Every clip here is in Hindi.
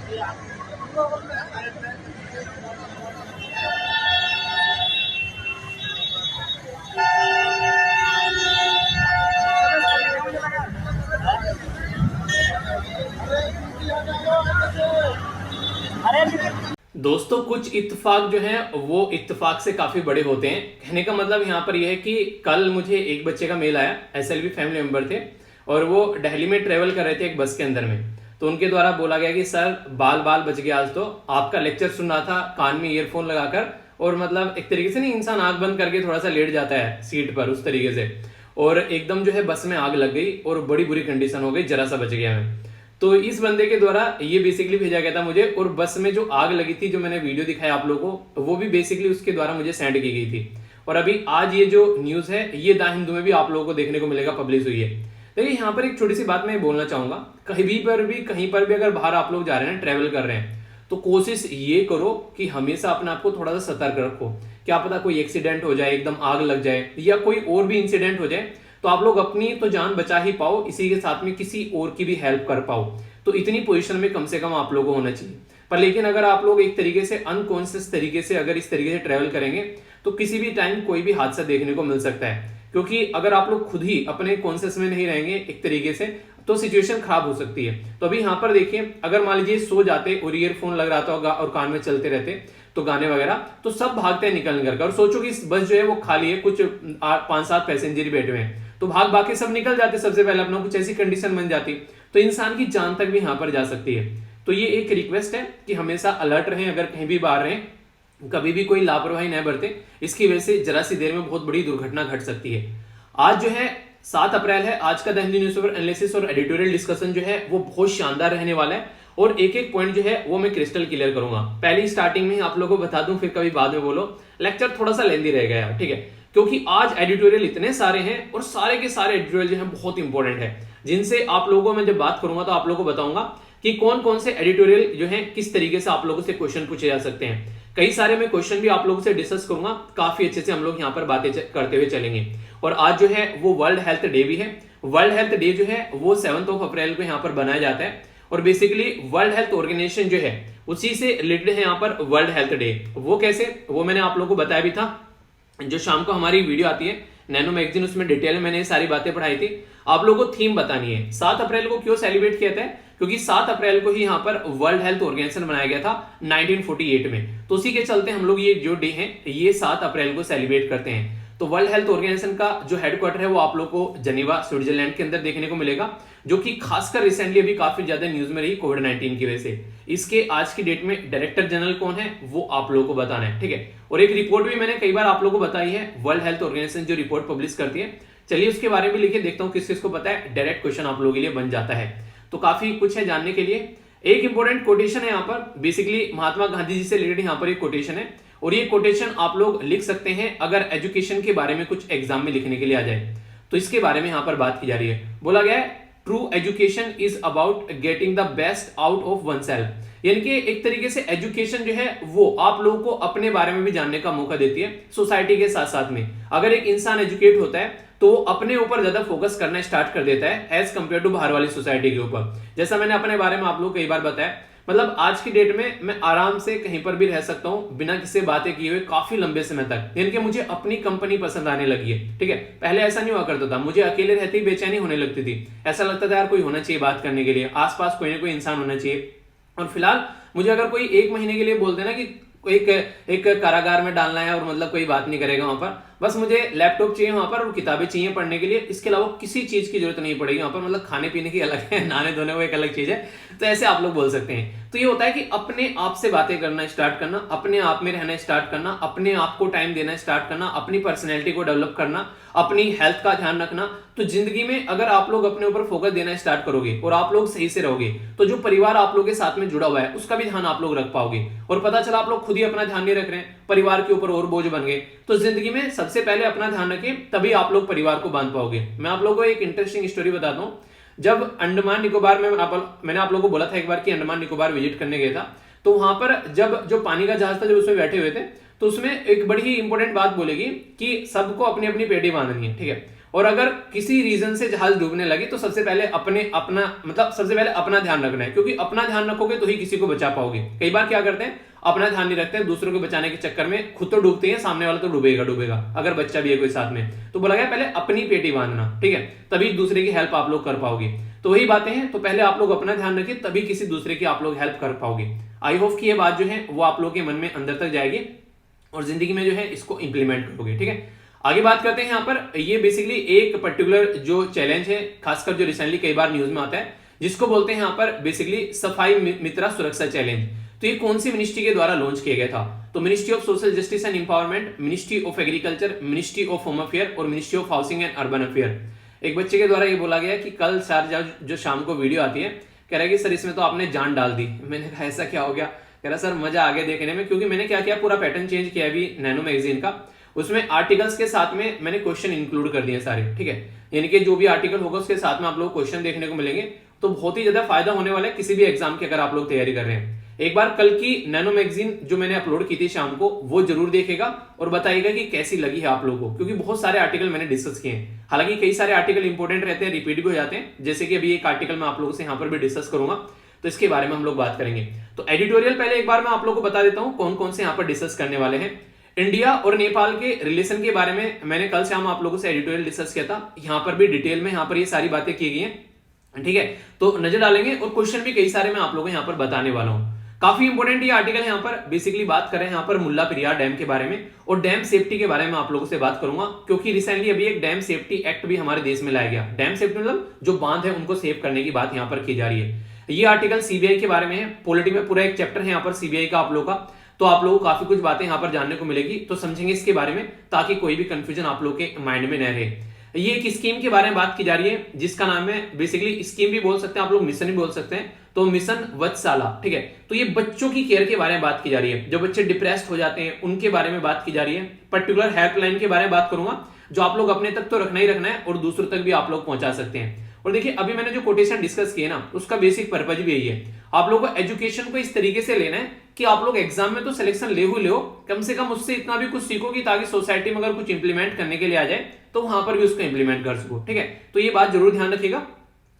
दोस्तों कुछ इत्तेफाक जो हैं वो इत्तेफाक से काफी बड़े होते हैं। कहने का मतलब यहाँ पर यह है कि कल मुझे एक बच्चे का मेल आया, एसएलवी फैमिली मेंबर थे और वो दिल्ली में ट्रेवल कर रहे थे एक बस के अंदर में। तो उनके द्वारा बोला गया कि सर बाल बाल बच गया, आज तो आपका लेक्चर सुन रहा था कान में ईयरफोन लगाकर, और मतलब एक तरीके से नहीं, इंसान आंख बंद करके थोड़ा सा लेट जाता है सीट पर उस तरीके से, और एकदम जो है बस में आग लग गई और बड़ी बुरी कंडीशन हो गई, जरा सा बच गया मैं। तो इस बंदे के द्वारा ये बेसिकली भेजा गया था मुझे, और बस में जो आग लगी थी, जो मैंने वीडियो दिखाया आप लोगों को, वो भी बेसिकली उसके द्वारा मुझे सेंड की गई थी। और अभी आज ये जो न्यूज है ये द हिंदू में भी आप लोगों को देखने को मिलेगा, पब्लिश हुई है। देखिए यहाँ पर एक छोटी सी बात मैं बोलना चाहूंगा, कहीं पर भी अगर बाहर आप लोग जा रहे हैं, ट्रेवल कर रहे हैं, तो कोशिश ये करो कि हमेशा अपने आप को थोड़ा सा सतर्क रखो। क्या पता कोई एक्सीडेंट हो जाए, एकदम आग लग जाए, या कोई और भी इंसिडेंट हो जाए, तो आप लोग अपनी तो जान बचा ही पाओ, इसी के साथ में किसी और की भी हेल्प कर पाओ। तो इतनी पोजीशन में कम से कम आप लोगों को होना चाहिए। पर लेकिन अगर आप लोग एक तरीके से अनकॉन्शियस तरीके से अगर इस तरीके से ट्रेवल करेंगे, तो किसी भी टाइम कोई भी हादसा देखने को मिल सकता है। क्योंकि अगर आप लोग खुद ही अपने कॉन्शियस में नहीं रहेंगे एक तरीके से, तो सिचुएशन खराब हो सकती है। तो अभी यहाँ पर देखिए, अगर मान लीजिए सो जाते और ईयरफोन लग रहा था और कान में चलते रहते तो गाने वगैरह, तो सब भागते हैं निकल कर, और सोचो कि इस बस जो है वो खाली है, कुछ 5-7 पैसेंजर ही बैठे हुए हैं, तो भाग भाग के सब निकल जाते सबसे पहले, अपना कुछ ऐसी कंडीशन बन जाती तो इंसान की जान तक भी यहाँ पर जा सकती है। तो ये एक रिक्वेस्ट है कि हमेशा अलर्ट रहें, अगर कहीं भी बाहर रहें, कभी भी कोई लापरवाही न बरते, इसकी वजह से जरा सी देर में बहुत बड़ी दुर्घटना घट सकती है। आज जो है 7 अप्रैल है, आज का द हिंदू न्यूज़पेपर एनालिसिस और एडिटोरियल डिस्कशन जो है वो बहुत शानदार रहने वाला है, और एक एक पॉइंट जो है वो मैं क्रिस्टल क्लियर करूंगा। पहली स्टार्टिंग में आप लोगों को बता दूं, फिर कभी बाद में बोलो लेक्चर थोड़ा सा लेंदी रहेगा यार, ठीक है, क्योंकि आज एडिटोरियल इतने सारे हैं और सारे के सारे एडिटोरियल जो है बहुत इंपॉर्टेंट है, जिनसे आप लोगों में जब बात करूंगा तो आप लोगों को बताऊंगा कि कौन कौन से एडिटोरियल जो है किस तरीके से आप लोगों से क्वेश्चन पूछे जा सकते हैं। कई सारे मैं क्वेश्चन भी आप लोगों से डिस्कस करूंगा, काफी अच्छे से हम लोग यहाँ पर बातें करते हुए चलेंगे। और आज जो है वो वर्ल्ड हेल्थ डे भी है। वर्ल्ड हेल्थ डे जो है वो 7 अप्रैल को यहाँ पर बनाया जाता है, और बेसिकली वर्ल्ड हेल्थ ऑर्गेनाइजेशन जो है उसी से रिलेटेड है यहाँ पर वर्ल्ड हेल्थ डे। वो कैसे, वो मैंने आप लोगों को बताया भी था, जो शाम को हमारी वीडियो आती है नैनो मैगजीन, उसमें डिटेल में मैंने ये सारी बातें पढ़ाई थी। आप लोगों को थीम बतानी है 7 अप्रैल को क्यों सेलिब्रेट किया था, क्योंकि 7 अप्रैल को ही यहाँ पर वर्ल्ड हेल्थ ऑर्गेनाइजेशन बनाया गया था 1948 में। तो उसी के चलते हम लोग ये जो डे है ये 7 अप्रैल को सेलिब्रेट करते हैं। तो वर्ल्ड हेल्थ ऑर्गेनाइजेशन का जो हेडक्वार्टर है वो आप लोग को जनीवा स्विट्जरलैंड के अंदर देखने को मिलेगा, जो कि खासकर रिसेंटली अभी काफी ज्यादा न्यूज में रही कोविड-19 की वजह से। इसके आज की डेट में डायरेक्टर जनरल कौन है वो आप लोगों को बताना है, ठीक है। और एक रिपोर्ट भी मैंने कई बार आप लोगों को बताई है, वर्ल्ड हेल्थ ऑर्गेनाइजेशन जो रिपोर्ट पब्लिश करती है, चलिए उसके बारे में लिखे, देखता हूँ किस किस को पता है, डायरेक्ट क्वेश्चन आप लोगों के लिए बन जाता है। तो काफी कुछ है जानने के लिए। एक इंपॉर्टेंट कोटेशन है यहाँ पर, बेसिकली महात्मा गांधी जी से रिलेटेड यहाँ पर एक कोटेशन है, और ये कोटेशन आप लोग लिख सकते हैं अगर एजुकेशन के बारे में कुछ एग्जाम में लिखने के लिए आ जाए, तो इसके बारे में यहाँ पर बात की जा रही है। बोला गया है true education is about getting the best out of one self, यानी कि एक तरीके से एजुकेशन जो है वो आप लोगों को अपने बारे में भी जानने का मौका देती है सोसाइटी के साथ साथ में। अगर एक इंसान एजुकेट होता है तो अपने ऊपर ज्यादा फोकस करना स्टार्ट कर देता है एज कंपेयर टू बाहर वाली सोसाइटी के ऊपर। जैसा मैंने अपने बारे में आप लोग कई बार बताया, मतलब आज की डेट में मैं आराम से कहीं पर भी रह सकता हूं बिना किसी बातें किए हुए काफी लंबे समय तक, यानी कि मुझे अपनी कंपनी पसंद आने लगी है, ठीक है। पहले ऐसा नहीं हुआ करता था, मुझे अकेले रहते ही बेचैनी होने लगती थी, ऐसा लगता था यार कोई होना चाहिए बात करने के लिए, आसपास कोई ना कोई इंसान होना चाहिए। और फिलहाल मुझे अगर कोई 1 महीने के लिए बोल देना कि एक कारागार में डालना है और मतलब कोई बात नहीं करेगा वहां पर, बस मुझे लैपटॉप चाहिए वहां पर और किताबें चाहिए पढ़ने के लिए, इसके अलावा किसी चीज की जरूरत नहीं पड़ेगी वहां पर, मतलब खाने पीने की अलग है, नहाने धोने वो एक अलग चीज है। तो ऐसे आप लोग बोल सकते हैं। तो ये होता है कि अपने आप से बातें करना स्टार्ट करना, अपने आप में रहना स्टार्ट करना, अपने आप को टाइम देना स्टार्ट करना, अपनी पर्सनैलिटी को डेवलप करना, अपनी हेल्थ का ध्यान रखना। तो जिंदगी में अगर आप लोग अपने ऊपर फोकस देना स्टार्ट करोगे और आप लोग सही से रहोगे, तो जो परिवार आप लोग के साथ में जुड़ा हुआ है उसका भी ध्यान आप लोग रख पाओगे। और पता चला आप लोग खुद ही अपना ध्यान नहीं रख रहे हैं, परिवार के ऊपर और बोझ बन गए, तो जिंदगी में सबसे पहले अपना ध्यान रखें, तभी आप लोग परिवार को बांध पाओगे। मैं आप लोगों को एक इंटरेस्टिंग स्टोरी बताता हूं। जब अंडमान निकोबार में मैंने आप लोगों को बोला था एक बार कि अंडमान निकोबार विजिट करने गया था, तो वहां पर जब जो पानी का जहाज था जब उसमें बैठे हुए थे, तो उसमें एक बड़ी ही इंपॉर्टेंट बात बोलेगी कि सबको अपनी अपनी पेटी बांधनी है, ठीक है। और अगर किसी रीजन से जहाज डूबने लगे तो सबसे पहले अपना ध्यान रखना है, क्योंकि अपना ध्यान रखोगे तो ही किसी को बचा पाओगे। कई बार क्या करते हैं, अपना ध्यान नहीं रखते हैं, दूसरों को बचाने के चक्कर में खुद तो डूबते हैं, सामने वाला तो डूबेगा, अगर बच्चा भी है कोई साथ में। तो बोला गया पहले अपनी पेटी बांधना, ठीक है, तभी दूसरे की हेल्प आप लोग कर पाओगे। तो वही बातें हैं, तो पहले आप लोग अपना ध्यान रखिए, तभी किसी दूसरे की आप लोग हेल्प कर पाओगे। आई होप कि ये बात जो है वो आप लोग के मन में अंदर तक जाएगी और जिंदगी में जो है इसको इंप्लीमेंट करोगे, ठीक है। आगे बात करते हैं यहाँ पर, ये बेसिकली एक पर्टिकुलर जो चैलेंज है, खासकर जो रिसेंटली कई बार न्यूज में आता है, जिसको बोलते हैं यहाँ पर बेसिकली सफाई मित्रा सुरक्षा चैलेंज। तो ये कौन सी मिनिस्ट्री के द्वारा लॉन्च किया गया था? तो ministry of social justice and empowerment, ministry of agriculture, ministry of home affair और ministry of housing and urban affair. एक बच्चे के द्वारा ये बोला गया कि कल जो शाम को वीडियो आती है, कह रहा है कि सर इसमें तो आपने जान डाल दी। मैंने कहा ऐसा क्या हो गया? कह रहा सर मजा आ गया देखने में, क्योंकि मैंने क्या किया, पूरा पैटर्न चेंज किया अभी नैनो मैगजीन का। उसमें आर्टिकल्स के साथ में मैंने क्वेश्चन इंक्लूड कर दिए सारे, ठीक है, यानी कि जो भी आर्टिकल होगा उसके साथ में आप लोग क्वेश्चन देखने को मिलेंगे। तो बहुत ही ज्यादा फायदा होने वाला है किसी भी एग्जाम की अगर आप लोग तैयारी कर रहे हैं। एक बार कल की नैनो मैगजीन जो मैंने अपलोड की थी शाम को, वो जरूर देखेगा और बताइएगा कि कैसी लगी है आप लोगों को, क्योंकि बहुत सारे आर्टिकल मैंने डिस्कस किए हैं। हालांकि कई सारे आर्टिकल इंपॉर्टेंट रहते हैं, रिपीट भी हो जाते हैं, जैसे कि अभी एक आर्टिकल मैं आप लोगों से यहाँ पर भी डिस्कस करूंगा, तो इसके बारे में हम लोग बात करेंगे। तो एडिटोरियल पहले एक बार मैं आप लोगों को बता देता हूं कौन कौन से यहाँ पर डिस्कस करने वाले हैं। इंडिया और नेपाल के रिलेशन के बारे में मैंने कल शाम आप लोगों से एडिटोरियल डिस्कस किया था, यहाँ पर भी डिटेल में यहाँ पर ये सारी बातें की गई हैं, ठीक है। तो नजर डालेंगे और क्वेश्चन भी कई सारे मैं आप लोगों को यहाँ पर बताने वाला हूँ। काफी इंपोर्टेंट ये आर्टिकल यहाँ पर बेसिकली बात करें यहाँ पर मुल्ला पेरियार डैम के बारे में और डैम सेफ्टी के बारे में आप लोगों से बात करूंगा, क्योंकि रिसेंटली अभी एक डैम सेफ्टी एक्ट भी हमारे देश में लाया गया। डैम सेफ्टी मतलब जो बांध है उनको सेव करने की बात यहाँ पर की जा रही है। ये आर्टिकल सीबीआई के बारे में है, पॉलिटी में पूरा एक चैप्टर है यहाँ पर सीबीआई का आप लोगों का, तो आप लोगों को काफी कुछ बातें यहाँ पर जानने को मिलेगी, तो समझेंगे इसके बारे में ताकि कोई भी कंफ्यूजन आप लोगों के माइंड में न रहे। ये एक स्कीम के बारे में बात की जा रही है जिसका नाम है, बेसिकली स्कीम भी बोल सकते हैं आप लोग, मिशन भी बोल सकते हैं, तो मिशन वत्सला, ठीक है। तो ये बच्चों की केयर के बारे में बात की जा रही है, जो बच्चे डिप्रेस्ड हो जाते हैं उनके बारे में बात की जा रही है। पर्टिकुलर हेल्पलाइन के बारे में बात करूंगा, जो आप लोग अपने तक तो रखना ही रखना है और दूसरों तक भी आप लोग पहुंचा सकते हैं। और देखिए अभी मैंने जो कोटेशन डिस्कस किए ना, उसका बेसिक पर्पज भी यही है, आप लोगों को एजुकेशन को इस तरीके से लेना है कि आप लोग एग्जाम में तो सिलेक्शन ले ही लो, कम से कम उससे इतना भी कुछ सीखोगी ताकि सोसाइटी में अगर कुछ इंप्लीमेंट करने के लिए आ जाए तो वहां पर भी उसको इंप्लीमेंट कर सको, ठीक है। तो ये बात जरूर ध्यान रखिएगा,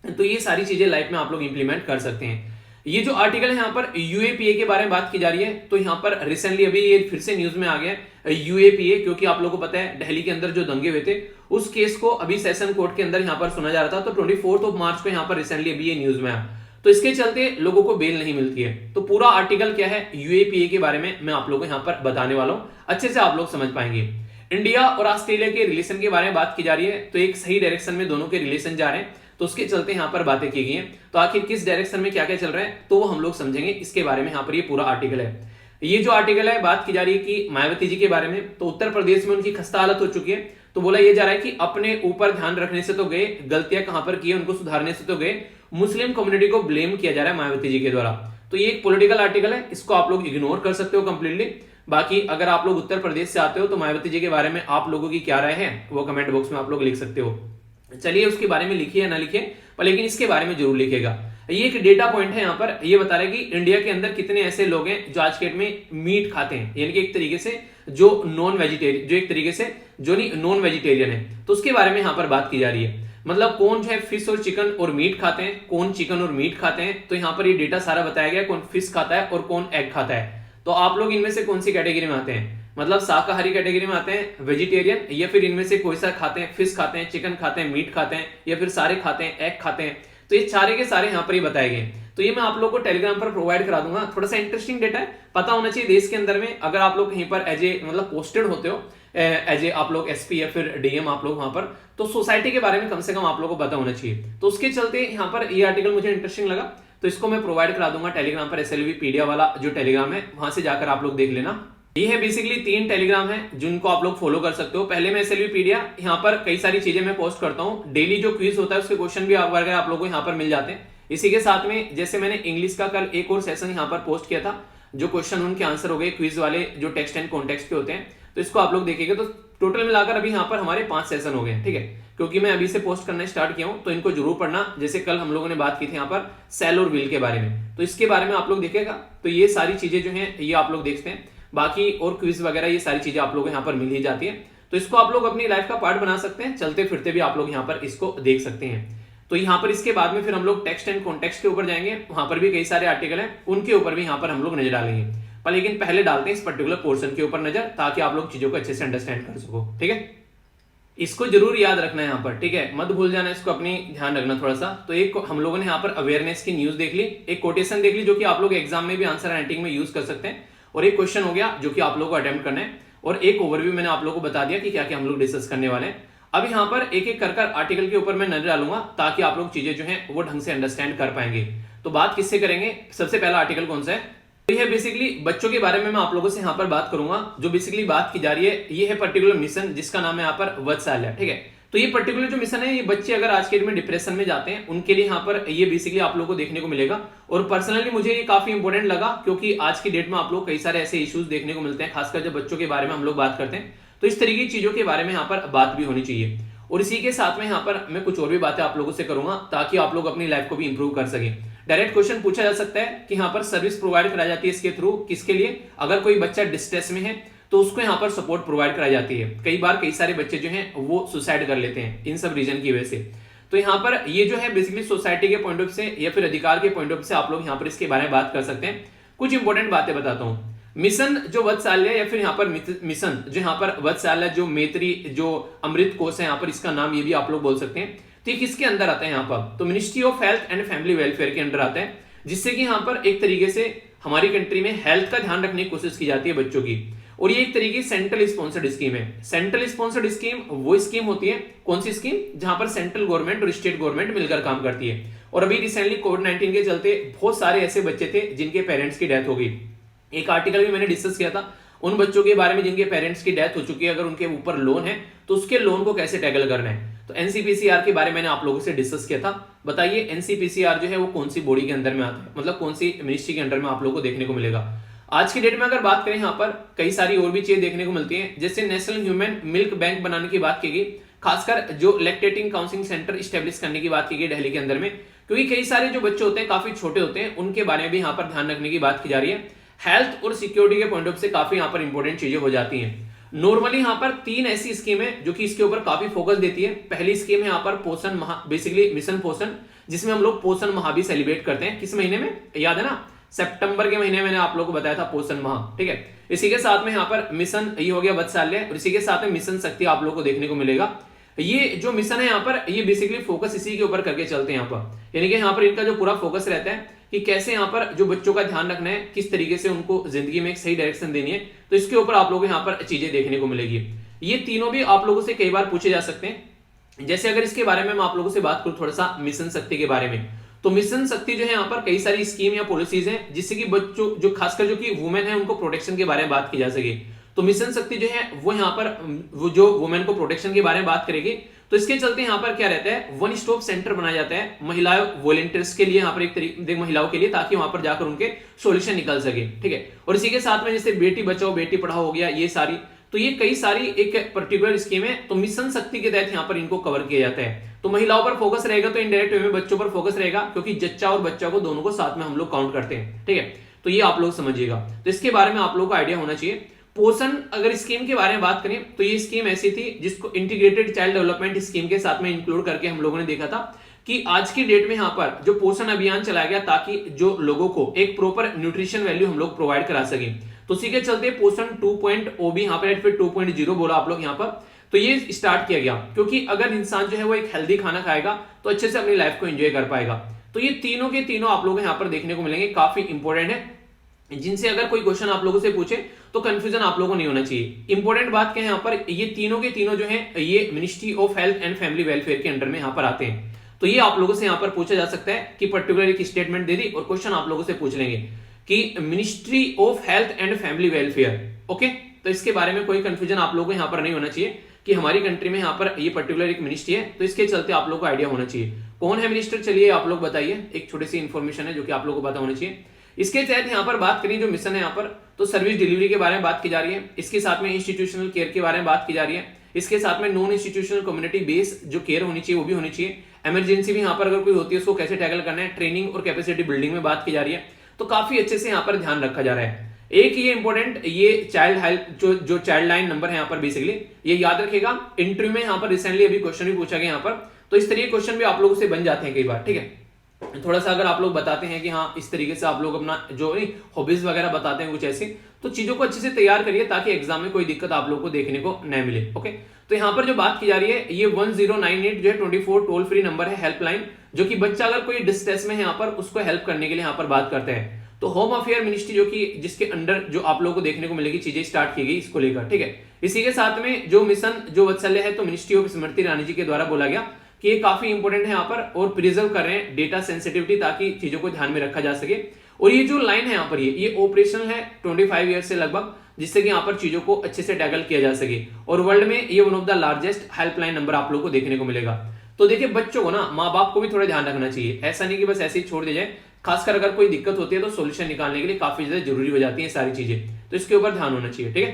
तो ये सारी चीजें लाइफ में आप लोग इंप्लीमेंट कर सकते हैं। ये जो आर्टिकल है यहाँ पर यूएपीए के बारे में बात की जा रही है, तो यहाँ पर रिसेंटली अभी ये फिर से न्यूज में आ गया यूएपीए, क्योंकि आप लोगों को पता है दिल्ली के अंदर जो दंगे हुए थे उस केस को अभी सेशन कोर्ट के अंदर यहाँ पर सुना जा रहा था, तो 24 मार्च को यहाँ पर रिसेंटली अभी ये न्यूज में आया, तो इसके चलते लोगों को बेल नहीं मिलती है। तो पूरा आर्टिकल क्या है यूएपीए के बारे में मैं आप लोगों को यहाँ पर बताने वाला हूँ, अच्छे से आप लोग समझ पाएंगे। इंडिया और ऑस्ट्रेलिया के रिलेशन के बारे में बात की जा रही है, तो एक सही डायरेक्शन में दोनों के रिलेशन जा रहे हैं, तो उसके चलते यहाँ पर बातें की गई हैं। तो आखिर किस डायरेक्शन में क्या क्या चल रहा है तो वो हम लोग समझेंगे, इसके बारे में यहाँ पर ये पूरा आर्टिकल है। ये जो आर्टिकल है बात की जा रही है कि मायावती जी के बारे में, तो उत्तर प्रदेश में उनकी खस्ता हालत हो चुकी है, तो बोला ये जा रहा है कि अपने ऊपर ध्यान रखने से तो गए, गलतियां कहां पर की है उनको सुधारने से तो गए, मुस्लिम कम्युनिटी को ब्लेम किया जा रहा है मायावती जी के द्वारा। तो ये एक पॉलिटिकल आर्टिकल है, इसको आप लोग इग्नोर कर सकते हो कंप्लीटली। बाकी अगर आप लोग उत्तर प्रदेश से आते हो तो मायावती जी के बारे में आप लोगों की क्या राय है वो कमेंट बॉक्स में आप लोग लिख सकते हो। चलिए उसके बारे में लिखिए या ना लिखिए, पर लेकिन इसके बारे में जरूर लिखेगा। ये एक डेटा पॉइंट है यहाँ पर, ये बता रहा है कि इंडिया के अंदर कितने ऐसे लोग हैं जो आज के डेट में मीट खाते हैं, यानी कि एक तरीके से जो नॉन वेजिटेरियन, जो एक तरीके से जो नहीं नॉन वेजिटेरियन है, तो उसके बारे में यहाँ पर बात की जा रही है। मतलब कौन जो है फिश और चिकन और मीट खाते हैं, कौन चिकन और मीट खाते हैं, तो यहाँ पर ये डेटा सारा बताया गया कौन फिश खाता है और कौन एग खाता है। तो आप लोग इनमें से कौन सी कैटेगरी में आते हैं, मतलब शाकाहारी कैटेगरी में आते हैं, वेजिटेरियन, या फिर इनमें से कोई सा खाते हैं, फिश खाते हैं, चिकन खाते हैं, मीट खाते हैं, या फिर सारे खाते हैं, एग खाते हैं। तो ये सारे के सारे यहाँ पर ही बताए गए। तो ये मैं आप लोगों को टेलीग्राम पर प्रोवाइड करा दूंगा, थोड़ा सा इंटरेस्टिंग डेटा है, पता होना चाहिए देश के अंदर में। अगर आप लोग कहीं पर एज ए मतलब पोस्टेड होते हो एज ए आप लोग एसपी या फिर डीएम आप लोग वहां पर, तो सोसाइटी के बारे में कम से कम आप लोगों को पता होना चाहिए। तो उसके चलते यहाँ पर ये आर्टिकल मुझे इंटरेस्टिंग लगा, तो इसको मैं प्रोवाइड करा दूंगा टेलीग्राम पर, एसएलवी पीडिया वाला जो टेलीग्राम है वहां से जाकर आप लोग देख लेना। ये है बेसिकली 3 टेलीग्राम है जिनको आप लोग फॉलो कर सकते हो। पहले में एसएलवी पीडिया, यहाँ पर कई सारी चीजें मैं पोस्ट करता हूँ, डेली जो क्विज होता है उसके क्वेश्चन भी आप लोगों को यहाँ पर मिल जाते हैं। इसी के साथ में जैसे मैंने इंग्लिश का कल एक और सेशन यहाँ पर पोस्ट किया था, जो क्वेश्चन उनके आंसर हो गए क्विज वाले जो टेक्स्ट एंड कॉन्टेक्स्ट के होते हैं, तो इसको आप लोग देखिएगा। तो टोटल मिलाकर अभी यहाँ पर हमारे 5 सेशन हो गए, ठीक है, क्योंकि मैं अभी से पोस्ट करना स्टार्ट किया हूँ, तो इनको जरूर पढ़ना। जैसे कल हम लोगों ने बात की थी यहाँ पर सेल और व्हील के बारे में, तो इसके बारे में आप लोग देखेगा, तो ये सारी चीजें जो है ये आप लोग देखते हैं। बाकी और क्विज वगैरह ये सारी चीजें आप लोगों को यहाँ पर मिल ही जाती है। तो इसको आप लोग अपनी लाइफ का पार्ट बना सकते हैं, चलते फिरते भी आप लोग यहाँ पर इसको देख सकते हैं। तो यहाँ पर इसके बाद में फिर हम लोग टेक्स्ट एंड कॉन्टेक्स्ट के ऊपर जाएंगे, वहां पर भी कई सारे आर्टिकल हैं, उनके ऊपर भी यहाँ पर हम लोग नजर डालेंगे। पर लेकिन पहले डालते हैं इस पर्टिकुलर पोर्शन के ऊपर नजर, ताकि आप लोग चीजों को अच्छे से अंडरस्टैंड कर सको। ठीक है, इसको जरूर याद रखना है यहाँ पर, ठीक है, मत भूल जाना, इसको अपनी ध्यान रखना थोड़ा सा। तो एक हम लोगों ने यहाँ पर अवेयरनेस की न्यूज देख ली, एक कोटेशन देख ली जो कि आप लोग एग्जाम में भी आंसर राइटिंग में यूज कर सकते हैं, और एक क्वेश्चन हो गया जो कि आप लोगों को अटेम्प्ट करना है, और एक ओवरव्यू मैंने आप लोगों को बता दिया कि क्या क्या हम लोग डिस्कस करने वाले हैं। अब यहाँ पर एक एक कर आर्टिकल के ऊपर मैं नजर डालूंगा, ताकि आप लोग चीजें जो है वो ढंग से अंडरस्टैंड कर पाएंगे। तो बात किससे करेंगे, सबसे पहला आर्टिकल कौन सा है, तो ये बेसिकली बच्चों के बारे में मैं आप लोगों से यहाँ पर बात करूंगा। जो बेसिकली बात की जा रही है ये है पर्टिकुलर मिशन, जिसका नाम है यहाँ पर वत्सल्य। ठीक है, तो ये पर्टिकुलर जो मिशन है, ये बच्चे अगर आज के डेट में डिप्रेशन में जाते हैं उनके लिए यहाँ पर ये बेसिकली आप लोगों को देखने को मिलेगा। और पर्सनली मुझे ये काफी इंपॉर्टेंट लगा, क्योंकि आज की डेट में आप लोग कई सारे ऐसे इश्यूज देखने को मिलते हैं, खासकर जब बच्चों के बारे में हम लोग बात करते हैं, तो इस तरीके की चीजों के बारे में यहाँ पर बात भी होनी चाहिए। और इसी के साथ में यहाँ पर मैं कुछ और भी बातें आप लोगों से करूंगा, ताकि आप लोग अपनी लाइफ को भी इंप्रूव कर सके। डायरेक्ट क्वेश्चन पूछा जा सकता है कि यहाँ पर सर्विस प्रोवाइड कराई जाती है इसके थ्रू, किसके लिए, अगर कोई बच्चा डिस्ट्रेस में है तो उसको यहाँ पर सपोर्ट प्रोवाइड कराई जाती है। कई बार कई सारे बच्चे जो हैं वो सुसाइड कर लेते हैं इन सब रीजन की वजह से। तो यहाँ पर ये जो है बेसिकली सोसाइटी के पॉइंट ऑफ से या फिर अधिकार के पॉइंट ऑफ से आप लोग यहाँ पर इसके बारे में बात कर सकते हैं। कुछ इंपॉर्टेंट बातें बताता हूँ। मिशन जो वत्सल्य या फिर यहाँ पर मिशन जो यहाँ पर वत्सल्य जो मैत्री जो अमृत कोश है यहाँ पर, इसका नाम ये भी आप लोग बोल सकते हैं। तो किसके अंदर आता है यहाँ पर, तो ministry of health and family welfare के अंदर आता है, जिससे कि यहाँ पर एक तरीके से हमारी कंट्री में हेल्थ का ध्यान रखने की कोशिश की जाती है बच्चों की। और ये एक तरीके की सेंट्रल स्पॉन्सर्ड स्कीम है। सेंट्रल स्पॉन्सर्ड स्कीम वो स्कीम होती है, कौन सी स्कीम, जहां पर सेंट्रल गवर्नमेंट और स्टेट गवर्नमेंट मिलकर काम करती है। और अभी रिसेंटली कोविड-19 के चलते बहुत सारे ऐसे बच्चे थे जिनके पेरेंट्स की डेथ हो गई। एक आर्टिकल भी मैंने डिस्कस किया था उन बच्चों के बारे में जिनके पेरेंट्स की डेथ हो चुकी है, अगर उनके ऊपर लोन है तो उसके लोन को कैसे टैकल करना है। तो एनसीपीसीआर के बारे में मैंने आप लोगों से डिस्कस किया था। बताइए एनसीपीसीआर जो है वो कौन सी बॉडी के अंदर में आता है, मतलब कौन सी मिनिस्ट्री के अंदर में आप लोगों को देखने को मिलेगा। आज की डेट में अगर बात करें यहाँ पर कई सारी और भी चीजें देखने को मिलती हैं, जैसे नेशनल ह्यूमन मिल्क बैंक बनाने की बात की गई, खासकर जो लैक्टेटिंग काउंसलिंग सेंटर स्टैब्लिश करने की बात की गई दिल्ली के अंदर में, क्योंकि कई सारे जो बच्चे होते हैं काफी छोटे होते हैं, उनके बारे में भी यहाँ पर ध्यान रखने की बात की जा रही है। हेल्थ और सिक्योरिटी के पॉइंट ऑफ से काफी यहाँ पर इंपॉर्टेंट चीजें हो जाती हैं। नॉर्मली यहाँ पर 3 ऐसी स्कीम है जो कि इसके ऊपर काफी फोकस देती है। पहली स्कीम है यहाँ पर पोषण माह, बेसिकली मिशन पोषण, जिसमें हम लोग पोषण माह भी सेलिब्रेट करते हैं। किस महीने में, याद है ना, सितंबर के महीने मैंने आप लोगों को बताया था पोषण माह। ठीक है, इसी के साथ में यहाँ पर मिशन ये हो गया वत्सल्य, और इसी के साथ में मिशन शक्ति आप लोगों को देखने को मिलेगा। ये जो मिशन है यहाँ पर ये बेसिकली फोकस इसी के ऊपर करके चलते हैं यहाँ पर, यानी कि यहाँ पर इनका जो पूरा फोकस रहता है कि कैसे यहाँ पर जो बच्चों का ध्यान रखना है, किस तरीके से उनको जिंदगी में एक सही डायरेक्शन देनी है, तो इसके ऊपर आप लोगों को यहाँ पर चीजें देखने को मिलेगी। ये तीनों भी आप लोगों से कई बार पूछे जा सकते हैं। जैसे अगर इसके बारे में मैं आप लोगों से बात करूं थोड़ा सा मिशन शक्ति के बारे में, तो मिशन शक्ति जो है यहाँ पर कई सारी स्कीम या पॉलिसीज हैं जिससे कि बच्चों जो खासकर जो कि वुमेन है उनको प्रोटेक्शन के बारे में बात की जा सके। तो मिशन शक्ति जो है वो यहाँ पर वो जो वुमेन को प्रोटेक्शन के बारे में बात करेगी। तो इसके चलते यहाँ पर क्या रहता है, वन स्टॉप सेंटर बनाया जाता है महिला वॉलंटियर्स के लिए, यहाँ पर एक तरीके महिलाओं के लिए, ताकि वहां पर जाकर उनके सॉल्यूशन निकल सके। ठीक है, और इसी के साथ में जैसे बेटी बचाओ बेटी पढ़ाओ हो गया, ये सारी, तो ये कई सारी एक पर्टिकुलर स्कीम है। तो मिशन शक्ति के तहत यहाँ पर इनको कवर किया जाता है। तो महिलाओं पर फोकस रहेगा, तो इनडायरेक्ट वे में बच्चों पर फोकस रहेगा, क्योंकि जच्चा और बच्चा को दोनों को साथ में हम लोग काउंट करते हैं। ठीक है, तो ये आप लोग समझिएगा। तो इसके बारे में आप लोगों को आइडिया होना चाहिए। पोषण अगर स्कीम के बारे में बात करें तो ये स्कीम ऐसी थी जिसको इंटीग्रेटेड चाइल्ड डेवलपमेंट स्कीम के साथ में इंक्लूड करके हम लोगों ने देखा था कि आज की डेट में यहाँ पर जो पोषण अभियान चलाया गया, ताकि जो लोगों को एक प्रॉपर न्यूट्रिशन वैल्यू हम लोग प्रोवाइड करा सके। तो उसी के चलते पोषण 2.0 भी यहाँ पर फिर 2.0 बोला आप लोग यहाँ पर, तो ये स्टार्ट किया गया, क्योंकि अगर इंसान जो है वो एक हेल्दी खाना खाएगा तो अच्छे से अपनी लाइफ को एंजॉय कर पाएगा। तो ये तीनों के तीनों आप लोग यहाँ पर देखने को मिलेंगे, काफी इंपॉर्टेंट है, जिनसे अगर कोई क्वेश्चन आप लोगों से पूछे तो कंफ्यूजन आप लोगों को नहीं होना चाहिए। इंपॉर्टेंट बात क्या है यहाँ पर, ये तीनों के तीनों जो है ये ministry of health and family welfare के अंडर में यहाँ पर आते हैं। तो ये आप लोगों से यहाँ पर पूछा जा सकता है कि पर्टिकुलर एक स्टेटमेंट दे दी और क्वेश्चन आप लोगों से पूछ लेंगे कि ministry of health and family welfare. Okay, तो इसके बारे में कोई कंफ्यूजन आप लोगों को यहाँ पर नहीं होना चाहिए कि हमारी कंट्री में यहाँ पर ये पर्टिकुलर एक मिनिस्ट्री है, तो इसके चलते आप लोगों को आइडिया होना चाहिए कौन है मिनिस्टर। चलिए आप लोग बताइए, एक छोटी सी इंफॉर्मेशन है जो कि आप लोगों को पता होना चाहिए। इसके तहत यहाँ पर बात करें जो मिशन है यहाँ पर, तो सर्विस डिलीवरी के बारे में बात की जा रही है। इसके साथ में इंस्टीट्यूशनल केयर के बारे में बात की जा रही है। इसके साथ में नॉन इंस्टीट्यूशनल कम्युनिटी बेस जो केयर होनी चाहिए वो भी होनी चाहिए। इमरजेंसी भी यहाँ पर अगर कोई होती है उसको कैसे टैकल करना है, ट्रेनिंग और कैपेसिटी बिल्डिंग में बात की जा रही है। तो काफी अच्छे से यहाँ पर ध्यान रखा जा रहा है। एक ये इंपॉर्टेंट, ये चाइल्ड हेल्प जो चाइल्ड लाइन नंबर है यहाँ पर बेसिकली ये याद रखेगा। इंटरव्यू में यहाँ पर रिसेंटली अभी क्वेश्चन भी पूछा गया यहाँ पर, तो इस तरीके क्वेश्चन भी आप लोगों से बन जाते हैं कई बार, ठीक है। थोड़ा सा अगर आप लोग बताते हैं कि हाँ इस तरीके से आप लोग अपना जो हॉबीज वगैरह बताते हैं कुछ ऐसे, तो चीजों को अच्छे से तैयार करिए ताकि एग्जाम में कोई दिक्कत आप लोग को देखने को न मिले। ओके, तो यहाँ पर जो बात की जा रही है ये 1098 जो है 24 टोल फ्री नंबर है, हेल्पलाइन, जो कि बच्चा अगर कोई डिस्ट्रेस में है यहाँ पर उसको हेल्प करने के लिए यहाँ पर बात करते हैं। तो होम अफेयर मिनिस्ट्री जो कि जिसके अंडर जो आप लोगों को देखने को मिलेगी चीजें स्टार्ट की गई इसको लेकर, ठीक है। इसी के साथ में जो मिशन जो वत्सल्य है तो मिनिस्ट्री ऑफ स्मृति ईरानी जी के द्वारा बोला गया कि ये काफी इंपॉर्टेंट है यहाँ पर, और प्रिजर्व कर रहे हैं डेटा सेंसिटिविटी ताकि चीजों को ध्यान में रखा जा सके। और ये जो लाइन है यहाँ पर ये ऑपरेशनल है 25 ईयर से लगभग, जिससे कि यहाँ पर चीजों को अच्छे से टैकल किया जा सके। और वर्ल्ड में ये one of the largest helpline number आप लोग को देखने को मिलेगा। तो देखिए बच्चों को ना माँ बाप को भी थोड़ा ध्यान रखना चाहिए, ऐसा नहीं कि बस ऐसे ही छोड़ दिया जाए। खासकर अगर कोई दिक्कत होती है तो सोल्यूशन निकालने के लिए काफी ज्यादा जरूरी हो जाती है सारी चीजें, तो इसके ऊपर ध्यान होना चाहिए, ठीक है।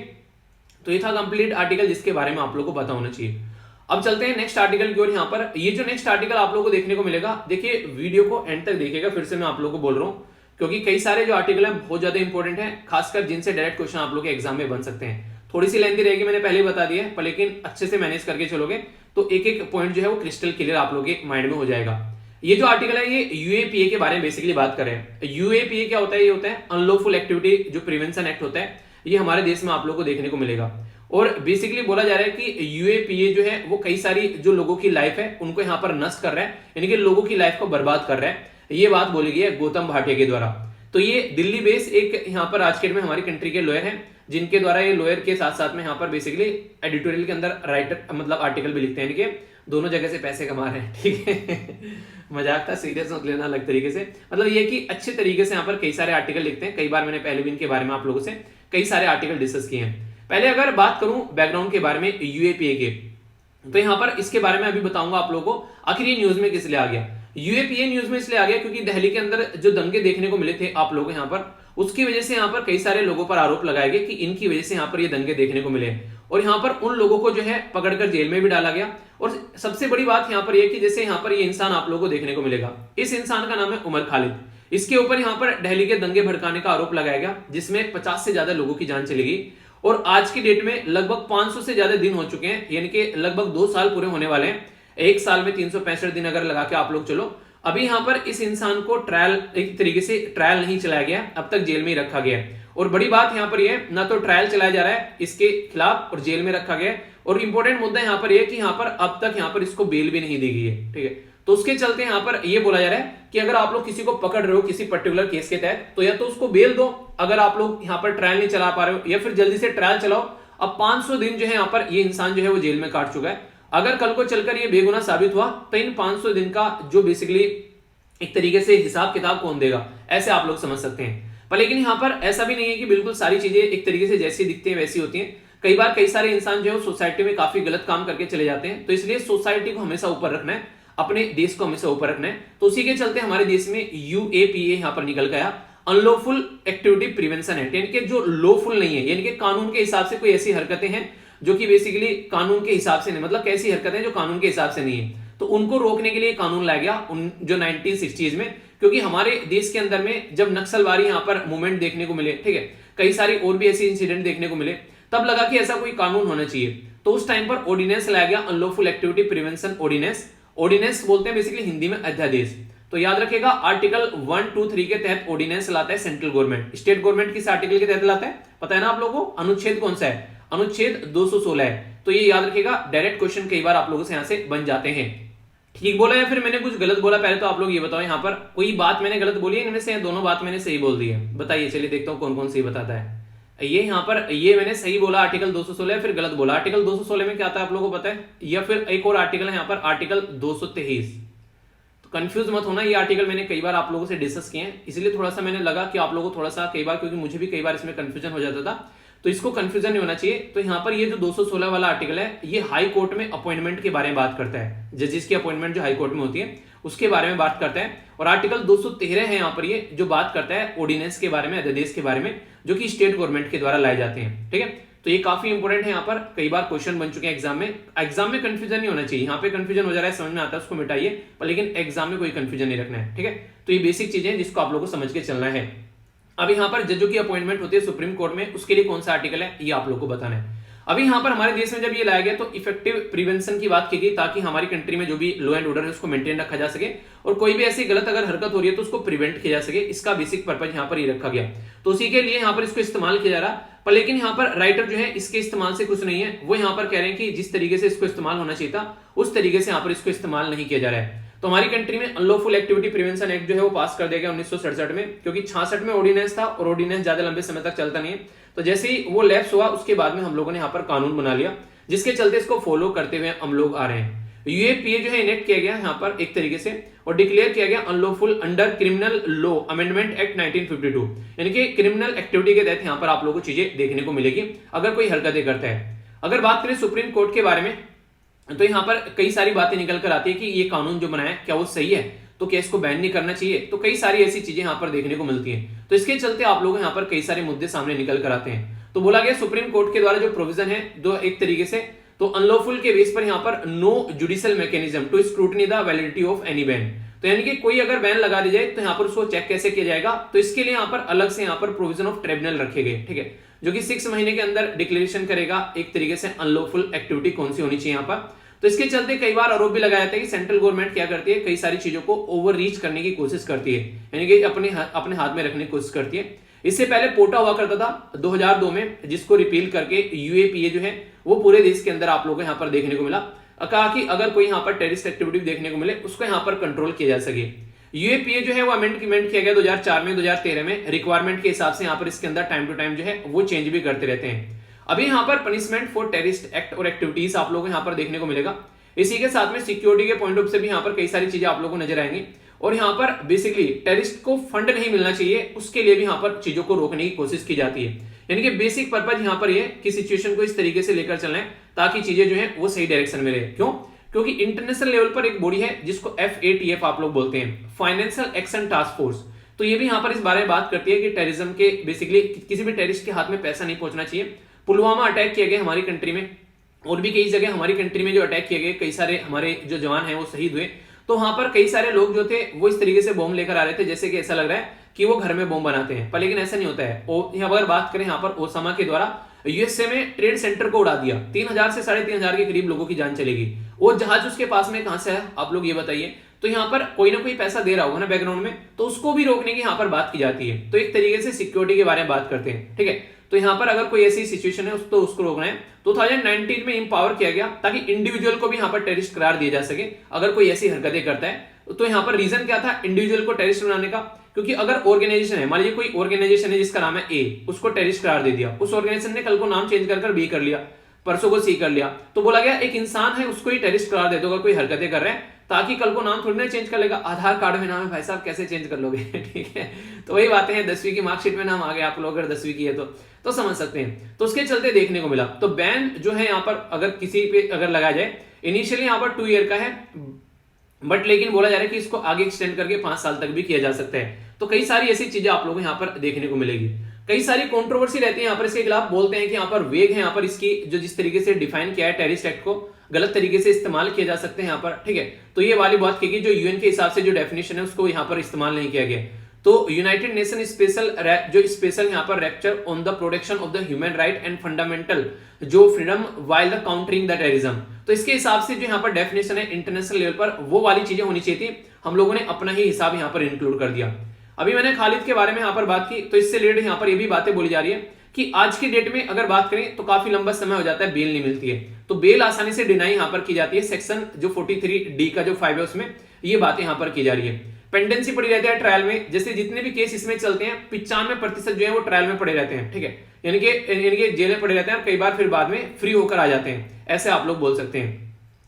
तो ये था कंप्लीट आर्टिकल जिसके बारे में आप लोग को पता होना चाहिए। अब चलते हैं नेक्स्ट आर्टिकल की ओर। यहाँ पर ये जो नेक्स्ट आर्टिकल आप लोगों को देखने को मिलेगा, देखिए वीडियो को एंड तक देखिएगा, फिर से मैं आप लोगों को बोल रहा हूँ, क्योंकि कई सारे जो आर्टिकल हैं बहुत ज्यादा इंपॉर्टेंट है, खासकर जिनसे डायरेक्ट क्वेश्चन आप लोग के एग्जाम में बन सकते हैं। थोड़ी सी लेंथी रहेगी, मैंने पहले ही बता दिया है, पर लेकिन अच्छे से मैनेज करके चलोगे तो एक एक पॉइंट जो है वो क्रिस्टल क्लियर आप लोग के माइंड में हो जाएगा। ये जो आर्टिकल है ये यूएपीए के बारे में बेसिकली बात करें। यूएपीए क्या होता है? ये होता है अनलॉफुल एक्टिविटी जो प्रिवेंशन एक्ट होता है, ये हमारे देश में आप लोग को देखने को मिलेगा। और बेसिकली बोला जा रहा है कि यूएपीए जो है वो कई सारी जो लोगों की लाइफ है उनको यहाँ पर नष्ट कर रहा है, यानी कि लोगों की लाइफ को बर्बाद कर रहा है। ये बात बोली गई है गौतम भाटिया के द्वारा। तो ये दिल्ली बेस एक यहाँ पर आज के डेट में हमारी कंट्री के लॉयर हैं, जिनके द्वारा ये लॉयर के साथ साथ में यहाँ पर बेसिकली एडिटोरियल के अंदर राइटर मतलब आर्टिकल भी लिखते हैं, यानी कि दोनों जगह से पैसे कमा रहे हैं, ठीक है। मजाक था, सीरियस मत लेना अलग तरीके से, मतलब ये कि अच्छे तरीके से यहाँ पर कई सारे आर्टिकल लिखते हैं। कई बार मैंने पहले भी इनके बारे में आप लोगों से कई सारे आर्टिकल डिस्कस किए हैं। पहले अगर बात करूं बैकग्राउंड के बारे में यूएपीए के, तो यहाँ पर इसके बारे में अभी बताऊंगा आप लोगों को। आखिर ये न्यूज में किस लिए आ गया? यूएपीए न्यूज में इसलिए आ गया क्योंकि दिल्ली के अंदर जो दंगे देखने को मिले थे आप लोगों यहाँ पर, उसकी वजह से यहाँ पर कई सारे लोगों पर आरोप लगाए गए कि इनकी वजह से यहाँ पर ये दंगे देखने को मिले, और यहाँ पर उन लोगों को जो है पकड़कर जेल में भी डाला गया। और सबसे बड़ी बात यहाँ पर यह कि जैसे यहाँ पर ये इंसान आप लोगों को देखने को मिलेगा, इस इंसान का नाम है उमर खालिद। इसके ऊपर यहाँ पर दिल्ली के दंगे भड़काने का आरोप लगाया गया, जिसमें 50 से ज्यादा लोगों की जान चली गई। और आज की डेट में लगभग 500 से ज्यादा दिन हो चुके हैं, यानी कि लगभग 2 साल पूरे होने वाले हैं। एक साल में 365 दिन अगर लगा के आप लोग चलो, अभी यहाँ पर इस इंसान को ट्रायल एक तरीके से ट्रायल नहीं चलाया गया, अब तक जेल में ही रखा गया है। और बड़ी बात यहाँ पर यह ना तो ट्रायल चलाया जा रहा है इसके खिलाफ और जेल में रखा गया है, और इंपॉर्टेंट मुद्दा यहाँ पर यह कि यहाँ पर अब तक यहाँ पर इसको बेल भी नहीं दी गई है, ठीक है। तो उसके चलते यहाँ पर यह बोला जा रहा है कि अगर आप लोग किसी को पकड़ रहे हो किसी पर्टिकुलर केस के तहत, तो या तो उसको बेल दो अगर आप लोग यहाँ पर ट्रायल नहीं चला पा रहे हो, या फिर जल्दी से ट्रायल चलाओ। अब 500 दिन जो है यहाँ पर ये इंसान जो है वो जेल में काट चुका है। अगर कल को चलकर ये बेगुनाह साबित हुआ तो इन 500 दिन का जो बेसिकली एक तरीके से हिसाब किताब कौन देगा, ऐसे आप लोग समझ सकते हैं। पर लेकिन यहाँ पर ऐसा भी नहीं है कि बिल्कुल सारी चीजें एक तरीके से जैसी दिखती हैं वैसी होती हैं। कई बार कई सारे इंसान जो है सोसाइटी में काफी गलत काम करके चले जाते हैं, तो इसलिए सोसाइटी को हमेशा ऊपर रखना है, अपने देश को हमेशा ऊपर रखना है। तो उसी के चलते हमारे देश में यूएपीए यहाँ पर निकल गया, अनलॉफुल एक्टिविटी प्रिवेंशन एक्ट, यानी कि जो लॉफुल नहीं है, यानी कि कानून के हिसाब से कोई ऐसी हरकतें हैं जो कि बेसिकली कानून के हिसाब से नहीं, मतलब कैसी हरकतें जो कानून के हिसाब से नहीं है, तो उनको रोकने के लिए कानून लाया गया उन जो 1960s में। क्योंकि हमारे देश के अंदर में जब नक्सलवादी यहाँ पर मूवमेंट देखने को मिले, ठीक है, कई सारी और भी ऐसे इंसिडेंट देखने को मिले, तब लगा कि ऐसा कोई कानून होना चाहिए। तो उस टाइम पर ऑर्डिनेंस लाया गया, unlawful activity prevention ordinance. Ordinance बोलते हैं बेसिकली हिंदी में अध्यादेश। तो याद रखिएगा आर्टिकल 1, 2, 3 के तहत ऑर्डिनेंस लाता है सेंट्रल गवर्नमेंट। स्टेट गवर्नमेंट किस आर्टिकल के तहत लाता है पता है ना आप लोगों को? अनुच्छेद कौन सा है? अनुच्छेद 216 है। तो ये याद रखिएगा, डायरेक्ट क्वेश्चन कई बार आप लोगों से यहां से बन जाते हैं। ठीक बोला या फिर मैंने कुछ गलत बोला? पहले तो आप लोग ये बताओ यहाँ पर कोई बात मैंने गलत बोली है इनमें से, दोनों बात मैंने सही बोल दी है? बताइए, चलिए देखता हूँ कौन कौन सही बताता है। ये यहाँ पर ये मैंने सही बोला आर्टिकल 216, फिर गलत बोला। आर्टिकल 216 में क्या आता है आप लोगों को पता है? या फिर एक और आर्टिकल है यहाँ पर आर्टिकल 223। तो कंफ्यूज मत होना, ये आर्टिकल मैंने कई बार आप लोगों से डिस्कस किए हैं, इसलिए थोड़ा सा मैंने लगा कि आप लोगों को थोड़ा सा कई बार, क्योंकि मुझे भी कई बार इसमें कंफ्यूजन हो जाता था, तो इसको कंफ्यूजन नहीं होना चाहिए। तो यहाँ पर ये जो 216 वाला आर्टिकल है ये हाई कोर्ट में अपॉइंटमेंट के बारे में बात करता है, जजेस की अपॉइंटमेंट जो हाई कोर्ट में होती है उसके बारे में बात करता है। और आर्टिकल 213 है यहाँ पर ये जो बात करता है ऑर्डिनेंस के बारे में, अध्यादेश के बारे में, जो कि स्टेट गवर्नमेंट के द्वारा लाए जाते हैं, ठीक है। तो ये काफी इंपोर्टेंट है, यहाँ पर कई बार क्वेश्चन बन चुके हैं एग्जाम में। एग्जाम में कंफ्यूजन नहीं होना चाहिए, यहाँ पे कंफ्यूजन हो जा रहा है समझ में आता है उसको मिटाइए, पर लेकिन एग्जाम में कोई कंफ्यूजन नहीं रखना है, ठीक है। तो ये बेसिक चीजें हैं जिसको आप लोगों को समझ के चलना है। अब यहाँ पर जजों की अपॉइंटमेंट होती है सुप्रीम कोर्ट में, उसके लिए कौन सा आर्टिकल है ये आप लोग को बताना है। अभी यहाँ पर हमारे देश में जब ये लाया गया तो इफेक्टिव प्रिवेंशन की बात की गई, ताकि हमारी कंट्री में जो भी लॉ एंड ऑर्डर है उसको मेंटेन रखा जा सके, और कोई भी ऐसी गलत अगर हरकत हो रही है तो उसको प्रिवेंट किया जा सके। इसका बेसिक पर्पज यहाँ पर ये रखा गया, तो उसी के लिए यहाँ पर इसको इस्तेमाल किया जा रहा। पर लेकिन यहाँ पर राइटर जो है इसके इस्तेमाल से खुश नहीं है, वो यहाँ पर कह रहे हैं कि जिस तरीके से इसको इस्तेमाल होना चाहिए था उस तरीके से यहाँ पर इसको इस्तेमाल नहीं किया जा रहा है। तो हमारी कंट्री में अनलॉफुल एक्टिविटी प्रिवेंशन एक्ट जो है वो पास कर दिया गया 1967 में, क्योंकि 66 में ऑर्डिनेंस था और ऑर्डिनेंस ज्यादा लंबे समय तक चलता नहीं है। तो जैसे ही वो लैप्स हुआ उसके बाद में हम लोगों ने यहाँ पर कानून बना लिया, जिसके चलते इसको फॉलो करते हुए हम लोग आ रहे हैं। यूएपीए जो है इनेक्ट किया गया यहाँ पर एक तरीके से, और डिक्लेयर किया गया unlawful under criminal law amendment act 1952, यानी कि क्रिमिनल एक्टिविटी के तहत यहाँ पर आप लोगों को चीजें देखने को मिलेगी अगर कोई हरकतें करता है। अगर बात करें सुप्रीम कोर्ट के बारे में, तो यहाँ पर कई सारी बातें निकल कर आती है कि ये कानून जो बनाया क्या वो सही है, तो क्या इसको बैन नहीं करना चाहिए, तो कई सारी ऐसी चीजें यहाँ पर देखने को मिलती हैं। तो इसके चलते आप लोग यहाँ पर कई सारे मुद्दे सामने निकल कर आते हैं। तो बोला गया सुप्रीम कोर्ट के द्वारा जो प्रोविजन है दो एक तरीके से, तो अनलॉफुल के बेस पर यहाँ पर no judicial mechanism to scrutiny the validity of any ban, तो यानी कि कोई अगर बैन लगा दी जाए तो यहाँ पर उसको चेक कैसे किया जाएगा, तो इसके लिए यहाँ पर अलग से यहाँ पर प्रोविजन ऑफ ट्रिब्यूनल रखे गए, ठीक है, जो कि 6 महीने के अंदर डिक्लेरेशन करेगा एक तरीके से अनलॉफुल एक्टिविटी कौन सी होनी चाहिए यहाँ पर। तो इसके चलते कई बार आरोप भी लगाया जाता है कि सेंट्रल गवर्नमेंट क्या करती है, कई सारी चीजों को ओवर रीच करने की कोशिश करती है, यानी कि अपने हाथ में रखने की कोशिश करती है। इससे पहले पोटा हुआ करता था 2002 में, जिसको रिपील करके यूएपीए जो है वो पूरे देश के अंदर आप लोगों को यहाँ पर देखने को मिला। कहा कि अगर कोई यहाँ पर टेररिस्ट एक्टिविटी देखने को मिले उसको यहाँ पर कंट्रोल किया जा सके। यूएपीए जो है वो अमेंडमेंट किया गया 2004 में, 2013 में, रिक्वायरमेंट के हिसाब से यहाँ पर इसके अंदर टाइम टू टाइम जो है वो चेंज भी करते रहते हैं। अभी यहाँ पर पनिशमेंट फॉर टेररिस्ट एक्ट और एक्टिविटीज आप लोगों को यहाँ पर देखने को मिलेगा। इसी के साथ में सिक्योरिटी के पॉइंट ऑफ से भी यहाँ पर कई सारी चीजें आप लोगों को नजर आएंगी, और यहाँ पर बेसिकली टेररिस्ट को फंड नहीं मिलना चाहिए उसके लिए भी यहाँ पर चीजों को रोकने की कोशिश की जाती है। यानी कि बेसिक पर्पज यहाँ पर ये कि सिचुएशन को इस तरीके से लेकर चलना है ताकि चीजें जो है वो सही डायरेक्शन में रहे। क्यों? क्योंकि इंटरनेशनल लेवल पर एक बॉडी है जिसको FATF आप लोग बोलते हैं, फाइनेंशियल एक्शन टास्क फोर्स, तो ये भी यहाँ पर इस बारे में बात करती है कि टेररिज्म के बेसिकली किसी भी टेररिस्ट के हाथ में पैसा नहीं पहुंचना चाहिए। पुलवामा अटैक किए गए हमारी कंट्री में, और भी कई जगह हमारी कंट्री में जो अटैक किए गए, कई सारे हमारे जो जवान हैं वो शहीद हुए, तो वहां पर कई सारे लोग जो थे वो इस तरीके से बॉम्ब लेकर आ रहे थे जैसे कि ऐसा लग रहा है कि वो घर में बॉम्ब बनाते हैं, पर लेकिन ऐसा नहीं होता है। अगर बात करें यहाँ पर ओसामा के द्वारा यूएसए में ट्रेड सेंटर को उड़ा दिया, 3000 से 3500 के करीब लोगों की जान चलेगी। वो जहाज उसके पास में कहां से है आप लोग ये बताइए। तो यहाँ पर कोई ना कोई पैसा दे रहा होगा ना बैकग्राउंड में, तो उसको भी रोकने की यहाँ पर बात की जाती है। तो एक तरीके से सिक्योरिटी के बारे में बात करते हैं, ठीक है। तो यहाँ पर अगर कोई ऐसी सिचुएशन है तो उसको रोकना है। 2019 में इंपावर किया गया ताकि इंडिविजुअल को भी यहाँ पर टेररिस्ट करार दिया जा सके अगर कोई ऐसी हरकतें करता है। तो यहाँ पर रीजन क्या था इंडिविजुअल को टेररिस्ट बनाने का, क्योंकि अगर ऑर्गेनाइजेशन है, मान लीजिए कोई ऑर्गेनाइजेशन है जिसका नाम है ए, उसको टेररिस्ट करार दे दिया, उस ऑर्गेनाइजेशन ने कल को नाम चेंज कर बी कर लिया, परसों को सी कर लिया, तो बोला गया एक इंसान है उसको ही टेररिस्ट करार दे दो अगर कोई हरकतें कर रहे हैं, ताकि कल को नाम थोड़ी ना चेंज कर लेगा। आधार कार्ड में नाम है भाई साहब, कैसे चेंज कर लोगे ठीक है। तो वही बातें हैं, 10वीं की मार्कशीट में नाम आ गया, आप लोग अगर 10वीं की है तो समझ सकते हैं। तो उसके चलते देखने को मिला। तो बैन जो है यहाँ पर अगर किसी पे अगर लगाया जाए, इनिशियली यहाँ पर 2 ईयर का है, बट लेकिन बोला जा रहा है कि इसको आगे एक्सटेंड करके 5 साल तक भी किया जा सकता है। तो कई सारी ऐसी चीजें आप लोगों को यहाँ पर देखने को मिलेगी। कई सारी कंट्रोवर्सी रहती है यहाँ पर इसके खिलाफ, बोलते हैं कि यहाँ पर वेग है, यहाँ पर इसकी जो जिस तरीके से डिफाइन किया है टेररिस्ट एक्ट को गलत तरीके से इस्तेमाल किया जा सकते हैं यहाँ पर, ठीक है। तो ये वाली बात की जो यूएन के हिसाब से जो डेफिनेशन है उसको यहाँ पर इस्तेमाल नहीं किया गया। तो यूनाइटेड नेशन स्पेशल यहाँ पर rapporteur on the protection of the human right and fundamental जो freedom while the countering the terrorism, तो इसके हिसाब से जो यहाँ पर डेफिनेशन है इंटरनेशनल लेवल पर वो वाली चीजें होनी चाहिए थी, हम लोगों ने अपना ही हिसाब यहाँ पर इंक्लूड कर दिया। अभी मैंने खालिद के बारे में यहाँ पर बात की, तो इससे रिलेटेड यहाँ पर ये भी बातें बोली जा रही है कि आज की डेट में अगर बात करें तो काफी लंबा समय हो जाता है, बेल नहीं मिलती है, तो बेल आसानी से डिनाई यहाँ पर की जाती है। सेक्शन जो 43D का जो 5 है उसमें ये बातें यहाँ पर की जा रही है। पेंडेंसी पड़ी रहती है ट्रायल में, जैसे जितने भी केस इसमें चलते हैं 95% जो है वो ट्रायल में पड़े रहते हैं, ठीक है, यानी कि जेल में पड़े रहते हैं और कई बार फिर बाद में फ्री होकर आ जाते हैं, ऐसे आप लोग बोल सकते हैं।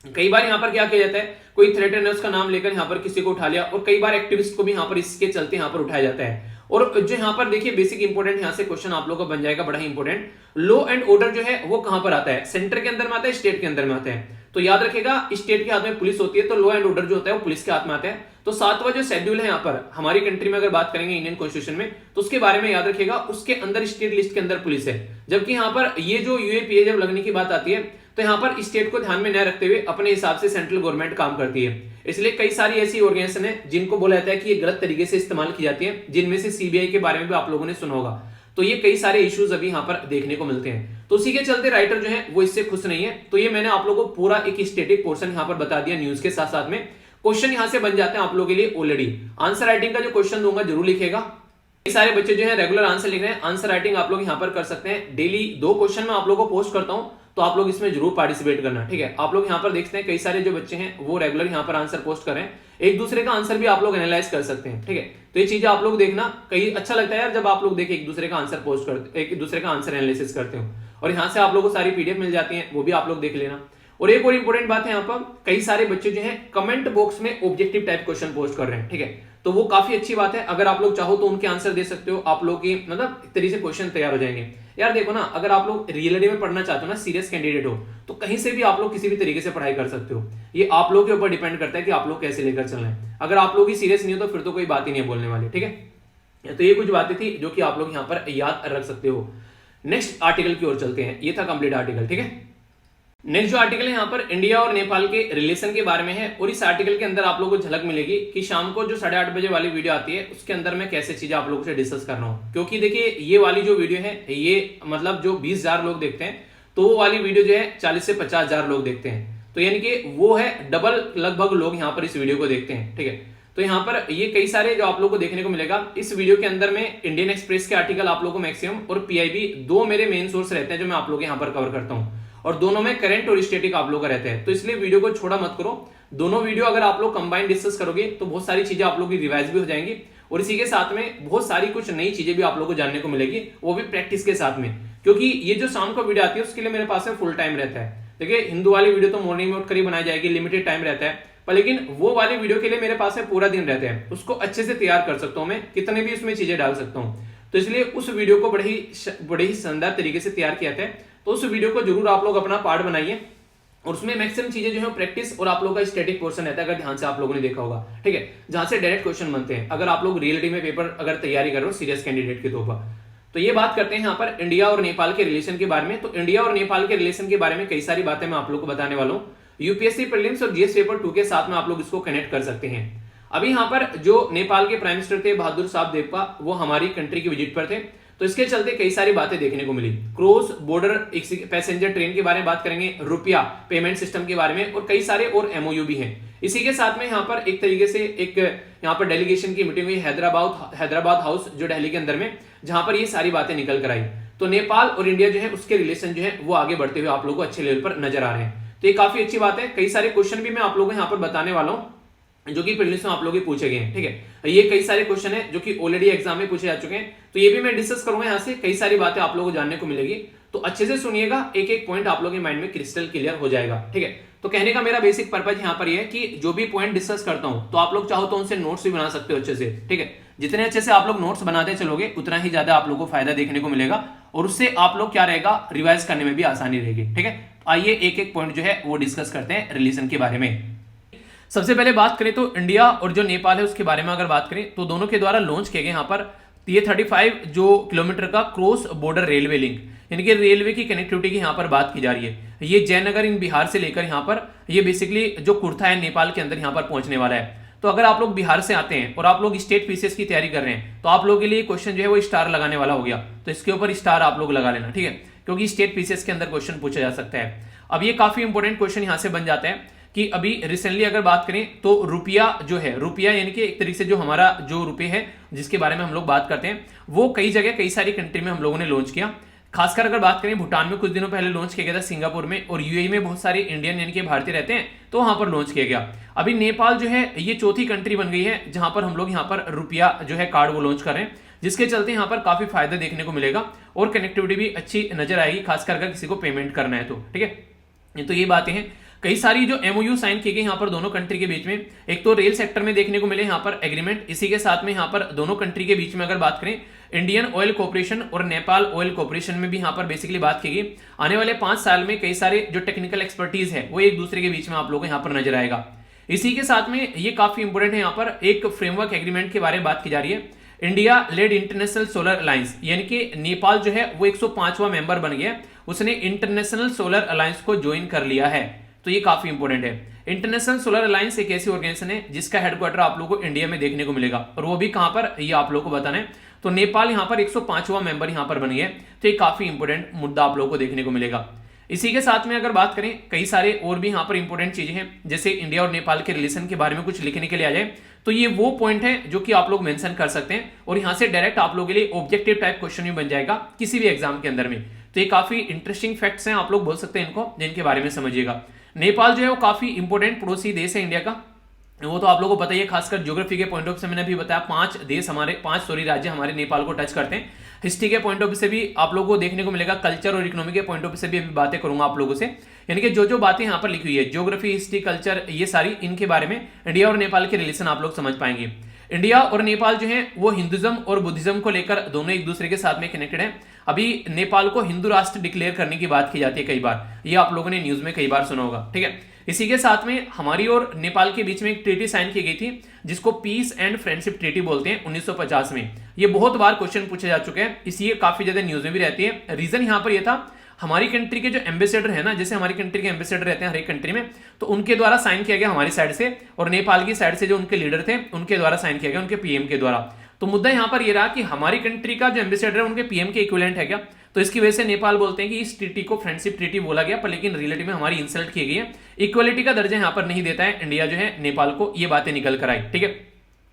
कई बार यहाँ पर क्या किया जाता है, कोई थ्रेटन है उसका नाम लेकर यहाँ पर किसी को उठा लिया, और कई बार एक्टिविस्ट को भी यहाँ पर इसके चलते यहाँ पर उठाया जाता है। और जो यहाँ पर देखिए बेसिक इंपोर्टेंट यहाँ से क्वेश्चन आप लोगों को बन जाएगा बड़ा ही इंपोर्टेंट, लॉ एंड ऑर्डर जो है वो कहां पर आता है, सेंटर के अंदर में आता है, स्टेट के अंदर में आता है। तो याद रखेगा स्टेट के हाथ में पुलिस होती है, तो लॉ एंड ऑर्डर जो होता है वो पुलिस के हाथ में आता है। तो 7वां जो शेड्यूल है यहाँ पर हमारी कंट्री में अगर बात करेंगे इंडियन कॉन्स्टिट्यूशन में, तो उसके बारे में याद रखिएगा उसके अंदर स्टेट लिस्ट के अंदर पुलिस है। जबकि यहाँ पर ये जो यूएपीए जब लगने की बात आती है तो यहाँ पर स्टेट को ध्यान में न रखते हुए अपने हिसाब से सेंट्रल गवर्नमेंट काम करती है। इसलिए कई सारी ऐसी ऑर्गेनाइजेशन है जिनको बोला जाता है कि ये गलत तरीके से इस्तेमाल की जाती है, जिनमें से सीबीआई के बारे में भी आप लोगों ने सुना होगा। तो ये कई सारे इश्यूज अभी यहाँ पर देखने को मिलते हैं। तो उसी के चलते राइटर जो है वो इससे खुश नहीं है। तो ये मैंने आप लोगों को पूरा एक स्टैटिक पोर्शन यहाँ पर बता दिया न्यूज के साथ साथ में। क्वेश्चन यहाँ से बन जाते हैं आप लोगों के लिए ऑलरेडी। आंसर राइटिंग का जो क्वेश्चन दूंगा जरूर लिखेगा। कई सारे बच्चे जो है रेगुलर आंसर लिख रहे हैं, आंसर राइटिंग आप लोग यहाँ पर कर सकते हैं। डेली 2 क्वेश्चन मैं आप लोगों को पोस्ट करता हूँ, तो आप लोग इसमें जरूर पार्टिसिपेट करना, ठीक है। आप लोग यहाँ पर देखते हैं कई सारे जो बच्चे हैं वो रेगुलर यहाँ पर आंसर पोस्ट कर रहे हैं। एक दूसरे का आंसर भी आप लोग एनालाइज कर सकते हैं, ठीक है। तो ये चीजें आप लोग देखना, कहीं अच्छा लगता है यार जब आप लोग देखें एक दूसरे का आंसर पोस्ट करते, एक दूसरे का आंसर एनालिसिस करते हो। और यहाँ से आप लोगों को सारी पीडीएफ मिल जाती है, वो भी आप लोग देख लेना। और एक और इंपॉर्टेंट बात है, यहाँ पर कई सारे बच्चे जो है कमेंट बॉक्स में ऑब्जेक्टिव टाइप क्वेश्चन पोस्ट कर रहे हैं, ठीक है। तो वो काफी अच्छी बात है। अगर आप लोग चाहो तो उनके आंसर दे सकते हो, आप लोग की मतलब एक तरीके से क्वेश्चन तैयार हो जाएंगे। यार देखो ना, अगर आप लोग रियलिटी में पढ़ना चाहते हो ना, सीरियस कैंडिडेट हो, तो कहीं से भी आप लोग किसी भी तरीके से पढ़ाई कर सकते हो। ये आप लोग के ऊपर डिपेंड करता है कि आप लोग कैसे लेकर चल रहे हैं। अगर आप लोग ही सीरियस नहीं हो तो फिर तो कोई बात ही नहीं है बोलने वाली, ठीक है। तो ये कुछ बातें थी जो कि आप लोग यहाँ पर याद रख सकते हो। नेक्स्ट आर्टिकल की ओर चलते हैं। ये था कंप्लीट आर्टिकल, ठीक है। नेक्स्ट जो आर्टिकल है यहाँ पर इंडिया और नेपाल के रिलेशन के बारे में है। और इस आर्टिकल के अंदर आप लोगों को झलक मिलेगी कि शाम को जो 8:30 बजे वाली वीडियो आती है उसके अंदर मैं कैसे चीजें आप लोगों से डिस्कस कर रहा हूँ। क्योंकि देखिए ये वाली जो वीडियो है ये मतलब जो 20,000 लोग देखते हैं, तो वो वाली वीडियो जो है 40 से 50,000 लोग देखते हैं। तो यानी कि वो है डबल लगभग लोग यहाँ पर इस वीडियो को देखते हैं, ठीक है। तो यहाँ पर ये कई सारे जो आप लोग को देखने को मिलेगा इस वीडियो के अंदर में इंडियन एक्सप्रेस के आर्टिकल आप लोग को मैक्सिमम और पीआईबी 2 मेरे मेन सोर्स रहते हैं जो मैं आप लोग यहाँ पर कवर करता हूँ। और दोनों में करंट और स्टैटिक आप लोग का रहता है। तो इसलिए वीडियो को छोड़ा मत करो। दोनों वीडियो अगर आप लोग कंबाइन डिस्कस करोगे तो बहुत सारी चीजें आप लोग की रिवाइज भी हो जाएंगी और इसी के साथ में बहुत सारी कुछ नई चीजें भी आप लोग को जानने को मिलेगी, वो भी प्रैक्टिस के साथ में। क्योंकि ये जो शाम को वीडियो आती है उसके लिए मेरे पास में फुल टाइम रहता है। देखिए हिंदू वाली वीडियो तो मॉर्निंग में उठकर ही बनाई जाएगी, लिमिटेड टाइम रहता है, पर लेकिन वो वाली वीडियो के लिए मेरे पास में पूरा दिन रहता है। उसको अच्छे से तैयार कर सकता हूं मैं, कितने भी उसमें चीजें डाल सकता हूं। तो इसलिए उस वीडियो को बड़े ही शानदार तरीके से तैयार किया था। तो उस वीडियो को जरूर आप लोग अपना पार्ट बनाइए और उसमें मैक्सिमम चीजें जो है प्रैक्टिस और आप लोगों का स्टैटिक पोर्शन रहता है, अगर ध्यान से आप लोगों ने देखा होगा, ठीक है, जहां से डायरेक्ट क्वेश्चन बनते हैं अगर आप लोग रियलिटी में पेपर अगर तैयारी कर रहे हो सीरियस कैंडिडेट के तौर पर। तो ये बात करते हैं यहाँ पर इंडिया और नेपाल के रिलेशन के बारे में। तो इंडिया और नेपाल के रिलेशन के बारे में कई सारी बातें मैं आप लोग को बताने वाला हूँ। यूपीएससी प्रीलिम्स और जीएस पेपर 2 के साथ में आप लोग इसको कनेक्ट कर सकते हैं। अभी यहाँ पर जो नेपाल के प्राइम मिनिस्टर थे बहादुर साहब देवपा, वो हमारी कंट्री की विजिट पर थे। तो इसके चलते कई सारी बातें देखने को मिली। क्रॉस बॉर्डर पैसेंजर ट्रेन के बारे में बात करेंगे, रुपया पेमेंट सिस्टम के बारे में, और कई सारे और एमओयू भी हैं। इसी के साथ में यहाँ पर एक तरीके से एक यहाँ पर डेलीगेशन की मीटिंग हुई हैदराबाद हाउस जो दिल्ली के अंदर में, जहां पर ये सारी बातें निकल कर आई। तो नेपाल और इंडिया जो है उसके रिलेशन जो है वो आगे बढ़ते हुए आप लोगों को अच्छे लेवल पर नजर आ रहे हैं। तो ये काफी अच्छी बात है। कई सारे क्वेश्चन भी मैं आप लोगों को यहाँ पर बताने वाला हूँ जो कि प्रीलिम्स में आप लोग पूछे गए हैं, ठीक है। ये कई सारे क्वेश्चन हैं जो कि ऑलरेडी एग्जाम में पूछे जा चुके हैं, तो ये भी मैं डिस्कस करूंगा। यहाँ से कई सारी बातें आप लोगों को जानने को मिलेगी, तो अच्छे से सुनिएगा, एक एक पॉइंट आप लोगों के माइंड में क्रिस्टल क्लियर हो जाएगा, ठीक है। तो कहने का मेरा बेसिक पर्पज यहाँ पर यह है कि जो भी पॉइंट डिस्कस करता हूं तो आप लोग चाहो तो उनसे नोट्स भी बना सकते हो अच्छे से, ठीक है। जितने अच्छे से आप लोग नोट्स बनाते चलोगे उतना ही ज्यादा आप लोगों को फायदा देखने को मिलेगा और उससे आप लोग क्या रहेगा, रिवाइज करने में भी आसानी रहेगी, ठीक है। तो आइए एक एक पॉइंट जो है वो डिस्कस करते हैं रिलेशन के बारे में। सबसे पहले बात करें तो इंडिया और जो नेपाल है उसके बारे में अगर बात करें तो दोनों के द्वारा लॉन्च किए गए यहाँ पर ये 35 जो किलोमीटर का क्रॉस बॉर्डर रेलवे लिंक, यानी कि रेलवे की कनेक्टिविटी की यहाँ पर बात की जा रही है। ये जयनगर इन बिहार से लेकर यहाँ पर ये बेसिकली जो कुर्था है नेपाल के अंदर यहाँ पर पहुंचने वाला है। तो अगर आप लोग बिहार से आते हैं और आप लोग स्टेट पीसीएस की तैयारी कर रहे हैं तो आप लोगों के लिए क्वेश्चन जो है वो स्टार लगाने वाला हो गया, तो इसके ऊपर स्टार आप लोग लगा लेना, ठीक है, क्योंकि स्टेट पीसीएस के अंदर क्वेश्चन पूछा जा सकता है। अब ये काफी इंपॉर्टेंट क्वेश्चन यहाँ से बन जाता है कि अभी रिसेंटली अगर बात करें तो रुपया जो है, रुपया यानी कि एक तरीके से जो हमारा जो रुपये है जिसके बारे में हम लोग बात करते हैं, वो कई जगह कई सारी कंट्री में हम लोगों ने लॉन्च किया। खासकर अगर बात करें भूटान में कुछ दिनों पहले लॉन्च किया गया था, सिंगापुर में, और यूएई में बहुत सारे इंडियन यानी कि भारतीय रहते हैं तो वहां पर लॉन्च किया गया। अभी नेपाल जो है ये चौथी कंट्री बन गई है जहां पर हम लोग यहाँ पर रुपया जो है कार्ड वो लॉन्च कर रहे हैं, जिसके चलते यहाँ पर काफी फायदा देखने को मिलेगा और कनेक्टिविटी भी अच्छी नजर आएगी, खासकर अगर किसी को पेमेंट करना है तो, ठीक है। तो ये बातें हैं। कई सारी जो एमओयू साइन किए गए यहाँ पर दोनों कंट्री के बीच में, एक तो रेल सेक्टर में देखने को मिले यहाँ पर एग्रीमेंट, इसी के साथ में यहाँ पर दोनों कंट्री के बीच में अगर बात करें इंडियन ऑयल कॉर्पोरेशन और नेपाल ऑयल कॉर्पोरेशन में भी यहाँ पर बेसिकली बात की गई। आने वाले 5 साल में कई सारे जो टेक्निकल एक्सपर्टीज है वो एक दूसरे के बीच में आप लोगों को यहाँ पर नजर आएगा। इसी के साथ में ये काफी इंपोर्टेंट है, यहाँ पर एक फ्रेमवर्क एग्रीमेंट के बारे में बात की जा रही है। India lead international solar alliance, यानी कि नेपाल जो है वो 105वां मेंबर बन गया उसने इंटरनेशनल सोलर अलायंस को ज्वाइन कर लिया है। तो ये काफी इंपॉर्टेंट है। इंटरनेशनल सोलर अलायंस एक ऐसी ऑर्गेनाइजेशन है जिसका हेडक्वार्टर आप लोगों को इंडिया में देखने को मिलेगा, और वो भी कहां पर, ये आप लोगों को बताना है। तो नेपाल यहां पर 105वां मेंबर यहां पर बनी है। तो ये काफी इंपॉर्टेंट मुद्दा आप लोगों को देखने को मिलेगा। इसी के साथ में अगर बात करें, कई सारे और भी यहाँ पर इंपॉर्टेंट चीजें हैं, जैसे इंडिया और नेपाल के रिलेशन के बारे में कुछ लिखने के लिए आ जाए तो ये वो पॉइंट है जो कि आप लोग मेंशन कर सकते हैं, और यहाँ से डायरेक्ट आप लोगों के लिए ऑब्जेक्टिव टाइप क्वेश्चन भी बन जाएगा किसी भी एग्जाम के अंदर में। तो ये काफी इंटरेस्टिंग फैक्ट्स हैं, आप लोग बोल सकते हैं इनको, जिनके बारे में समझिएगा। नेपाल जो है वो काफी इंपॉर्टेंट पड़ोसी देश है इंडिया का, वो तो आप लोगों को पता ही है। खासकर ज्योग्राफी के पॉइंट ऑफ व्यू से मैंने अभी बताया, पांच राज्य हमारे नेपाल को टच करते हैं। हिस्ट्री के पॉइंट ऑफ व्यू से भी आप लोगों को देखने को मिलेगा, कल्चर और इकोनॉमी के पॉइंट ऑफ व्यू से भी अभी बातें करूंगा आप लोगों से। यानी कि जो बातें यहाँ पर लिखी हुई है, ज्योग्राफी, हिस्ट्री, कल्चर, ये सारी, इनके बारे में इंडिया और नेपाल के रिलेशन आप लोग समझ पाएंगे। इंडिया और नेपाल जो है वो हिंदुज्म और बुद्धिज्म को लेकर दोनों एक दूसरे के साथ में कनेक्टेड है। अभी नेपाल को हिंदू राष्ट्र डिक्लेयर करने की बात की जाती है कई बार, ये आप लोगों ने न्यूज में कई बार सुना होगा, ठीक है। इसी के साथ में हमारी और नेपाल के बीच में एक ट्रीटी साइन की गई थी, जिसको पीस एंड फ्रेंडशिप ट्रीटी बोलते हैं, 1950 में। ये बहुत बार क्वेश्चन पूछे जा चुके हैं, इसलिए काफी ज्यादा न्यूज में भी रहती है। रीजन यहाँ पर यह था, हमारी कंट्री के जो एम्बेसडर है ना, जैसे हमारी कंट्री के एम्बेसडर रहते हैं हर एक कंट्री में, तो उनके द्वारा साइन किया गया हमारी साइड से, और नेपाल की साइड से जो उनके लीडर थे उनके द्वारा साइन किया गया, उनके पीएम के द्वारा। तो मुद्दा यहाँ पर यह रहा कि हमारी कंट्री का जो एम्बेसडर है उनके पीएम के इक्विवेलेंट है क्या, तो इसकी वजह से नेपाल बोलते हैं कि इस ट्रीटी को फ्रेंडशिप ट्रीटी बोला गया, पर लेकिन रिलेटिव में हमारी इंसल्ट की गई है, इक्वलिटी का दर्जा यहाँ पर नहीं देता है इंडिया जो है नेपाल को, ये बातें निकल कर आई, ठीक है।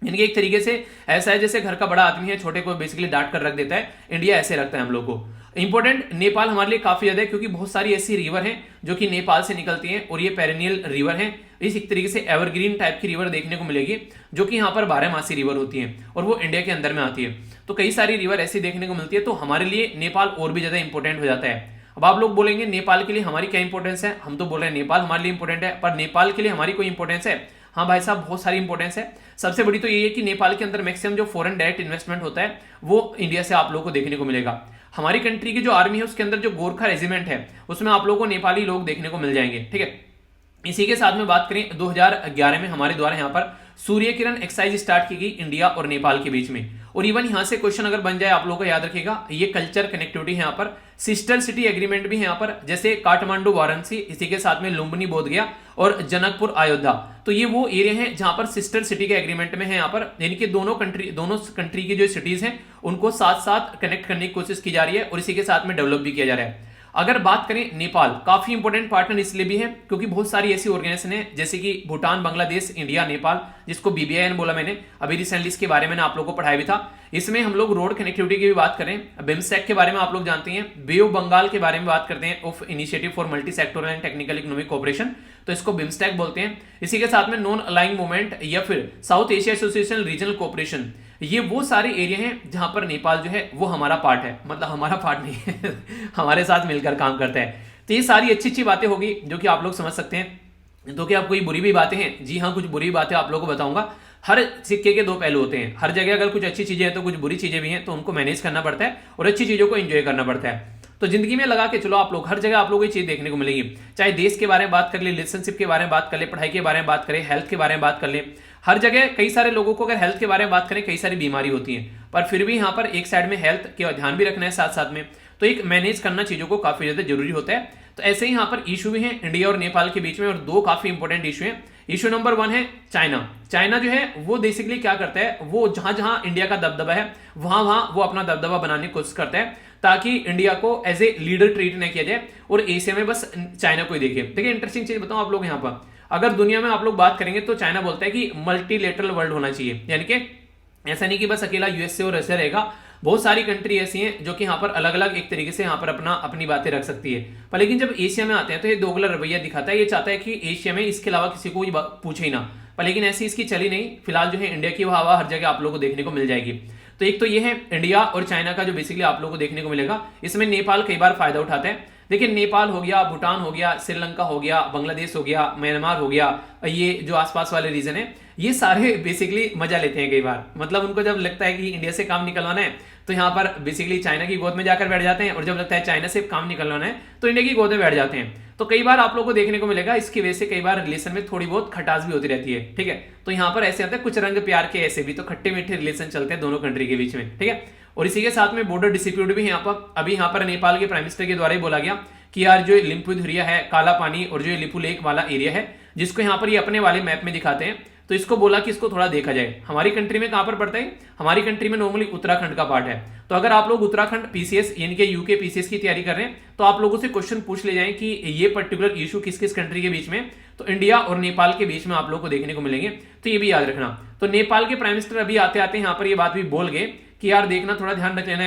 यानी कि एक तरीके से ऐसा है जैसे घर का बड़ा आदमी है छोटे को बेसिकली डांट कर रख देता है, इंडिया ऐसे रखता है हम लोग को। इंपॉर्टेंट नेपाल हमारे लिए काफी ज्यादा है, क्योंकि बहुत सारी ऐसी रिवर हैं जो कि नेपाल से निकलती हैं, और ये पेरेनियल रिवर हैं। इस एक तरीके से एवरग्रीन टाइप की रिवर देखने को मिलेगी, जो कि यहाँ पर 12 रिवर होती हैं, और वो इंडिया के अंदर में आती है। तो कई सारी रिवर ऐसी देखने को मिलती है, तो हमारे लिए नेपाल और भी ज्यादा इंपॉर्टेंट हो जाता है। अब आप लोग बोलेंगे नेपाल के लिए हमारी क्या इंपॉर्टेंस है, हम तो बोल रहे हैं नेपाल हमारे लिए इंपॉर्टेंट है, पर नेपाल के लिए हमारी कोई इंपॉर्टेंस है? हाँ भाई साहब, बहुत सारी इंपॉर्टेंस है। सबसे बड़ी तो ये है कि नेपाल के अंदर मैक्सिमम जो फॉरेन डायरेक्ट इन्वेस्टमेंट होता है वो इंडिया से आप लोगों को देखने को मिलेगा। हमारी कंट्री की जो आर्मी है उसके अंदर जो गोरखा रेजिमेंट है उसमें आप लोगों को नेपाली लोग देखने को मिल जाएंगे, ठीक है। इसी के साथ में बात करें, 2011 में हमारे द्वारा यहाँ पर सूर्य किरण एक्सरसाइज स्टार्ट की गई इंडिया और नेपाल के बीच में, और इवन यहां से क्वेश्चन अगर बन जाए आप लोगों को याद रखिएगा, ये कल्चर कनेक्टिविटी है यहाँ पर, सिस्टर सिटी एग्रीमेंट भी है यहाँ पर, जैसे काठमांडू वाराणसी, इसी के साथ में लुम्बिनी बोधगया और जनकपुर अयोध्या। तो ये वो एरिया है जहां पर सिस्टर सिटी के एग्रीमेंट में है यहाँ पर, यानी कि दोनों कंट्री की जो सिटीज हैं उनको साथ साथ कनेक्ट करने की कोशिश की जा रही है, और इसी के साथ में डेवलप भी किया जा रहा है। अगर बात करें नेपाल, काफी इंपॉर्टेंट पार्टनर इसलिए भी है क्योंकि बहुत सारी ऐसी ऑर्गेनाइजेशन है जैसे कि भूटान, बांग्लादेश, इंडिया, नेपाल, जिसको BBIN बोला मैंने अभी रिसेंटली, इसके बारे में आप लोगों को पढ़ाया भी था। इसमें हम लोग रोड कनेक्टिविटी की भी बात करें, बिम्स्टेक के बारे में आप लोग जानते हैं, बे ऑफ बंगाल के बारे में बात करते हैं, of initiative for multi sectoral and technical economic cooperation, तो इसको बिम्स्टेक बोलते हैं। इसी के साथ में नॉन अलाइंग मूवमेंट या फिर south Asia association regional cooperation, ये वो सारे एरिया हैं जहां पर नेपाल जो है वो हमारा पार्ट है, मतलब हमारा पार्ट नहीं है हमारे साथ मिलकर काम करता है। तो ये सारी अच्छी अच्छी बातें होगी जो कि आप लोग समझ सकते हैं। तो क्या कोई बुरी भी बातें हैं? जी हाँ, कुछ बुरी बातें आप लोगों को बताऊंगा। हर सिक्के के दो पहलू होते हैं, हर जगह अगर कुछ अच्छी चीजें हैं तो कुछ बुरी चीजें भी हैं, तो उनको मैनेज करना पड़ता है और अच्छी चीजों को एंजॉय करना पड़ता है। तो जिंदगी में लगा के चलो आप लोग, हर जगह आप लोगों को ये चीज देखने को मिलेगी, चाहे देश के बारे में बात कर ले, रिलेशनशिप के बारे में बात कर ले, पढ़ाई के बारे में बात करें, हेल्थ के बारे में बात कर ले। हर जगह कई सारे लोगों को अगर हेल्थ के बारे में बात करें, कई सारी बीमारी होती हैं, पर फिर भी यहाँ पर एक साइड में हेल्थ के ध्यान भी रखना है साथ साथ में, तो एक मैनेज करना चीजों को काफी ज्यादा जरूरी होता है। तो ऐसे ही यहाँ पर इशू भी है इंडिया और नेपाल के बीच में, और दो काफी इंपॉर्टेंट इशू है। इशू नंबर 1 है चाइना। चाइना जो है वो बेसिकली क्या करता है, वो जहां जहां इंडिया का दबदबा है वहां वहां वो अपना दबदबा बनाने की कोशिश करता है, ताकि इंडिया को एज ए लीडर ट्रीट न किया जाए और एशिया में बस चाइना को ही देखे। देखिए इंटरेस्टिंग चीज बताऊं आप लोग, यहाँ पर अगर दुनिया में आप लोग बात करेंगे तो चाइना बोलता है कि मल्टीलेटरल वर्ल्ड होना चाहिए, यानी कि ऐसा नहीं कि बस अकेला यूएसए और रशिया रहेगा, बहुत सारी कंट्री ऐसी हैं जो कि यहाँ पर अलग अलग एक तरीके से यहाँ पर अपनी बातें रख सकती है। पर लेकिन जब एशिया में आते हैं तो ये दोगला रवैया दिखाता है, ये चाहता है कि एशिया में इसके अलावा किसी को पूछे ही ना, पर लेकिन ऐसी इसकी चली नहीं। फिलहाल जो है इंडिया की हवा हर जगह आप लोगों को देखने को मिल जाएगी। तो एक तो ये है इंडिया और चाइना का जो बेसिकली आप लोगों को देखने को मिलेगा, इसमें नेपाल कई बार फायदा उठाता है। देखिए नेपाल हो गया, भूटान हो गया, श्रीलंका हो गया, बांग्लादेश हो गया, म्यांमार हो गया, ये जो आसपास वाले रीजन है, ये सारे बेसिकली मजा लेते हैं कई बार। मतलब उनको जब लगता है कि इंडिया से काम निकलवाना है तो यहाँ पर बेसिकली चाइना की गोद में जाकर बैठ जाते हैं, और जब लगता है चाइना से काम निकलवाना है तो इंडिया की गोद में बैठ जाते हैं। तो कई बार आप लोगों को देखने को मिलेगा, इसकी वजह से कई बार रिलेशन में थोड़ी बहुत खटास भी होती रहती है, ठीक है। तो यहाँ पर ऐसे होता है कुछ रंग प्यार के, ऐसे भी तो खट्टे मीठे रिलेशन चलते हैं दोनों कंट्री के बीच में, ठीक है। और इसी के साथ में बॉर्डर डिस्प्यूट भी यहाँ पर अभी यहाँ पर नेपाल के प्राइम मिनिस्टर के द्वारा ही बोला गया कि यार जो लिम्पुधुरिया है, काला पानी और जो लिपु लेक वाला एरिया है, जिसको यहाँ पर ये अपने वाले मैप में दिखाते हैं, तो इसको बोला कि इसको थोड़ा देखा जाए। हमारी कंट्री में कहां पर पड़ता है? हमारी कंट्री में नॉर्मली उत्तराखंड का पार्ट है। तो अगर आप लोग उत्तराखंड पीसीएस यानी कि यूके पीसीएस की तैयारी कर रहे हैं तो आप लोगों से क्वेश्चन पूछ ले जाएं कि ये पर्टिकुलर इशू किस किस कंट्री के बीच में, तो इंडिया और नेपाल के बीच में आप लोग को देखने को मिलेंगे, तो ये भी याद रखना। तो नेपाल के प्राइम मिनिस्टर अभी आते आते यहाँ पर ये बात भी बोल गए कि यार देखना, थोड़ा ध्यान रख लेना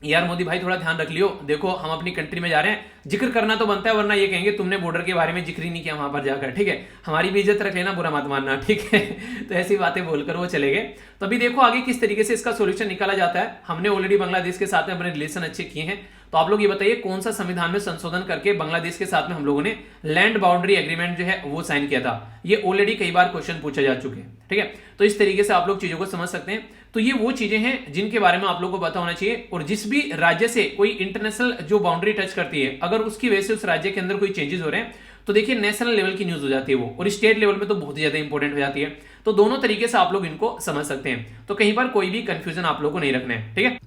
यार मोदी भाई, थोड़ा ध्यान रख लियो, देखो हम अपनी कंट्री में जा रहे हैं, जिक्र करना तो बनता है, वरना ये कहेंगे तुमने बॉर्डर के बारे में जिक्र ही नहीं किया वहां पर जाकर, ठीक है, हमारी भी इज्जत रख लेना, बुरा मत मानना, ठीक है। तो ऐसी बातें बोलकर वो चले गए। तो अभी देखो आगे किस तरीके से इसका सोल्यूशन निकाला जाता है। हमने ऑलरेडी बांग्लादेश के साथ में अपने रिलेशन अच्छे किए हैं, तो आप लोग ये बताइए कौन सा संविधान में संशोधन करके बांग्लादेश के साथ में हम लोगों ने लैंड बाउंड्री एग्रीमेंट जो है वो साइन किया था। ये ऑलरेडी कई बार क्वेश्चन पूछे जा चुके हैं, ठीक है। तो इस तरीके से आप लोग चीजों को समझ सकते हैं। तो ये वो चीजें हैं जिनके बारे में आप लोगों को पता होना चाहिए। और जिस भी राज्य से कोई इंटरनेशनल जो बाउंड्री टच करती है, अगर उसकी वजह से उस राज्य के अंदर कोई चेंजेस हो रहे हैं, तो देखिए नेशनल लेवल की न्यूज हो जाती है वो, और स्टेट लेवल में तो बहुत ही ज्यादा इंपॉर्टेंट हो जाती है। तो दोनों तरीके से आप लोग इनको समझ सकते हैं। तो कहीं पर कोई भी कंफ्यूजन आप लोग को नहीं रखना है, ठीक है।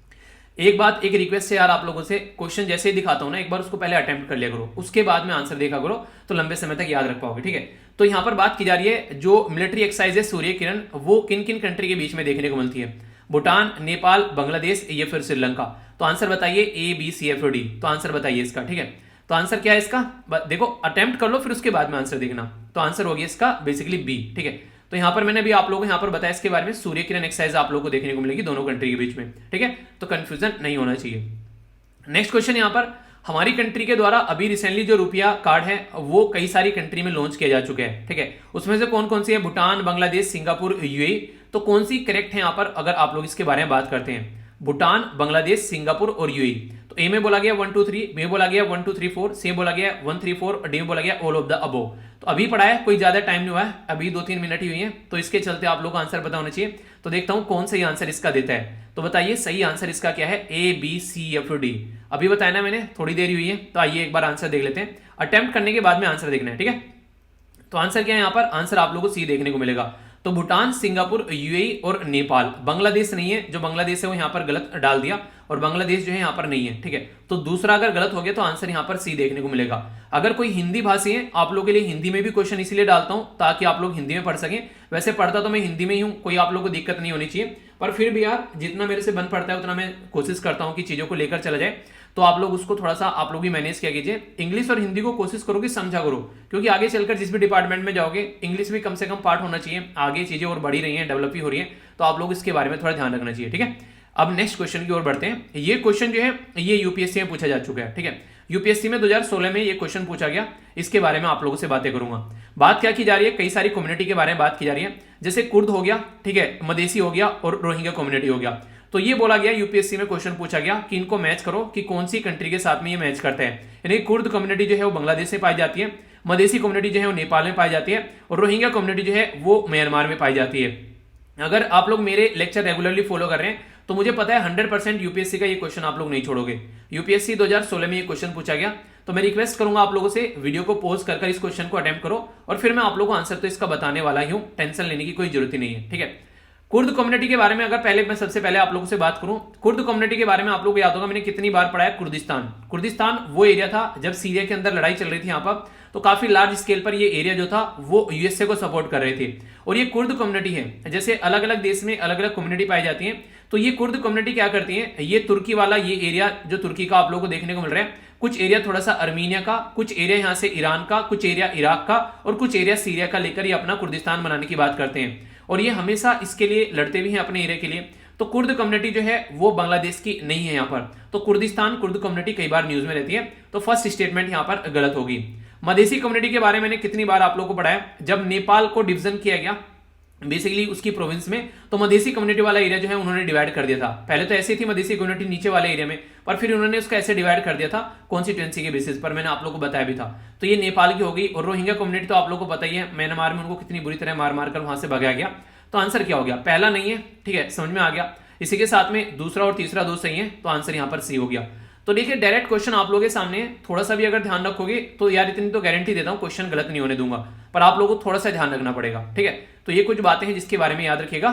एक बात, एक रिक्वेस्ट है यार आप लोगों से, क्वेश्चन जैसे ही दिखाता हूं ना, एक बार उसको पहले अटेम्प्ट कर लिया करो, उसके बाद में आंसर देखा करो, तो लंबे समय तक याद रख पाओगे, ठीक है। तो यहां पर बात की जा रही है जो मिलिट्री एक्सरसाइज है सूर्य किरण, वो किन किन कंट्री के बीच में देखने को मिलती है? भूटान, नेपाल, बांग्लादेश या फिर श्रीलंका। तो आंसर बताइए A B C F D. तो आंसर बताइए इसका, ठीक है। तो आंसर क्या है इसका? देखो अटेम्प्ट कर लो, फिर उसके बाद में आंसर देखना। तो आंसर हो गया इसका बेसिकली बी, ठीक है। तो यहां पर मैंने अभी आप लोगों को यहां पर बताया इसके बारे में, सूर्य किरण एक्सरसाइज आप लोगों को देखने को मिलेगी दोनों कंट्री के बीच में, ठीक है। तो कंफ्यूजन नहीं होना चाहिए। नेक्स्ट क्वेश्चन यहां पर, हमारी कंट्री के द्वारा अभी रिसेंटली जो रुपया कार्ड है वो कई सारी कंट्री में लॉन्च किया जा चुका है, ठीक है। उसमें से कौन कौन सी है? Bhutan, Bangladesh, Singapore, UAE. तो कौन सी करेक्ट है यहां पर अगर आप लोग इसके बारे में बात करते हैं? भूटान, बांग्लादेश, सिंगापुर और यूएई। तो ए में बोला गया 1 2 3, बी में बोला गया 1 2 3 4, सी में बोला गया 1 3 4 और डी में बोला गया ऑल ऑफ द अबोव। तो अभी पढ़ा है, कोई ज्यादा टाइम नहीं हुआ है, अभी 2-3 मिनट ही हुई है, तो इसके चलते आप लोग को आंसर पता होना चाहिए। तो देखता हूं कौन सही आंसर इसका देता है। तो बताइए सही आंसर इसका क्या है? A B C F D. अभी बताया ना मैंने, थोड़ी देर हुई है, तो आइए एक बार आंसर देख लेते हैं। अटेम्प्ट करने के बाद में आंसर देखना है, ठीक है। तो आंसर क्या है यहाँ पर? आंसर आप लोगों को सी देखने को मिलेगा। तो भूटान, सिंगापुर, यूएई और नेपाल। बांग्लादेश नहीं है, जो बांग्लादेश है वो यहाँ पर गलत डाल दिया, और बांग्लादेश जो है यहाँ पर नहीं है, ठीक है। तो दूसरा अगर गलत हो गया तो आंसर यहाँ पर सी देखने को मिलेगा। अगर कोई हिंदी भाषी है, आप लोगों के लिए हिंदी में भी क्वेश्चन इसलिए डालता हूं ताकि आप लोग हिंदी में पढ़ सकें। वैसे पढ़ता तो मैं हिंदी में ही हूं, कोई आप लोग को दिक्कत नहीं होनी चाहिए, पर फिर भी यार जितना मेरे से बन पड़ता है उतना मैं कोशिश करता हूं कि चीजों को लेकर चला जाए। तो आप लोग उसको थोड़ा सा आप लोग भी मैनेज किया कीजिए। इंग्लिश और हिंदी को कोशिश करो कि समझा करो, क्योंकि आगे चलकर जिस भी डिपार्टमेंट में जाओगे इंग्लिश भी कम से कम पार्ट होना चाहिए। आगे चीजें और बढ़ी रही हैं, डेवलप ही हो रही है, तो आप लोग इसके बारे में थोड़ा ध्यान रखना चाहिए, ठीक है। अब नेक्स्ट क्वेश्चन की ओर बढ़ते हैं। ये क्वेश्चन जो है ये यूपीएससी में पूछा जा चुका है, ठीक है। यूपीएससी में 2016 में ये क्वेश्चन पूछा गया, इसके बारे में आप लोगों से बातें करूंगा। बात क्या की जा रही है? कई सारी कम्युनिटी के बारे में बात की जा रही है, जैसे कुर्द हो गया, ठीक है, मदेसी हो गया और रोहिंग्या कम्युनिटी हो गया। तो ये बोला गया यूपीएससी में क्वेश्चन पूछा गया कि इनको मैच करो कि कौन सी कंट्री के साथ में ये मैच करते हैं। यानी कुर्द कम्युनिटी जो है वो बांग्लादेश से पाई जाती है, मदेसी कम्युनिटी जो है वो नेपाल में पाई जाती है, और रोहिंग्या कम्युनिटी जो है वो म्यांमार में पाई जाती है। अगर आप लोग मेरे लेक्चर रेगुलरली फॉलो कर रहे हैं तो मुझे पता है 100% यूपीएससी का ये क्वेश्चन आप लोग नहीं छोड़ोगे। यूपीएससी 2016 में ये क्वेश्चन पूछा गया, तो मैं रिक्वेस्ट करूंगा आप लोगों से वीडियो को पॉज कर इस क्वेश्चन को अटेम्प्ट करो, और फिर मैं आप लोगों को आंसर तो इसका बताने वाला ही हूं, टेंशन लेने की कोई जरूरत ही नहीं है, ठीक है। कुर्द कम्युनिटी के बारे में अगर पहले मैं सबसे पहले आप लोगों से बात करूं, कुर्द कम्युनिटी के बारे में आप लोगों को याद होगा मैंने कितनी बार पढ़ा है कुर्दिस्तान। कुर्दिस्तान वो एरिया था जब सीरिया के अंदर लड़ाई चल रही थी यहाँ पर, तो काफी लार्ज स्केल पर ये एरिया जो था वो यूएसए को सपोर्ट कर रहे थे। और ये कुर्द कम्युनिटी है, जैसे अलग अलग देश में अलग अलग कम्युनिटी पाई जाती है, तो ये कुर्द कम्युनिटी क्या करती है, ये तुर्की वाला ये एरिया जो तुर्की का आप लोगों को देखने को मिल रहा है, कुछ एरिया थोड़ा सा अर्मीनिया का, कुछ एरिया यहाँ से ईरान का, कुछ एरिया इराक का और कुछ एरिया सीरिया का लेकर ये अपना कुर्दिस्तान बनाने की बात करते हैं। और ये हमेशा इसके लिए लड़ते भी हैं अपने एरिया के लिए। तो कुर्द कम्युनिटी जो है वो बांग्लादेश की नहीं है यहाँ पर, तो कुर्दिस्तान कुर्द कम्युनिटी कई बार न्यूज में रहती है, तो फर्स्ट स्टेटमेंट यहाँ पर गलत होगी। मदेसी कम्युनिटी के बारे में मैंने कितनी बार आप लोगों को पढ़ाया, जब नेपाल को डिवीजन किया गया बेसिकली उसकी प्रोविंस में, तो मदेसी कम्युनिटी वाला एरिया जो है उन्होंने डिवाइड कर दिया था। पहले तो ऐसी थी मदेसी कम्युनिटी नीचे वाले एरिया में, पर फिर उन्होंने उसका ऐसे डिवाइड कर दिया था कॉन्स्टिट्यूएंसी के बेसिस पर, मैंने आप लोगों को बताया भी था। तो ये नेपाल की होगी। और रोहिंग्या कम्युनिटी तो आप लोगों को पता ही है, म्यांमार में उनको कितनी बुरी तरह मार मार कर वहां से भगाया गया। तो आंसर क्या हो गया? पहला नहीं है, ठीक है, समझ में आ गया। इसी के साथ में दूसरा और तीसरा दो सही है, तो आंसर यहां पर सी हो गया। तो देखिए डायरेक्ट क्वेश्चन आप लोगों के सामने है, थोड़ा सा भी अगर ध्यान रखोगे तो यार इतनी तो गारंटी देता हूं क्वेश्चन गलत नहीं होने दूंगा, पर आप लोगों को थोड़ा सा ध्यान रखना पड़ेगा, ठीक है। तो ये कुछ बातें हैं जिसके बारे में याद रखिएगा।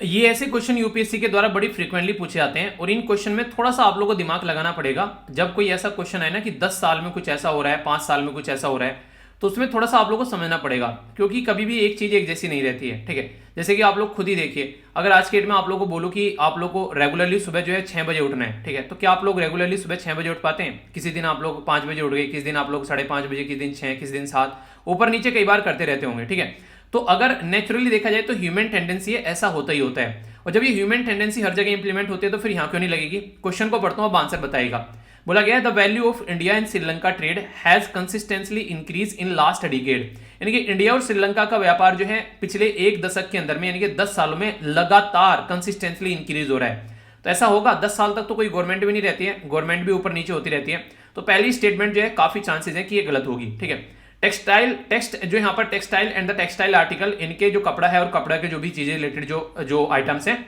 ये ऐसे क्वेश्चन यूपीएससी के द्वारा बड़ी फ्रीक्वेंटली पूछे जाते हैं और इन क्वेश्चन में थोड़ा सा आप लोगों को दिमाग लगाना पड़ेगा। जब कोई ऐसा क्वेश्चन है ना कि 10 साल में कुछ ऐसा हो रहा है, 5 साल में कुछ ऐसा हो रहा है, तो उसमें थोड़ा सा आप लोगों को समझना पड़ेगा, क्योंकि कभी भी एक चीज एक जैसी नहीं रहती है। ठीक है, जैसे कि आप लोग खुद ही देखिए, अगर आज के डेट में आप लोगों को बोलो कि आप लोग को रेगुलरली सुबह जो है 6 बजे उठना है, ठीक है, तो क्या आप लोग रेगुलरली सुबह 6 बजे उठ पाते हैं? किसी दिन आप लोग 5 बजे उठ गए, किस दिन आप लोग 5:30 बजे, किस दिन 6, किस दिन 7, ऊपर नीचे कई बार करते रहते होंगे। ठीक है, तो अगर नेचुरली देखा जाए तो ह्यूमन टेंडेंसी है, ऐसा होता ही होता है। और जब ये ह्यूमन टेंडेंसी हर जगह इंप्लीमेंट होती है तो फिर यहां क्यों नहीं लगेगी? क्वेश्चन को पढ़ता हूं, अब आंसर बताएगा। बोला गया है the value of India and Sri Lanka trade has consistently increase in last decade, यानी कि इंडिया और श्रीलंका का व्यापार जो है पिछले एक दशक के अंदर में, यानी कि 10 सालों में लगातार कंसिस्टेंटली इंक्रीज हो रहा है। तो ऐसा होगा 10 साल तक तो कोई गवर्नमेंट भी नहीं रहती है, गवर्नमेंट भी ऊपर नीचे होती रहती है, तो पहली स्टेटमेंट जो है काफी चांसेस है कि ये गलत होगी। ठीक है, टेक्स्ट जो यहाँ पर textile and the textile article, इनके जो कपड़ा है और कपड़ा के जो भी चीजें रिलेटेड जो आइटम्स हैं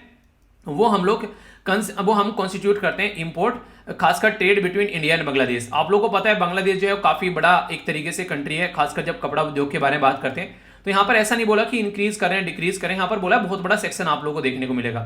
वो हम कॉन्स्टिट्यूट करते हैं इंपोर्ट, खासकर trade between India and Bangladesh. आप लोगों को पता है बांग्लादेश जो है काफी बड़ा एक तरीके से कंट्री है, खासकर जब कपड़ा उद्योग के बारे में बात करते हैं। तो यहाँ पर ऐसा नहीं बोला कि इंक्रीज करें डिक्रीज करें, यहाँ पर बोला बहुत बड़ा सेक्शन आप लोगों को देखने को मिलेगा।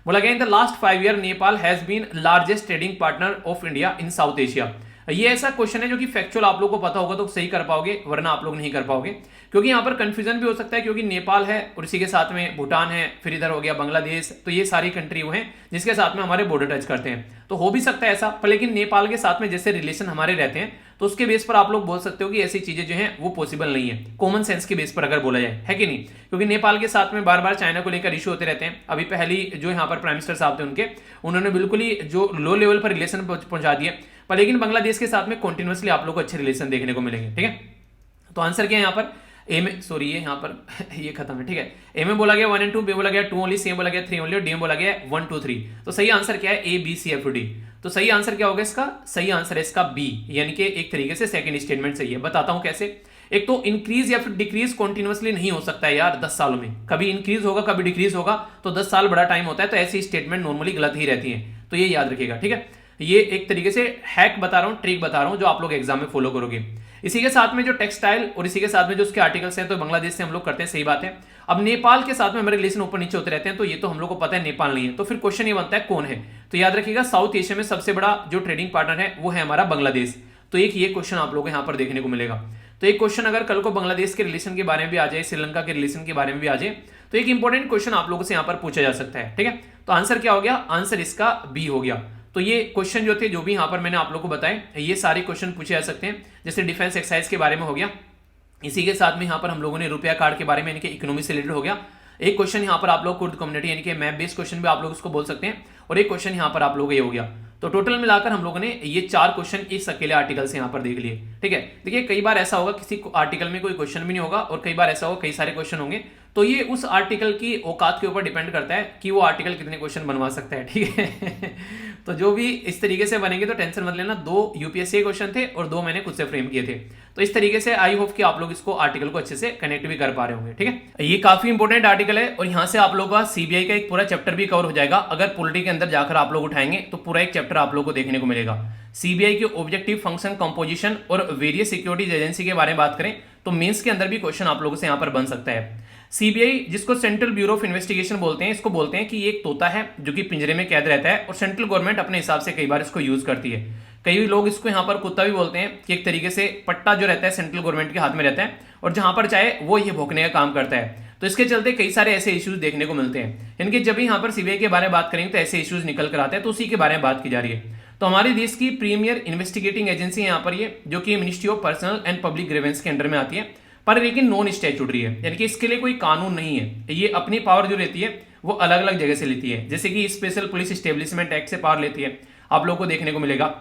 बोला गया in the last 5 year Nepal has been largest trading partner of India in South Asia. ये ऐसा क्वेश्चन है जो कि फैक्चुअल आप लोगों को पता होगा तो सही कर पाओगे, वरना आप लोग नहीं कर पाओगे, क्योंकि यहां पर कंफ्यूजन भी हो सकता है, क्योंकि नेपाल है और इसी के साथ में भूटान है, फिर इधर हो गया बांग्लादेश, तो ये सारी कंट्री वो हैं जिसके साथ में हमारे बॉर्डर टच करते हैं। तो हो भी सकता है ऐसा, पर लेकिन नेपाल के साथ में जैसे रिलेशन हमारे रहते हैं तो उसके बेस पर आप लोग बोल सकते हो कि ऐसी चीजें जो हैं वो पॉसिबल नहीं है, कॉमन सेंस के बेस पर अगर बोला जाए, है कि नहीं? क्योंकि नेपाल के साथ में बार बार चाइना को लेकर इशू होते रहते हैं। अभी पहली जो यहाँ पर प्राइम मिनिस्टर साहब थे उन्होंने बिल्कुल ही जो लो लेवल पर रिलेशन पहुंचा दिए, पर लेकिन बांग्लादेश के साथ में कंटिन्यूअसली आप लोग को अच्छे रिलेशन देखने को मिलेंगे। ठीक है, तो आंसर क्या है यहाँ पर? ए में, सॉरी ये यहाँ पर ये खत्म है। ठीक है, ए में बोला गया 1 and 2, बी बोला गया 2 ओनली, सी में बोला गया 3 ओनली, डी में बोला गया 1 2 3। तो सही आंसर क्या है? A B C F D. तो सही आंसर क्या होगा इसका? सही आंसर है इसका बी, यानी कि एक तरीके से सेकंड स्टेटमेंट सही है। बताता हूं कैसे। एक तो इंक्रीज या फिर डिक्रीज कॉन्टिन्यूअसली नहीं हो सकता है यार 10 सालों में, कभी इंक्रीज होगा कभी डिक्रीज होगा, तो 10 साल बड़ा टाइम होता है, तो ऐसी स्टेटमेंट नॉर्मली गलत ही रहती है, तो ये याद रखिएगा। ठीक है, ये एक तरीके से हैक बता रहा हूं, ट्रिक बता रहा हूं जो आप लोग एग्जाम में फॉलो करोगे। इसी के साथ में जो टेक्सटाइल और इसी के साथ में जो उसके आर्टिकल्स हैं तो बांग्लादेश से हम लोग करते हैं, सही बात है। अब नेपाल के साथ में हमारे रिलेशन ऊपर नीचे होते रहते हैं, तो ये तो हम लोग को पता है नेपाल नहीं है, तो फिर क्वेश्चन ये बनता है कौन है? तो याद रखिएगा साउथ एशिया में सबसे बड़ा जो ट्रेडिंग पार्टनर है वो है हमारा बांग्लादेश। तो एक ये क्वेश्चन आप लोगों को यहाँ पर देखने को मिलेगा। तो एक क्वेश्चन अगर कल को बांग्लादेश के रिलेशन के बारे में भी आ जाए, श्रीलंका के रिलेशन के बारे में भी आ जाए, तो एक इंपॉर्टेंट क्वेश्चन आप लोगों से यहाँ पर पूछा जा सकता है। ठीक है, तो आंसर क्या हो गया? आंसर इसका बी हो गया। तो ये क्वेश्चन जो थे जो भी यहाँ पर मैंने आप लोगों को बताए, ये सारे क्वेश्चन पूछे जा सकते हैं, जैसे डिफेंस एक्सरसाइज के बारे में हो गया, इसी के साथ में यहाँ पर हम लोगों ने रुपया कार्ड के बारे में, यानी कि इकोनॉमी से रिलेटेड हो गया। एक क्वेश्चन यहाँ पर आप लोग कुर्द कम्युनिटी यानी कि मैप बेस्ड क्वेश्चन भी आप लोग उसको बोल सकते हैं, और एक क्वेश्चन यहाँ पर आप लोग ये हो गया। तो टोटल मिलाकर हम लोगों ने ये 4 क्वेश्चन इस अकेले आर्टिकल से यहाँ पर देख लिए। ठीक है, देखिए कई बार ऐसा होगा किसी आर्टिकल में कोई क्वेश्चन भी नहीं होगा, और कई बार ऐसा होगा कई सारे क्वेश्चन होंगे, तो ये उस आर्टिकल की औकात के ऊपर डिपेंड करता है कि वो आर्टिकल कितने क्वेश्चन बनवा सकता है। ठीक है तो जो भी इस तरीके से बनेंगे तो टेंशन मत लेना, 2 यूपीएससी क्वेश्चन थे और 2 मैंने खुद से फ्रेम किए थे, तो इस तरीके से आई होप कि आप लोग इसको आर्टिकल को अच्छे से कनेक्ट भी कर पा रहे होंगे। ठीक है, ये काफी इंपॉर्टेंट आर्टिकल है, और यहाँ से आप लोगों का सीबीआई का एक पूरा चैप्टर भी कवर हो जाएगा। अगर पॉलिटी के अंदर जाकर आप लोग उठाएंगे तो पूरा एक चैप्टर आप लोग को देखने को मिलेगा। सीबीआई के ऑब्जेक्टिव फंक्शन कंपोजिशन और वेरियस सिक्योरिटीज एजेंसी के बारे में बात करें तो मेंस के अंदर भी क्वेश्चन आप लोगों से यहाँ पर बन सकता है। सीबीआई जिसको सेंट्रल ब्यूरो ऑफ इन्वेस्टिगेशन बोलते हैं, इसको बोलते हैं कि ये एक तोता है जो कि पिंजरे में कैद रहता है, और सेंट्रल गवर्नमेंट अपने हिसाब से कई बार इसको यूज करती है। कई लोग इसको यहाँ पर कुत्ता भी बोलते हैं कि एक तरीके से पट्टा जो रहता है सेंट्रल गवर्नमेंट के हाथ में रहता है, और जहां पर चाहे वो ये भौंकने का काम करता है। तो इसके चलते कई सारे ऐसे इश्यूज देखने को मिलते हैं, इनके जब भी यहाँ पर सीबीआई के बारे में बात करेंगे तो ऐसे इश्यूज निकल कर आते हैं, तो उसी के बारे में बात की जा रही है। तो हमारे देश की प्रीमियर इन्वेस्टिगेटिंग एजेंसी है यहाँ पर ये, जो कि ministry of personal and public grievance के अंडर में आती है, पर लेकिन नॉन स्टैट्यूटरी है, यानी कि इसके लिए कोई कानून नहीं है। ये अपनी पावर जो रहती है वो अलग अलग जगह से लेती है, जैसे कि स्पेशल पुलिस एस्टेब्लिशमेंट एक्ट से पावर लेती है, आप लोगों को देखने को मिलेगा।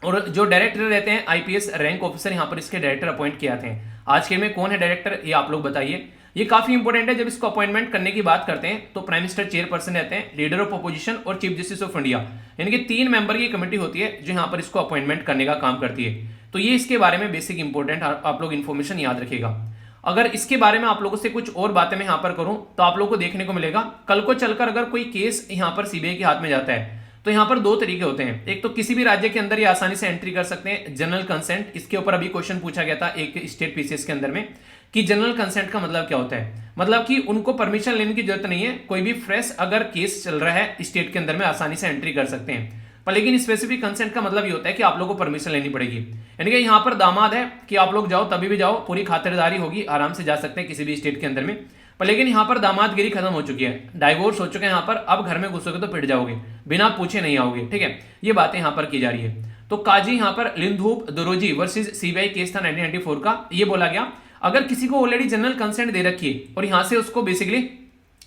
और जो डायरेक्टर रहते हैं आईपीएस रैंक ऑफिसर, यहाँ पर इसके डायरेक्टर अपॉइंट किए जाते हैं। आज के में कौन है डायरेक्टर, ये आप लोग बताइए। ये काफी इंपॉर्टेंट है। जब इसको अपॉइंटमेंट करने की बात करते हैं तो प्राइम मिनिस्टर चेयरपर्सन रहते हैं, लीडर ऑफ अपोजिशन और चीफ जस्टिस ऑफ इंडिया, यानी कि 3 मेंबर की कमेटी होती है जो यहाँ पर इसको अपॉइंटमेंट करने का काम करती है। तो ये इसके बारे में बेसिक इंपॉर्टेंट आप लोग इन्फॉर्मेशन याद रखिएगा। अगर इसके बारे में आप लोगों से कुछ और बातें मैं यहाँ पर करूं तो आप लोगों को देखने को मिलेगा कल को चलकर अगर कोई केस यहाँ पर सीबीआई के हाथ में जाता है तो यहाँ पर 2 तरीके होते हैं। एक तो किसी भी राज्य के अंदर ये आसानी से एंट्री कर सकते हैं, जनरल कंसेंट, इसके ऊपर अभी क्वेश्चन पूछा गया था एक स्टेट पीसीएस के अंदर में कि जनरल कंसेंट का मतलब क्या होता है, मतलब कि उनको परमिशन लेने की जरूरत नहीं है, कोई भी फ्रेश अगर केस चल रहा है स्टेट के अंदर में आसानी से एंट्री कर सकते हैं। पर लेकिन स्पेसिफिक कंसेंट का मतलब ये होता है कि आप लोगों को परमिशन लेनी पड़ेगी, यानी कि यहाँ पर दामाद है कि आप लोग जाओ तभी भी जाओ, पूरी खातिरदारी होगी, आराम से जा सकते हैं किसी भी स्टेट के अंदर में। पर लेकिन यहाँ पर दामादगिरी खत्म हो चुकी है, डाइवोर्स हो चुके हैं यहाँ पर, अब घर में घुसोगे तो पिट जाओगे, बिना पूछे नहीं आओगे, ठीक है, ये बातें यहाँ पर की जा रही है। तो काजी यहाँ पर लिंधूप दोरोजी वर्सेस सीबीआई केस था 1994 का, ये बोला गया अगर किसी को ऑलरेडी जनरल कंसेंट दे रखी है और यहाँ से उसको बेसिकली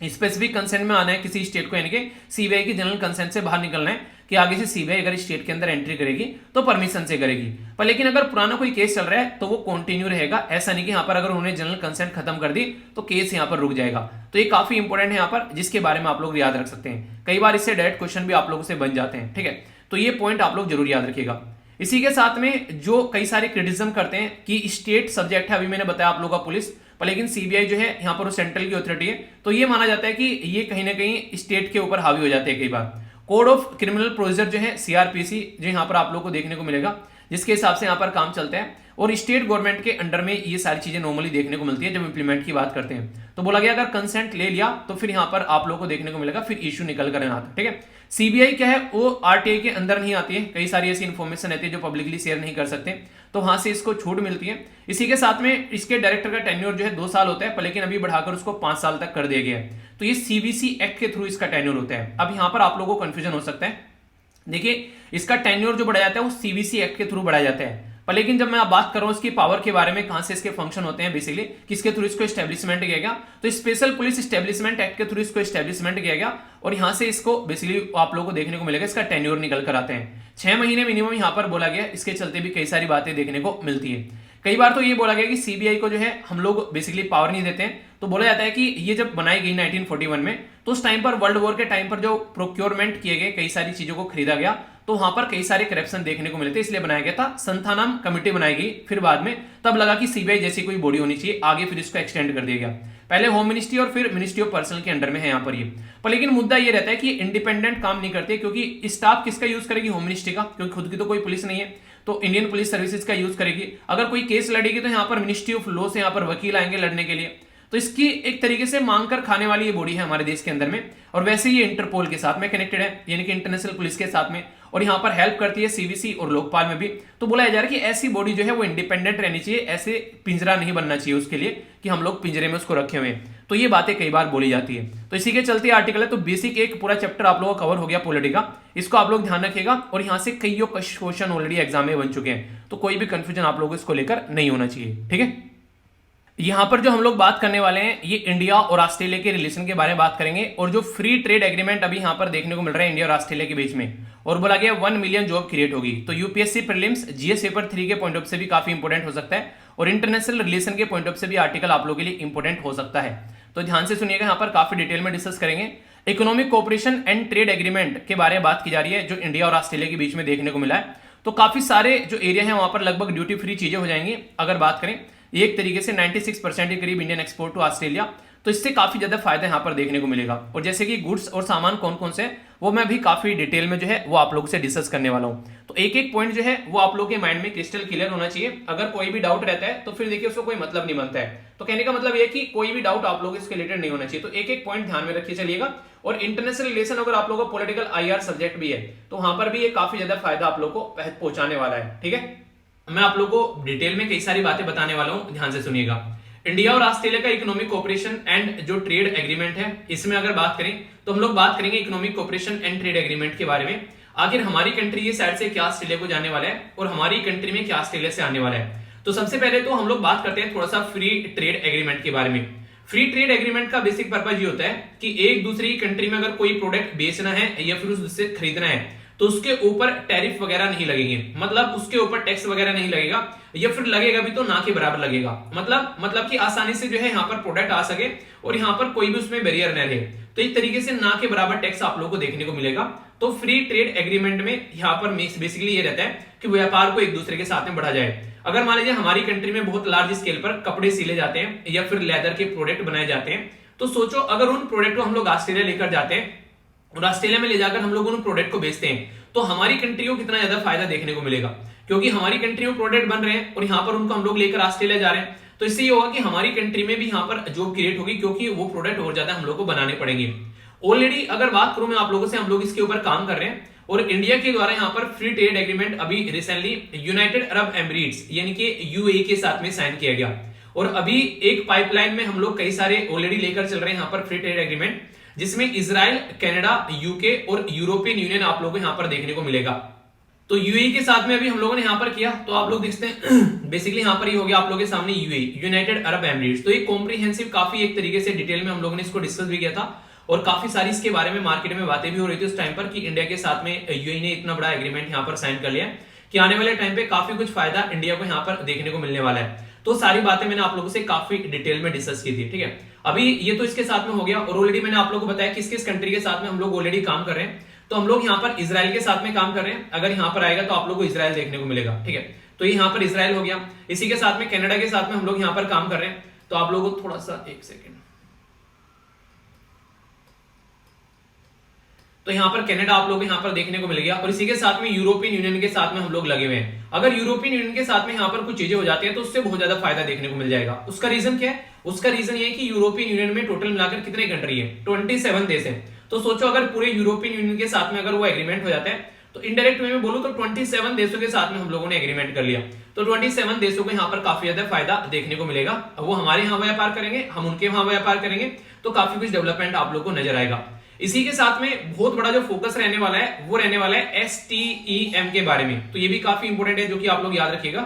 स्पेसिफिक कंसेंट में आना है किसी स्टेट को, यानी कि सीबीआई की जनरल कंसेंट से बाहर निकलना है कि आगे से सीबीआई अगर स्टेट के अंदर एंट्री करेगी तो परमिशन से करेगी। पर लेकिन अगर पुराना कोई केस चल रहा है तो वो कंटिन्यू रहेगा, ऐसा नहीं कि यहाँ पर अगर उन्होंने जनरल कंसेंट खत्म कर दी तो केस यहाँ पर रुक जाएगा। तो ये काफी इंपॉर्टेंट है यहाँ पर, जिसके बारे में आप लोग याद रख सकते हैं, कई बार इससे डायरेक्ट क्वेश्चन भी आप लोगों से बन जाते हैं, ठीक है, तो ये पॉइंट आप लोग जरूर याद रखिएगा। इसी के साथ में जो कई सारे क्रिटिसिज्म करते हैं कि स्टेट सब्जेक्ट है, अभी मैंने बताया आप लोगों का पुलिस, पर लेकिन सीबीआई जो है यहाँ पर वो सेंट्रल की अथॉरिटी है, तो ये माना जाता है कि ये कहीं ना कहीं स्टेट के ऊपर हावी हो जाते हैं कई बार। कोड ऑफ क्रिमिनल प्रोसीजर जो है सीआरपीसी, जो यहाँ पर आप लोग को देखने को मिलेगा, जिसके हिसाब से यहाँ पर काम चलता है, और स्टेट गवर्नमेंट के अंडर में ये सारी चीजें नॉर्मली देखने को मिलती है जब इंप्लीमेंट की बात करते हैं। तो बोला गया अगर कंसेंट ले लिया तो फिर यहाँ पर आप लोगों को देखने को मिलेगा फिर इश्यू निकल कर आता है, ठीक है। सीबीआई क्या है, वो आरटीआई के अंदर नहीं आती है, कई सारी ऐसी इन्फॉर्मेशन रहती है जो पब्लिकली शेयर नहीं कर सकते, तो वहां से इसको छूट मिलती है। इसी के साथ में इसके डायरेक्टर का टेन्योर जो है 2 साल होता है, पर लेकिन अभी बढ़ाकर उसको 5 साल तक कर दिया गया है। तो ये सीवीसी एक्ट के थ्रू इसका टेन्योर होता है। अब यहाँ पर आप लोगों को कंफ्यूजन हो सकता है, देखिए इसका टेन्योर जो बढ़ाया जाता है वो सीवीसी एक्ट के थ्रू बढ़ाया जाता है, पर लेकिन जब मैं आप बात कर रहा हूं इसकी पावर के बारे में, कहां से इसके फंक्शन होते हैं, बेसिकली किसके थ्रू इसको एस्टेब्लिशमेंट किया गया, तो स्पेशल पुलिस एस्टेब्लिशमेंट एक्ट के थ्रू इसको एस्टेब्लिशमेंट किया गया, और यहां से इसको बेसिकली आप लोगों को देखने को मिलेगा इसका टेन्योर निकल कर आते हैं 6 महीने मिनिमम यहां पर बोला गया। इसके चलते भी कई सारी बातें देखने को मिलती है। कई बार तो ये बोला गया कि सीबीआई को जो है हम लोग बेसिकली पावर नहीं देते हैं, तो बोला जाता है कि ये जब बनाई गई 1941 में, तो उस टाइम पर वर्ल्ड वॉर के टाइम पर जो प्रोक्योरमेंट किए गए, कई सारी चीजों को खरीदा गया, तो वहां पर कई सारे करप्शन देखने को मिले थे, इसलिए बनाया गया था। संथानम कमेटी बनाई गई, फिर बाद में तब लगा कि सीबीआई जैसी कोई बॉडी होनी चाहिए, आगे फिर इसको एक्सटेंड कर दिया गया। पहले होम मिनिस्ट्री और फिर मिनिस्ट्री ऑफ पर्सनल के अंडर में है यहाँ पर ये। पर लेकिन मुद्दा ये रहता है कि इंडिपेंडेंट काम नहीं करते, क्योंकि स्टाफ किसका यूज करेगी, होम मिनिस्ट्री का, क्योंकि खुद की तो कोई पुलिस नहीं है, तो इंडियन पुलिस सर्विसेज का यूज करेगी। अगर कोई केस लड़ेगी तो यहाँ पर मिनिस्ट्री ऑफ लॉ से यहाँ पर वकील आएंगे लड़ने के लिए। तो इसकी एक तरीके से मांग कर खाने वाली ये बॉडी है हमारे देश के अंदर में, और वैसे ये इंटरपोल के साथ में कनेक्टेड है, यानी कि इंटरनेशनल पुलिस के साथ में, और यहाँ पर हेल्प करती है सीवीसी और लोकपाल में भी। तो बोला जा रहा है कि ऐसी बॉडी जो है वो इंडिपेंडेंट रहनी चाहिए, ऐसे पिंजरा नहीं बनना चाहिए उसके लिए कि हम लोग पिंजरे में उसको रखे हुए हैं। तो ये बातें कई बार बोली जाती है। तो इसी के चलते आर्टिकल है, तो बेसिक एक पूरा चैप्टर आप लोगों का कवर हो गया पॉलिटी का, इसको आप लोग ध्यान रखिएगा। और यहाँ से कई क्वेश्चन ऑलरेडी एग्जाम में बन चुके हैं, तो कोई भी कंफ्यूजन आप लोगों को इसको लेकर नहीं होना चाहिए, ठीक है। यहां पर जो हम लोग बात करने वाले हैं ये इंडिया और ऑस्ट्रेलिया के रिलेशन के बारे में बात करेंगे, और जो फ्री ट्रेड एग्रीमेंट अभी यहां पर देखने को मिल रहा है इंडिया और ऑस्ट्रेलिया के बीच में, और बोला गया 1 मिलियन जॉब क्रिएट होगी। तो यूपीएससी प्रीलिम्स जीएस पेपर 3 के पॉइंट ऑफ से भी काफी इंपोर्टेंट हो सकता है, और इंटरनेशनल रिलेशन के पॉइंट ऑफ से भी आर्टिकल आप लोगों के लिए इंपोर्टेंट हो सकता है। तो ध्यान से सुनिएगा, यहाँ पर काफी डिटेल में डिस्कस करेंगे। Economic cooperation and trade agreement के बारे में बात की जा रही है, जो इंडिया और ऑस्ट्रेलिया के बीच में देखने को मिला है। तो काफी सारे जो एरिया है वहां पर लगभग ड्यूटी फ्री चीजें हो जाएंगी। अगर बात करें एक तरीके से 96% के करीब इंडियन एक्सपोर्ट टू ऑस्ट्रेलिया, तो इससे काफी ज्यादा फायदा यहाँ पर देखने को मिलेगा। और जैसे कि गुड्स और सामान कौन कौन से, वो मैं भी काफी डिटेल में जो है वो आप लोगों से डिस्कस करने वाला हूँ। तो एक एक पॉइंट जो है वो आप लोगों के माइंड में क्रिस्टल क्लियर होना चाहिए। अगर कोई भी डाउट रहता है तो फिर देखिए उसको कोई मतलब नहीं बनता है। तो कहने का मतलब ये कि कोई भी डाउट आप लोगों इसके रिलेटेड नहीं होना चाहिए। तो एक एक पॉइंट ध्यान में रखिए चलिएगा। और इंटरनेशनल रिलेशन अगर आप लोगों को पॉलिटिकल आईआर सब्जेक्ट भी है, तो वहां पर भी ये काफी ज्यादा फायदा आप लोगों को पहुंचाने वाला है, ठीक है। मैं आप लोगों को डिटेल में कई सारी बातें बताने वाला हूं, ध्यान से सुनिएगा। इंडिया और ऑस्ट्रेलिया का इकोनॉमिक कोऑपरेशन एंड जो ट्रेड एग्रीमेंट है, इसमें अगर बात करें तो हम लोग बात करेंगे economic cooperation and trade agreement के बारे में। आखिर हमारी कंट्री ये साइड से क्या ऑस्ट्रेलिया को जाने वाला है और हमारी कंट्री में क्या ऑस्ट्रेलिया से आने वाला है। तो सबसे पहले तो हम लोग बात करते हैं थोड़ा सा फ्री ट्रेड एग्रीमेंट के बारे में। फ्री ट्रेड एग्रीमेंट का बेसिक पर्पज ये होता है कि एक दूसरी कंट्री में अगर कोई प्रोडक्ट बेचना है या फिर उससे खरीदना है तो उसके ऊपर टैरिफ वगैरह नहीं लगेंगे, मतलब उसके ऊपर टैक्स वगैरह नहीं लगेगा, या फिर लगेगा भी तो ना के बराबर लगेगा। मतलब कि आसानी से जो है यहाँ पर प्रोडक्ट आ सके और यहाँ पर कोई भी उसमें बैरियर न रहे। तो एक तरीके से ना के बराबर टैक्स आप लोगों को देखने को मिलेगा। तो फ्री ट्रेड एग्रीमेंट में यहाँ पर बेसिकली ये रहता है कि व्यापार को एक दूसरे के साथ में बढ़ा जाए। अगर मान लीजिए हमारी कंट्री में बहुत लार्ज स्केल पर कपड़े सिले जाते हैं या फिर लेदर के प्रोडक्ट बनाए जाते हैं, तो सोचो अगर उन प्रोडक्ट को हम लोग ऑस्ट्रेलिया लेकर जाते हैं और ऑस्ट्रेलिया में ले जाकर हम लोग उन प्रोडक्ट को बेचते हैं, तो हमारी कंट्री को कितना ज्यादा फायदा देखने को मिलेगा, क्योंकि हमारी कंट्री में प्रोडक्ट बन रहे हैं और यहाँ पर उनको हम लोग लेकर ऑस्ट्रेलिया जा रहे हैं। तो इससे ये होगा कि हमारी कंट्री में भी यहाँ पर जॉब क्रिएट होगी, क्योंकि वो प्रोडक्ट और ज्यादा हम लोग को बनाने पड़ेंगे। ऑलरेडी अगर बात करूं मैं आप लोगों से, हम लोग इसके ऊपर काम कर रहे हैं और इंडिया के द्वारा यहाँ पर फ्री ट्रेड एग्रीमेंट अभी रिसेंटली यूनाइटेड अरब एमिरेट्स यानी कि यूएई के साथ में साइन किया गया। और अभी एक पाइपलाइन में हम लोग कई सारे ऑलरेडी लेकर चल रहे हैं यहाँ पर फ्री ट्रेड एग्रीमेंट, जिसमें इजराइल, कनाडा, यूके और यूरोपियन यूनियन आप लोगों को यहाँ पर देखने को मिलेगा। तो यूएई के साथ में अभी हम लोगों ने यहाँ पर किया, तो आप लोग देखते हैं बेसिकली यहाँ पर ये हो गया आप लोगों के सामने यूएई, यूनाइटेड अरब एमिरेट्स। तो एक कॉम्प्रिहेंसिव काफी एक तरीके से डिटेल में हम लोगों ने इसको डिस्कस भी किया था और काफी सारी इसके बारे में मार्केट में बातें भी हो रही थी उस टाइम पर कि इंडिया के साथ में यूएई ने इतना बड़ा एग्रीमेंट यहाँ पर साइन कर लिया कि आने वाले टाइम पे काफी कुछ फायदा इंडिया को यहाँ पर देखने को मिलने वाला है। तो सारी बातें मैंने आप लोगों से काफी डिटेल में डिस्कस की थी, ठीक है। अभी ये तो इसके साथ में हो गया और ऑलरेडी मैंने आप लोगों को बताया किस किस कंट्री के साथ में हम लोग ऑलरेडी काम कर रहे हैं। तो हम लोग यहाँ पर इजराइल के साथ में काम कर रहे हैं, अगर यहाँ पर आएगा तो आप लोग को इजराइल देखने को मिलेगा, ठीक है। तो यहाँ पर इजराइल हो गया, इसी के साथ में कनाडा के साथ में हम लोग यहाँ पर काम कर रहे हैं। तो आप लोगों को थोड़ा सा एक सेकेंड, तो यहाँ पर कनाडा आप लोग यहाँ पर देखने को मिल गया और इसी के साथ में यूरोपियन यूनियन के साथ में हम लोग लगे हुए हैं। अगर यूरोपियन यूनियन के साथ में यहाँ पर कुछ चीजें हो जाती है तो उससे बहुत ज्यादा फायदा देखने को मिल जाएगा। उसका रीजन क्या है? उसका रीजन ये है कि यूरोपियन यूनियन में टोटल मिलाकर कितने कंट्री है? 27 देश है। तो सोचो अगर पूरे यूरोपियन यूनियन के साथ में अगर वो एग्रीमेंट हो जाता है तो इनडायरेक्ट वे में बोलूं तो 27 देशों के साथ में हम लोगों ने एग्रीमेंट कर लिया। तो 27 देशों को यहाँ पर काफी ज्यादा फायदा देखने को मिलेगा। वो हमारे यहाँ व्यापार करेंगे, हम उनके वहां व्यापार करेंगे, तो काफी कुछ डेवलपमेंट आप लोग को नजर आएगा। इसी के साथ में बहुत बड़ा जो फोकस रहने वाला है वो रहने वाला है STEM के बारे में। तो ये भी काफी इंपोर्टेंट है जो कि आप लोग याद रखिएगा।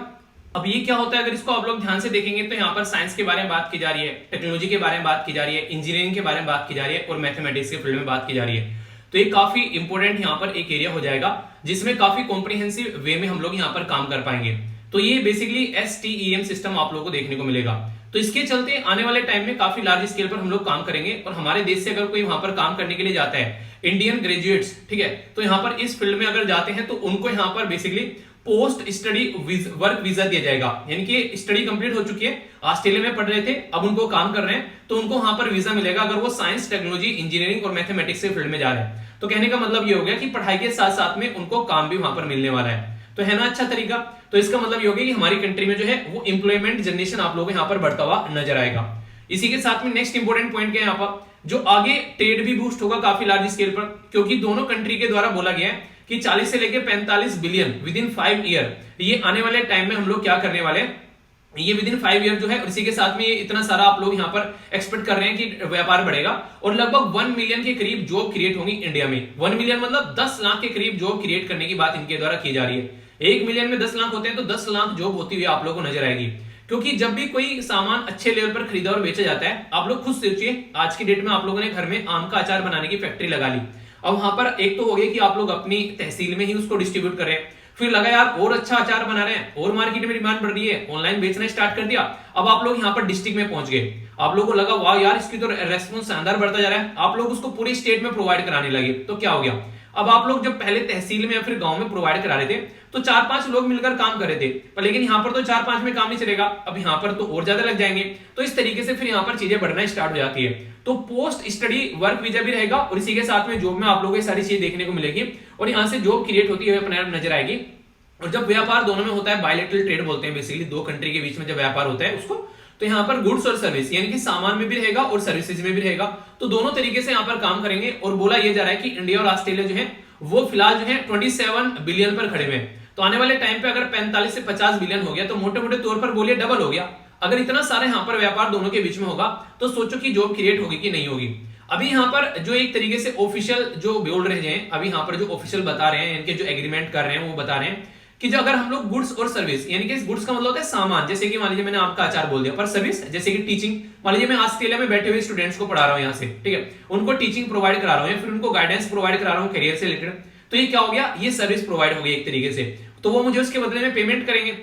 अब ये क्या होता है अगर इसको आप लोग ध्यान से देखेंगे तो यहाँ पर साइंस के बारे में बात की जा रही है, टेक्नोलॉजी के बारे में बात की जा रही है, इंजीनियरिंग के बारे में बात की जा रही है और मैथमेटिक्स के फील्ड में बात की जा रही है। तो ये काफी इंपोर्टेंट यहाँ पर एक एरिया हो जाएगा जिसमें काफी कॉम्प्रिहेंसिव वे में हम लोग यहाँ पर काम कर पाएंगे। तो ये बेसिकली STEM सिस्टम आप लोगों को देखने को मिलेगा। तो इसके चलते आने वाले टाइम में काफी लार्ज स्केल पर हम लोग काम करेंगे और हमारे देश से अगर कोई वहां पर काम करने के लिए जाता है, इंडियन ग्रेजुएट्स, ठीक है, तो यहाँ पर इस फील्ड में अगर जाते हैं तो उनको यहाँ पर basically post study work visa दिया जाएगा। यानी कि स्टडी कंप्लीट हो चुकी है, ऑस्ट्रेलिया में पढ़ रहे थे, अब उनको काम कर रहे हैं तो उनको वहां पर वीजा मिलेगा अगर वो साइंस, टेक्नोलॉजी, इंजीनियरिंग और मैथमेटिक्स के फील्ड में जा रहे हैं। तो कहने का मतलब ये हो गया कि पढ़ाई के साथ साथ में उनको काम भी वहां पर मिलने वाला है। तो है ना अच्छा तरीका। तो इसका मतलब ये हो गया कि हमारी कंट्री में जो है वो एम्प्लॉयमेंट जनरेशन आप लोगों को यहाँ पर बढ़ता हुआ नजर आएगा। इसी के साथ में नेक्स्ट इंपोर्टेंट पॉइंट क्या है यहाँ पर, जो आगे ट्रेड भी बूस्ट होगा काफी लार्ज स्केल पर, क्योंकि दोनों कंट्री के द्वारा बोला गया है कि 40 से लेकर 45 बिलियन विद इन 5 ईयर, ये आने वाले टाइम में हम लोग क्या करने वाले हैं, ये विद इन 5 ईयर जो है, इसी के साथ में ये इतना सारा आप लोग यहाँ पर एक्सपेक्ट कर रहे हैं कि व्यापार बढ़ेगा और लगभग 1 मिलियन के करीब जॉब क्रिएट होंगी इंडिया में। 1 मिलियन मतलब 10 लाख के करीब जॉब क्रिएट करने की बात इनके द्वारा की जा रही है। 1 मिलियन में 10 लाख होते हैं तो 10 लाख जॉब होती हुई आप लोगों को नजर आएगी। क्योंकि जब भी कोई सामान अच्छे लेवल पर खरीदा और बेचा जाता है, आप लोग खुद सोचिए, आज की डेट में आप लोगों ने घर में आम का अचार बनाने की फैक्ट्री लगा ली। अब वहां पर एक तो हो गया कि आप लोग अपनी तहसील में ही उसको डिस्ट्रीब्यूट कर रहे हैं, फिर लगा यार और अच्छा अचार बना रहे हैं और मार्केट में डिमांड बढ़ रही है, ऑनलाइन बेचना स्टार्ट कर दिया। अब आप लोग यहाँ पर डिस्ट्रिक्ट में पहुंच गए, आप लोगों को लगा वाह यार इसकी तो रेस्पॉन्स शानदार बढ़ता जा रहा है, आप लोग उसको पूरी स्टेट में प्रोवाइड कराने लगे। तो क्या हो गया, अब आप लोग जब पहले तहसील में या फिर गांव में प्रोवाइड करा रहे थे तो 4-5 लोग मिलकर काम कर रहे थे, पर लेकिन यहाँ पर तो 4-5 में काम नहीं चलेगा, अब यहाँ पर तो और ज्यादा लग जाएंगे। तो इस तरीके से फिर यहाँ पर चीजें बढ़ना स्टार्ट हो जाती है। तो पोस्ट स्टडी वर्क वीजा भी रहेगा और इसी के साथ में जॉब में आप लोगों को सारी चीजें देखने को मिलेगी और यहाँ से जॉब क्रिएट होती है अपने आप नजर आएगी। और जब व्यापार दोनों में होता है, बायलैटरल ट्रेड बोलते हैं बेसिकली, दो कंट्री के बीच में जब व्यापार होता है उसको, तो यहाँ पर गुड्स और सर्विस यानी कि सामान में भी रहेगा और सर्विसेज में भी रहेगा। तो दोनों तरीके से यहाँ पर काम करेंगे और बोला यह जा रहा है कि इंडिया और ऑस्ट्रेलिया जो है वो फिलहाल जो है 27 बिलियन पर खड़े हुए हैं। तो आने वाले टाइम पे अगर 45 से 50 बिलियन हो गया तो मोटे मोटे तौर पर बोलिए डबल हो गया। अगर इतना सारा यहाँ पर व्यापार दोनों के बीच में होगा तो सोचो कि जॉब क्रिएट होगी कि नहीं होगी। अभी यहाँ पर जो एक तरीके से ऑफिशियल जो बोल रहे हैं, अभी यहाँ पर जो ऑफिशियल बता रहे हैं, इनके जो एग्रीमेंट कर रहे हैं वो बता रहे हैं कि जो अगर हम लोग गुड्स और सर्विस, यानी कि गुड्स का मतलब होता है सामान, जैसे कि मान लीजिए मैंने आपका अचार बोल दिया, पर सर्विस जैसे कि टीचिंग, मान लीजिए मैं ऑस्ट्रेलिया में बैठे हुए स्टूडेंट्स को पढ़ा रहा हूँ यहाँ से, ठीक है, उनको टीचिंग प्रोवाइड करा रहा हूँ या फिर उनको गाइडेंस प्रोवाइड करा रहा हूँ करियर से रिलेटेड, तो ये क्या हो गया, ये सर्विस प्रोवाइड हो गई एक तरीके से। तो वो मुझे उसके बदले में पेमेंट करेंगे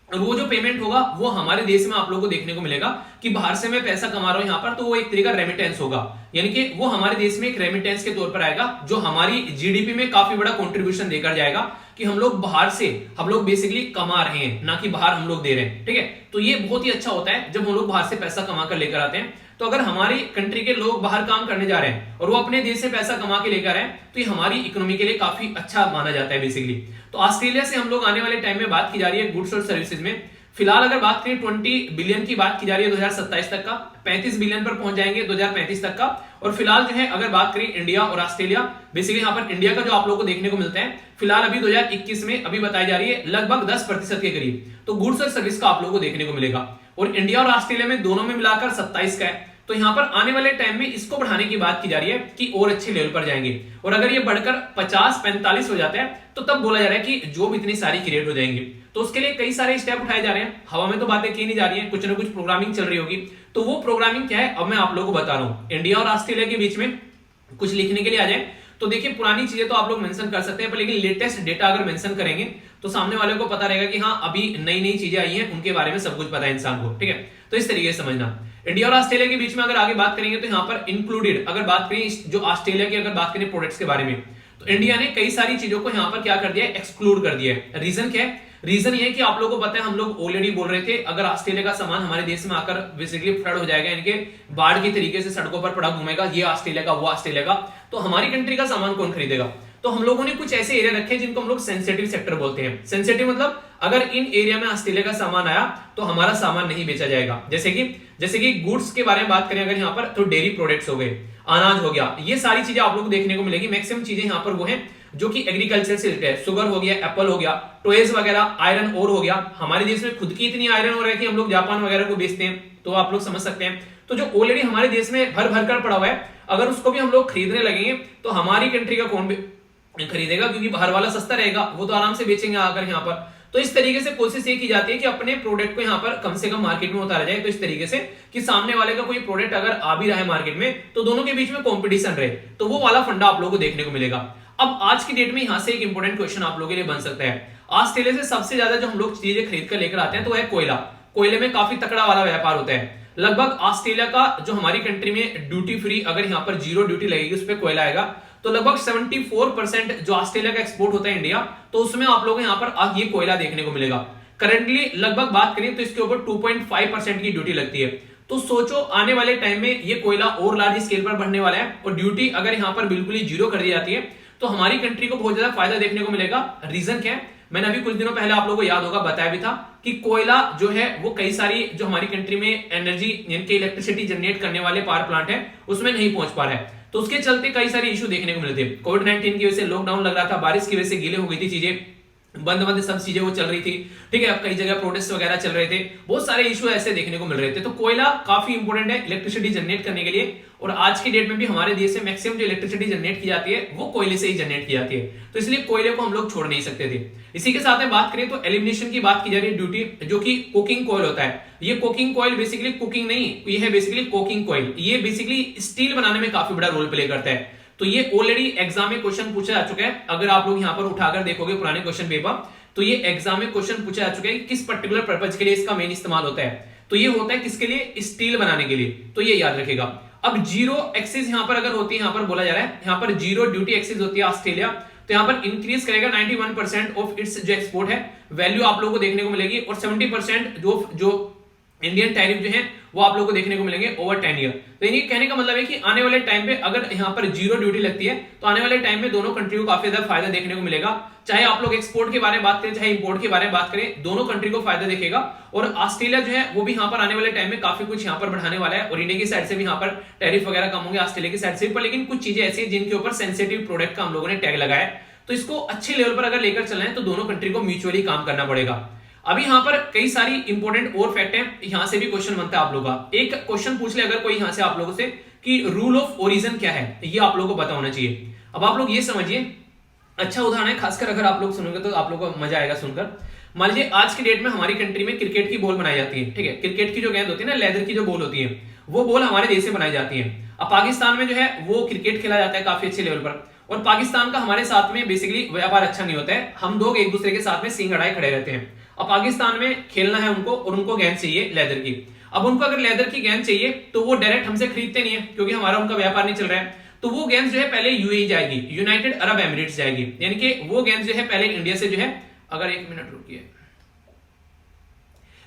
और वो जो पेमेंट होगा वो हमारे देश में आप लोगों को देखने को मिलेगा कि बाहर से मैं पैसा कमा रहा हूं यहाँ पर, तो वो एक तरीका रेमिटेंस होगा, यानी कि वो हमारे देश में एक रेमिटेंस के तौर पर आएगा जो हमारी जीडीपी में काफी बड़ा कंट्रीब्यूशन देकर जाएगा कि हम लोग बाहर से हम लोग बेसिकली कमा रहे हैं, ना कि बाहर हम लोग दे रहे हैं, ठीक है। तो ये बहुत ही अच्छा होता है जब हम लोग बाहर से पैसा कमा कर लेकर आते हैं। तो अगर हमारी कंट्री के लोग बाहर काम करने जा रहे हैं और वो अपने देश से पैसा कमा के लेकर आए तो ये हमारी इकोनॉमी के लिए काफी अच्छा माना जाता है बेसिकली। तो ऑस्ट्रेलिया से हम लोग आने वाले टाइम में बात की जा रही है गुड्स और सर्विसेज में, फिलहाल अगर बात करें 20 बिलियन की बात की जा रही है 2027 तक का, 35 बिलियन पर पहुंच जाएंगे 2035 तक का। और फिलहाल जो है अगर बात करें इंडिया और ऑस्ट्रेलिया, बेसिकली यहां पर इंडिया का जो आप लोगों को देखने को मिलता है फिलहाल अभी 2021 में अभी बताई जा रही है लगभग 10% के करीब, तो गुड्स और सर्विस का आप लोगों को देखने को मिलेगा। और इंडिया और ऑस्ट्रेलिया में दोनों में मिलाकर 27 का है। तो यहां पर आने वाले टाइम में इसको बढ़ाने की बात की जा रही है कि और अच्छे लेवल पर जाएंगे, और अगर ये बढ़कर 50-45 हो जाता है तो तब बोला जा रहा है कि जॉब इतनी सारी क्रिएट हो जाएंगी। तो उसके लिए कई सारे स्टेप उठाए जा रहे हैं, हवा में तो बातें की नहीं जा रही है, कुछ ना कुछ प्रोग्रामिंग चल रही होगी। तो वो प्रोग्रामिंग क्या है अब मैं आप लोगों को बता रहा हूं। इंडिया और ऑस्ट्रेलिया के बीच में कुछ लिखने के लिए आ जाए तो देखिए पुरानी चीजें तो आप लोग मेंशन कर सकते हैं, पर लेकिन लेटेस्ट डेटा अगर मेंशन करेंगे तो सामने वाले को पता रहेगा कि हाँ अभी नई नई चीजें आई हैं, उनके बारे में सब कुछ पता है इंसान को, ठीक है। तो इस तरीके से समझना। इंडिया और ऑस्ट्रेलिया के बीच में अगर आगे बात करेंगे तो यहाँ पर इंक्लूडेड अगर बात करें जो ऑस्ट्रेलिया की अगर बात करें प्रोडक्ट्स के बारे में, तो इंडिया ने कई सारी चीजों को यहाँ पर क्या कर दिया है, एक्सक्लूड कर दिया है। रीजन क्या है? रीजन ये है कि आप लोगों को पता है हम लोग ऑलरेडी बोल रहे थे अगर ऑस्ट्रेलिया का सामान हमारे देश में आकर बेसिकली फ्लड हो जाएगा, इनके बाढ़ की तरीके से सड़कों पर पड़ा घूमेगा, ये ऑस्ट्रेलिया का वो ऑस्ट्रेलिया का, तो हमारी कंट्री का सामान कौन खरीदेगा? तो हम लोगों ने कुछ ऐसे एरिया रखे जिनको हम लोग सेंसिटिव सेक्टर बोलते हैं। सेंसिटिव मतलब अगर इन एरिया में ऑस्ट्रेलिया का सामान आया तो हमारा सामान नहीं बेचा जाएगा। जैसे कि गुड्स के बारे में बात करें अगर यहाँ पर, तो डेयरी प्रोडक्ट्स हो गए, अनाज हो गया, ये सारी चीजें आप लोग को देखने को मिलेगी। मैक्सिमम चीजें यहाँ पर वो है जो कि एग्रीकल्चर से रिलेटेड है। शुगर हो गया, एप्पल हो गया, टॉयज वगैरह, आयरन ओर हो गया। हमारे देश में खुद की इतनी आयरन हो रही है कि हम लोग जापान वगैरह को बेचते हैं, तो आप लोग समझ सकते हैं। तो जो ऑलरेडी हमारे देश में भर भर कर पड़ा हुआ है, अगर उसको भी हम लोग खरीदने लगेंगे तो हमारी कंट्री का कौन खरीदेगा? क्योंकि बाहर वाला सस्ता रहेगा, वो तो आराम से बेचेंगे आकर यहाँ पर। तो इस तरीके से कोशिश ये की जाती है कि अपने प्रोडक्ट को यहाँ पर कम से कम मार्केट में उतारा जाए, तो इस तरीके से कि सामने वाले का कोई प्रोडक्ट अगर आ भी रहा है मार्केट में तो दोनों के बीच में कंपटीशन रहे, तो वो वाला फंडा आप लोगों को देखने को मिलेगा। अब आज की डेट में यहां से एक इंपॉर्टेंट क्वेश्चन आप लोगों के लिए बन सकता है। ऑस्ट्रेलिया से सबसे ज्यादा जो हम लोग चीजें खरीद कर लेकर आते हैं तो वह है कोयला। कोयले में काफी तकड़ा वाला व्यापार होता है। लगभग ऑस्ट्रेलिया का जो हमारी कंट्री में ड्यूटी फ्री, अगर यहाँ पर 0 ड्यूटी लगेगी उस पर कोयला आएगा, तो लगभग 74% जो ऑस्ट्रेलिया का एक्सपोर्ट होता है इंडिया, तो उसमें आप लोग यहाँ पर ये कोयला देखने को मिलेगा। करंटली लगभग बात करें तो इसके ऊपर 2.5% की ड्यूटी लगती है। तो सोचो आने वाले टाइम में ये कोयला और लार्ज स्केल पर बढ़ने वाला है, और ड्यूटी अगर यहाँ पर बिल्कुल ही 0 कर दी जाती है तो हमारी कंट्री को बहुत ज्यादा फायदा देखने को मिलेगा। रीजन क्या है? मैंने अभी कुछ दिनों पहले आप लोगों को याद होगा बताया भी था कि कोयला जो है वो कई सारी जो हमारी कंट्री में एनर्जी यानी कि इलेक्ट्रिसिटी जनरेट करने वाले पावर प्लांट है उसमें नहीं पहुंच पा रहा है। तो उसके चलते कई सारे इशू देखने को मिलते थे। कोविड-19 की वजह से लॉकडाउन लग रहा था, बारिश की वजह से गीले हो गई थी चीजें, बंद सब चीजें वो चल रही थी, ठीक है। अब कई जगह प्रोटेस्ट वगैरह चल रहे थे, बहुत सारे इशू ऐसे देखने को मिल रहे थे। तो कोयला काफी इंपोर्टेंट है इलेक्ट्रिसिटी जनरेट करने के लिए, और आज की डेट में भी हमारे देश में मैक्सिमम जो इलेक्ट्रिसिटी जनरेट की जाती है वो कोयले से ही जनरेट की जाती है। तो इसलिए कोयले को हम लोग छोड़ नहीं सकते थे। इसी के साथ में बात करें तो एलिमिनेशन की बात की जा रही है, ड्यूटी, जो कि कुकिंग कॉयल होता है। ये कुकिंग कॉयल बेसिकली कुकिंग नहीं, ये है बेसिकली कुकिंग कॉयल। ये बेसिकली स्टील बनाने में काफी बड़ा रोल प्ले करता है। तो ये ऑलरेडी एग्जाम में क्वेश्चन पूछा जा चुका है। अगर आप लोग यहाँ पर उठाकर देखोगे पुराने क्वेश्चन पेपर, तो ये एग्जाम में क्वेश्चन पूछा जा चुका है कि किस पर्टिकुलर पर्पज के लिए इसका मेन इस्तेमाल होता है। तो ये होता है किसके लिए? स्टील बनाने के लिए। तो ये याद रखेगा। अब 0 एक्सिस यहाँ पर अगर होती है, यहाँ पर बोला जा रहा है यहाँ पर 0 ड्यूटी एक्सिस होती है ऑस्ट्रेलिया, तो यहाँ पर इंक्रीज करेगा 91% ऑफ इट्स जो एक्सपोर्ट है वैल्यू आप लोगों को देखने को मिलेगी, और 70% जो इंडियन टैरिफ जो है वो आप लोगों को देखने को मिलेंगे ओवर 10 ईयर। तो ये कहने का मतलब है कि आने वाले टाइम पे अगर यहाँ पर 0 ड्यूटी लगती है तो आने वाले टाइम में दोनों कंट्री को काफी ज्यादा फायदा देखने को मिलेगा। चाहे आप लोग एक्सपोर्ट के बारे में बात करें चाहे इंपोर्ट के बारे में बात करें, दोनों कंट्री को फायदा दिखेगा। और ऑस्ट्रेलिया जो है वो भी यहाँ पर आने वाले टाइम में काफी कुछ यहाँ पर बढ़ाने वाला है, और इंडिया की साइड से भी यहाँ पर टैरिफ वगैरह कम होंगे ऑस्ट्रेलिया की साइड से भी। पर लेकिन कुछ चीजें ऐसी जिनके ऊपर सेंसिटिव प्रोडक्ट का हम लोगों ने टैग लगाया है, तो इसको अच्छे लेवल पर अगर लेकर चलना है तो दोनों कंट्री को म्यूचुअली काम करना पड़ेगा। अभी यहाँ पर कई सारी इंपॉर्टेंट और फैक्ट है, यहाँ से भी क्वेश्चन बनता है आप लोगों का। एक क्वेश्चन पूछ ले अगर कोई यहाँ से आप लोगों से कि रूल ऑफ ओरिजिन क्या है, ये आप लोगों को पता होना चाहिए। अब आप लोग ये समझिए, अच्छा उदाहरण है, खासकर अगर आप लोग सुनोगे तो आप लोगों को मजा आएगा सुनकर। मान लीजिए आज की डेट में हमारी कंट्री में क्रिकेट की बॉल बनाई जाती है, ठीक है। क्रिकेट की जो गेंद होती है ना, लेदर की जो बॉल होती है, वो बॉल हमारे देश से बनाई जाती है। अब पाकिस्तान में जो है वो क्रिकेट खेला जाता है काफी अच्छे लेवल पर, और पाकिस्तान का हमारे साथ में बेसिकली व्यापार अच्छा नहीं होता है। हम लोग एक दूसरे के साथ में सींग अड़ाए खड़े रहते हैं। अब पाकिस्तान में खेलना है उनको, और उनको गेंद चाहिए लेदर की। अब उनको अगर लेदर की गेंद चाहिए तो वो डायरेक्ट हमसे खरीदते नहीं है, क्योंकि हमारा उनका व्यापार नहीं चल रहा है। तो वो गेंद जो है पहले यूएई जाएगी, यूनाइटेड अरब एमिरेट्स जाएगी, यानी कि वो गेंद जो है पहले इंडिया से जो है, अगर 1 मिनट रुकिए,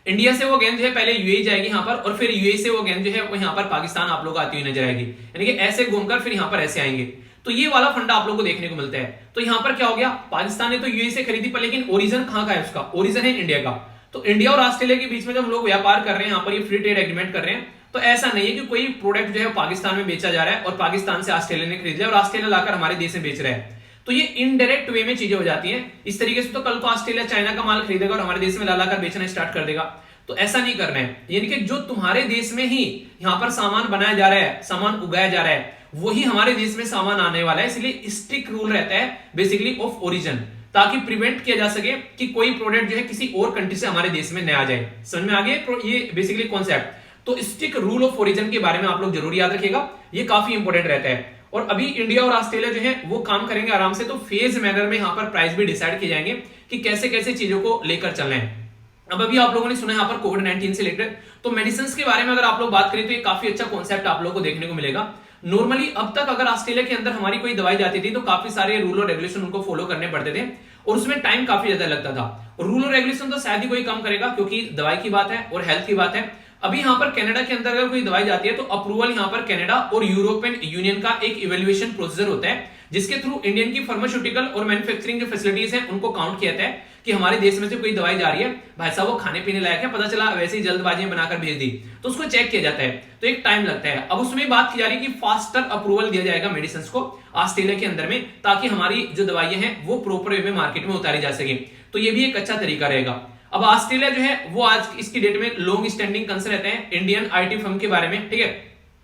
इंडिया से वो गेंद जो है पहले यूएई जाएगी यहाँ पर, और फिर यूएई से वो गेंद जो है वो यहाँ पर पाकिस्तान आप लोग आती हुई नजर आएगी, यानी कि ऐसे घूमकर फिर यहाँ पर ऐसे आएंगे। तो ये वाला फंडा आप लोगों को देखने को मिलता है। तो यहाँ पर क्या हो गया, पाकिस्तान ने तो यूएई से खरीदी, पर लेकिन ओरिजिन कहाँ का है उसका? ओरिजिन है इंडिया का। तो इंडिया और ऑस्ट्रेलिया के बीच में जब हम लोग व्यापार कर रहे हैं, यहाँ पर ये फ्री ट्रेड एग्रीमेंट कर रहे हैं, तो ऐसा नहीं है कि कोई प्रोडक्ट जो है पाकिस्तान में बेचा जा रहा है और पाकिस्तान से ऑस्ट्रेलिया ने खरीद लिया और ऑस्ट्रेलिया लाकर हमारे देश में बेच रहा है। तो ये इनडायरेक्ट वे में चीजें हो जाती हैं। इस तरीके से तो कल को ऑस्ट्रेलिया चाइना का माल खरीदेगा और हमारे देश में ला कर बेचना स्टार्ट कर देगा। तो ऐसा नहीं करना है, यानी कि जो तुम्हारे देश में ही यहाँ पर सामान बनाया जा रहा है, सामान उगाया जा रहा है, वही हमारे देश में सामान आने वाला है। इसलिए स्ट्रिक्ट रूल रहता है बेसिकली ऑफ ओरिजिन, ताकि प्रिवेंट किया जा सके कि कोई प्रोडक्ट जो है किसी और कंट्री से हमारे देश में न आ जाए। समझ में आ गया ये बेसिकली कॉन्सेप्ट। तो स्ट्रिक्ट रूल ऑफ ओरिजिन के बारे में आप लोग जरूर याद रखिएगा, ये काफी इंपॉर्टेंट रहता है। और अभी इंडिया और ऑस्ट्रेलिया जो है वो काम करेंगे आराम से, तो फेज मैनर में यहाँ पर प्राइस भी डिसाइड किए जाएंगे कि कैसे कैसे चीजों को लेकर चलना है। अब अभी आप लोगों ने सुना यहाँ पर कोविड-19 से रिलेटेड, तो मेडिसिन के बारे में अगर आप लोग बात करें तो ये काफी अच्छा कॉन्सेप्ट आप लोगों को देखने को मिलेगा। नॉर्मली अब तक अगर ऑस्ट्रेलिया के अंदर हमारी कोई दवाई जाती थी तो काफी सारे रूल और रेगुलेशन उनको फॉलो करने पड़ते थे और उसमें टाइम काफी ज्यादा लगता था। रूल और रेगुलेशन तो शायद ही कोई कम करेगा, क्योंकि दवाई की बात है और हेल्थ की बात है। अभी यहाँ पर कनाडा के अंदर अगर कोई दवाई जाती है तो अप्रूवल यहाँ पर कनाडा और यूरोपियन यूनियन का एक इवेल्युएशन प्रोसीजर होता है, जिसके थ्रू इंडियन की फार्मास्यूटिकल और मैन्युफैक्चरिंग जो फैसिलिटीज हैं उनको काउंट किया जाता है कि हमारे देश में से कोई दवाई जा रही है, भाई साहब वो खाने पीने लायक है, पता चला वैसे ही जल्दबाजी में बनाकर भेज दी, तो उसको चेक किया जाता है, तो एक टाइम लगता है। अब उसमें बात की जा रही है कि फास्टर अप्रूवल दिया जाएगा मेडिसिन को ऑस्ट्रेलिया के अंदर में, ताकि हमारी जो दवाइयां हैं वो प्रॉपर वे में मार्केट में उतारी जा सके। तो ये भी एक अच्छा तरीका रहेगा। अब ऑस्ट्रेलिया जो है वो आज इसकी डेट में लॉन्ग स्टैंडिंग कंसर्न रहते हैं इंडियन आईटी फर्म के बारे में, ठीक है।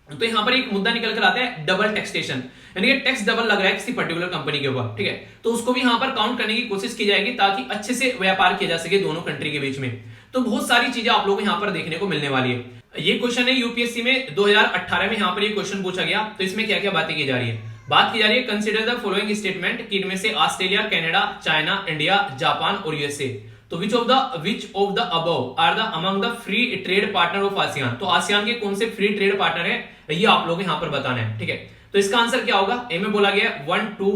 तो यहाँ पर एक मुद्दा निकल कर आता है डबल टैक्सेशन, यानी कि टैक्स डबल लग रहा है किसी पर्टिकुलर कंपनी के ऊपर, ठीक है। तो उसको भी यहाँ पर काउंट करने की कोशिश की जाएगी ताकि अच्छे से व्यापार किया जा सके दोनों कंट्री के बीच में। तो बहुत सारी चीजें आप लोगों को यहाँ पर देखने को मिलने वाली है। ये क्वेश्चन है यूपीएससी में 2018 में यहाँ पर ये क्वेश्चन पूछा गया। तो इसमें क्या क्या बातें की जा रही है, बात की जा रही है कंसिडर द फॉलोइंग स्टेटमेंट कि इनमें से Australia, Canada, China, India, Japan और यूएसए, तो which of the above are the among the free trade partner of ASEAN, तो आसियान के कौन से फ्री ट्रेड पार्टनर है ये आप लोग यहाँ पर बताना है, ठीक है। तो इसका आंसर क्या होगा, ए में बोला गया 1 2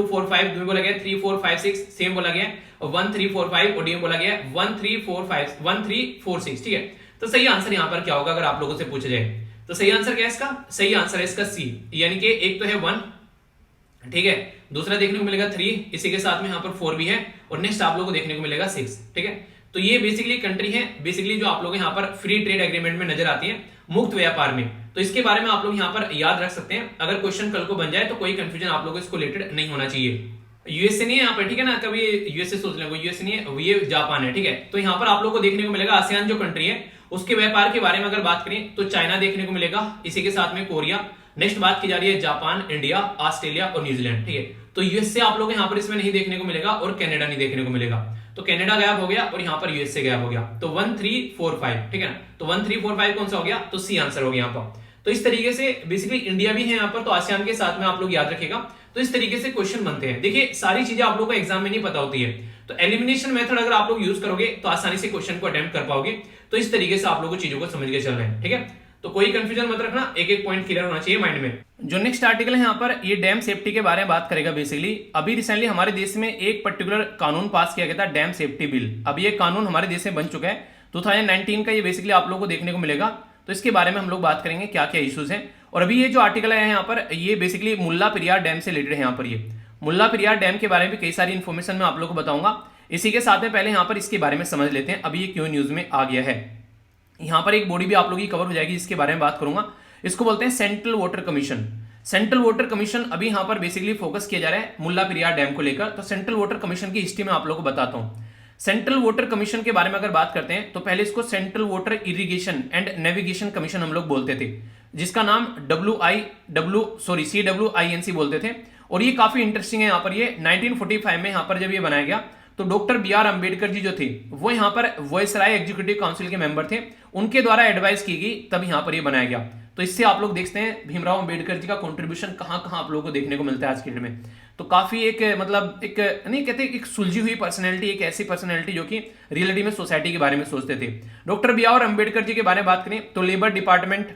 4 5, बी में बोला गया 3 4 5 6, सी में बोला गया 1 3 4 5 और डी में बोला गया 1 3 4 6, ठीक है। तो सही आंसर यहाँ पर क्या होगा अगर आप लोगों से पूछा जाए, तो सही आंसर क्या है इसका, सही आंसर है इसका सी, यानी कि एक तो है 1, ठीक है, दूसरा देखने को मिलेगा 3, इसी के साथ में यहाँ पर 4 भी है और नेक्स्ट आप लोगों को देखने को मिलेगा 6, ठीक है। तो ये बेसिकली कंट्री है बेसिकली जो आप लोग यहाँ पर फ्री ट्रेड एग्रीमेंट में नजर आती है, मुक्त व्यापार में। तो इसके बारे में आप लोग यहाँ पर याद रख सकते हैं, अगर क्वेश्चन कल को बन जाए तो कोई कंफ्यूजन आप लोगों को इसको रिलेटेड नहीं होना चाहिए। यूएसए नहीं है यहाँ पर, ठीक है ना, कभी यूएसए सोच लेंगे, यूएसए नहीं है, ये जापान है, ठीक है। तो यहाँ पर आप लोग को देखने को मिलेगा आसियान जो कंट्री है उसके व्यापार के बारे में अगर बात करें तो चाइना देखने को मिलेगा, इसी के साथ में कोरिया, नेक्स्ट बात की जा रही है जापान, इंडिया, ऑस्ट्रेलिया और न्यूजीलैंड, ठीक है। तो यूएसए आप लोग यहाँ पर इसमें नहीं देखने को मिलेगा और कनाडा नहीं देखने को मिलेगा, तो कनाडा गायब हो गया और यहाँ पर यूएसए गायब हो गया। तो 1 3 4 5, ठीक है ना, तो 1 3 4 5 कौन सा हो गया, तो सी आंसर हो गया यहाँ पर। तो इस तरीके से बेसिकली इंडिया भी है यहाँ पर, तो आसियान के साथ में आप लोग याद रखेगा। तो इस तरीके से क्वेश्चन बनते हैं। देखिए सारी चीजें आप लोगों को एग्जाम में नहीं पता होती है, तो एलिमिनेशन मेथड अगर आप लोग यूज करोगे तो आसानी से क्वेश्चन को अटेम्प्ट कर पाओगे। तो इस तरीके से आप लोगों को चीजों को समझ के चल रहे हैं, ठीक है। तो कोई कंफ्यूजन मत रखना, एक एक पॉइंट क्लियर होना चाहिए माइंड में। जो नेक्स्ट आर्टिकल है यहाँ पर ये डैम सेफ्टी के बारे में बात करेगा। बेसिकली अभी रिसेंटली हमारे देश में एक पर्टिकुलर कानून पास किया गया था, डैम सेफ्टी बिल। अब ये कानून हमारे देश में बन चुका है 2019 का, ये बेसिकली आप लोगों को देखने को मिलेगा। तो इसके बारे में हम लोग बात करेंगे क्या क्या इश्यूज हैं। और अभी ये जो आर्टिकल है यहाँ पर ये बेसिकली मुल्ला पेरियार डैम से रिलेटेड है। यहाँ पर ये मुल्ला पेरियार डैम के बारे में कई सारी इन्फॉर्मेशन मैं आप लोगों को बताऊंगा। इसी के साथ में पहले यहाँ पर इसके बारे में समझ लेते हैं अभी ये क्यों न्यूज में आ गया है। यहाँ पर एक बॉडी भी आप लोगों की कवर हो जाएगी जिसके बारे में बात करूंगा। इसको बोलते हैं central water commission. Central water commission अभी यहाँ पर बेसिकली फोकस किया जा रहा है मुल्ला पेरियार डैम को लेकर। तो सेंट्रल वाटर कमीशन की हिस्ट्री में आप लोगों को बताता हूँ। सेंट्रल वाटर कमीशन के बारे में अगर बात करते हैं तो पहले इसको central water irrigation and navigation commission हम लोग बोलते थे, जिसका नाम CWINC बोलते थे। और ये काफी इंटरेस्टिंग है। यहाँ पर ये 1945 में यहाँ पर जब ये बनाया गया तो डॉक्टर BR अम्बेडकर जी जो थे वो यहाँ पर वॉइसराय एग्जीक्यूटिव काउंसिल के मेंबर थे, उनके द्वारा एडवाइस की गई, तब यहाँ पर ये बनाया गया। तो इससे आप लोग देखते हैं भीमराव अम्बेडकर जी का कंट्रीब्यूशन कहाँ कहाँ आप लोगों को देखने को मिलता है आज के डेट में। तो काफी एक मतलब एक नहीं कहते एक सुलझी हुई पर्सनैलिटी, एक ऐसी पर्सनैलिटी जो कि रियलिटी में सोसाइटी के बारे में सोचते थे। डॉक्टर BR अम्बेडकर जी के बारे में बात करें तो लेबर डिपार्टमेंट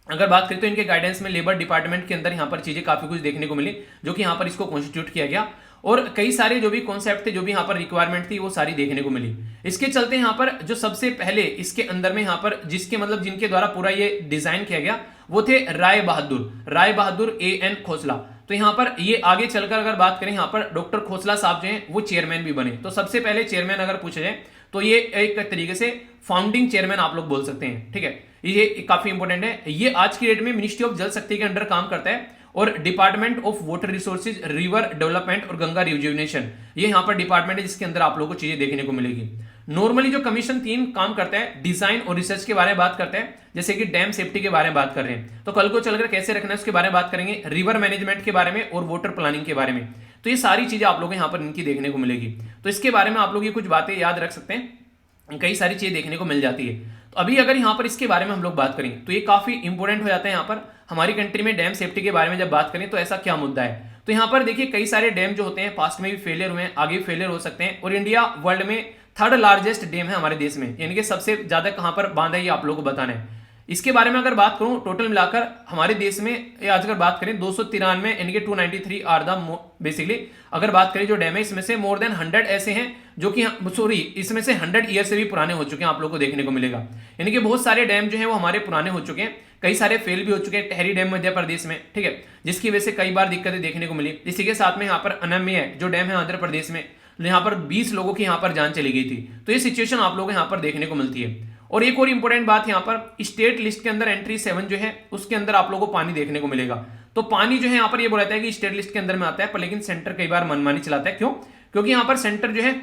अगर बात करें तो इनके गाइडेंस में लेबर डिपार्टमेंट के अंदर यहाँ पर चीजें काफी कुछ देखने को मिली, जो कि यहाँ पर इसको कॉन्स्टिट्यूट किया गया। और कई सारे जो भी कॉन्सेप्ट थे, जो भी यहाँ पर रिक्वायरमेंट थी, वो सारी देखने को मिली। इसके चलते यहाँ पर जो सबसे पहले इसके अंदर में यहाँ पर जिसके मतलब जिनके द्वारा पूरा ये डिजाइन किया गया वो थे राय बहादुर AN खोसला। तो यहाँ पर ये आगे चलकर अगर बात करें, यहाँ पर डॉक्टर खोसला साहब जो हैं वो चेयरमैन भी बने। तो सबसे पहले चेयरमैन अगर पूछा जाए तो ये एक तरीके से फाउंडिंग चेयरमैन आप लोग बोल सकते हैं, ठीक है। ये काफी इंपॉर्टेंट है। ये आज की डेट में मिनिस्ट्री ऑफ जल शक्ति के अंडर काम करता है और department of water resources, river development और गंगा रिजुविनेशन, ये यहाँ पर डिपार्टमेंट है जिसके अंदर आप लोगों को चीजें देखने को मिलेगी। नॉर्मली जो कमीशन 3 काम करता है, डिजाइन और रिसर्च के बारे में बात करता है, जैसे कि डैम सेफ्टी के बारे में बात कर रहे हैं, तो कल को चलकर कैसे रखना है उसके बारे में बात करेंगे, रिवर मैनेजमेंट के बारे में और वाटर प्लानिंग के बारे में। तो ये सारी चीजें आप लोगों को यहाँ पर इनकी देखने को मिलेगी। तो इसके बारे में आप लोग ये कुछ बातें याद रख सकते हैं, कई सारी चीजें देखने को मिल जाती है। तो अभी अगर यहाँ पर इसके बारे में हम लोग बात करें तो ये काफी इंपॉर्टेंट हो जाता है। यहाँ पर हमारी कंट्री में डैम सेफ्टी के बारे में जब बात करें तो ऐसा क्या मुद्दा है, तो यहाँ पर देखिए कई सारे डैम जो होते हैं पास्ट में भी फेलियर हुए हैं, आगे भी फेलियर हो सकते हैं, और इंडिया वर्ल्ड में 3rd लार्जेस्ट डैम है हमारे देश में, यानी कि सबसे ज्यादा कहां पर बांधा है ये आप लोगों को बताना है। इसके बारे में अगर बात करूं टोटल मिलाकर हमारे देश में आज अगर बात करें 293 यानी कि 293 आर द बेसिकली अगर बात करें जो डैम है, इसमें से मोर देन 100 ऐसे हैं जो कि इसमें से 100 ईयर से भी पुराने हो चुके हैं, आप लोगों को देखने को मिलेगा। यानी कि बहुत सारे डैम जो है वो हमारे पुराने हो चुके हैं, कई सारे फेल भी हो चुके हैं। टहरी डैम मध्य प्रदेश में, ठीक है, जिसकी वजह से कई बार दिक्कतें देखने को मिली। इसी के साथ में यहाँ पर अनम्य जो डैम है आंध्र प्रदेश में, यहाँ पर 20 लोगों की यहाँ पर जान चली गई थी। तो ये सिचुएशन आप लोगों को यहाँ पर देखने को मिलती है। और एक और इंपॉर्टेंट बात, यहाँ पर स्टेट लिस्ट के अंदर एंट्री 7 जो है उसके अंदर आप लोगों को पानी देखने को मिलेगा। तो पानी जो है यहाँ पर ये बोला जाता है कि स्टेट लिस्ट के अंदर में आता है, पर लेकिन सेंटर कई बार मनमानी चलाता है। क्यों? क्योंकि यहाँ पर सेंटर जो है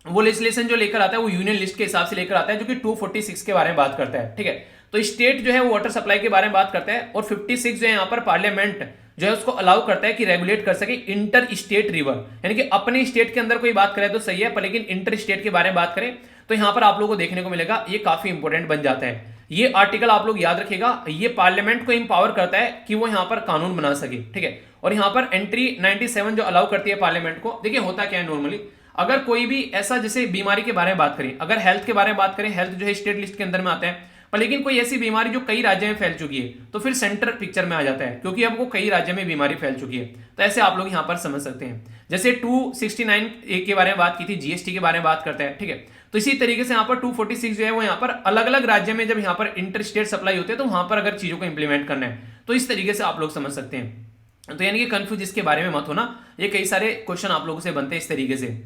वो लेजिस्लेशन जो लेकर आता है वो यूनियन लिस्ट के हिसाब से लेकर आता है, जो कि 246 के बारे में बात करता है, ठीक है। तो स्टेट जो है वो वाटर सप्लाई के बारे में बात करता है, और 56 जो है यहाँ पर पार्लियामेंट जो है उसको अलाउ करता है कि रेगुलेट कर सके इंटर स्टेट रिवर, यानी कि अपने स्टेट के अंदर कोई बात करे तो सही है, पर लेकिन इंटर स्टेट के बारे में बात करें तो यहां पर आप लोगों को देखने को मिलेगा ये काफी इंपॉर्टेंट बन जाता है। ये आर्टिकल आप लोग याद रखिएगा, ये पार्लियामेंट को इंपावर करता है कि वो यहां पर कानून बना सके, ठीक है। और यहां पर एंट्री 97 जो अलाउ करती है पार्लियामेंट को। देखिए होता क्या है नॉर्मली, अगर कोई भी ऐसा जैसे बीमारी के बारे में बात करें, अगर हेल्थ के बारे में बात करें, हेल्थ जो है स्टेट लिस्ट के अंदर में आता है, पर लेकिन कोई ऐसी बीमारी जो कई राज्यों में फैल चुकी है तो फिर सेंटर पिक्चर में आ जाता है, क्योंकि अब वो कई राज्यों में बीमारी फैल चुकी है। तो ऐसे आप लोग यहां पर समझ सकते हैं। जैसे 269 के बारे में बात की थी, जीएसटी के बारे में बात करते हैं, ठीक है। तो इसी तरीके से यहाँ पर 246 जो है वो यहाँ पर अलग अलग राज्य में जब यहाँ पर इंटर स्टेट सप्लाई होते हैं तो वहां पर अगर चीजों को इंप्लीमेंट करना है तो इस तरीके से आप लोग समझ सकते हैं। तो यानी कि कंफ्यूज इसके बारे में मत होना, ये कई सारे क्वेश्चन आप लोगों से बनते हैं इस तरीके से।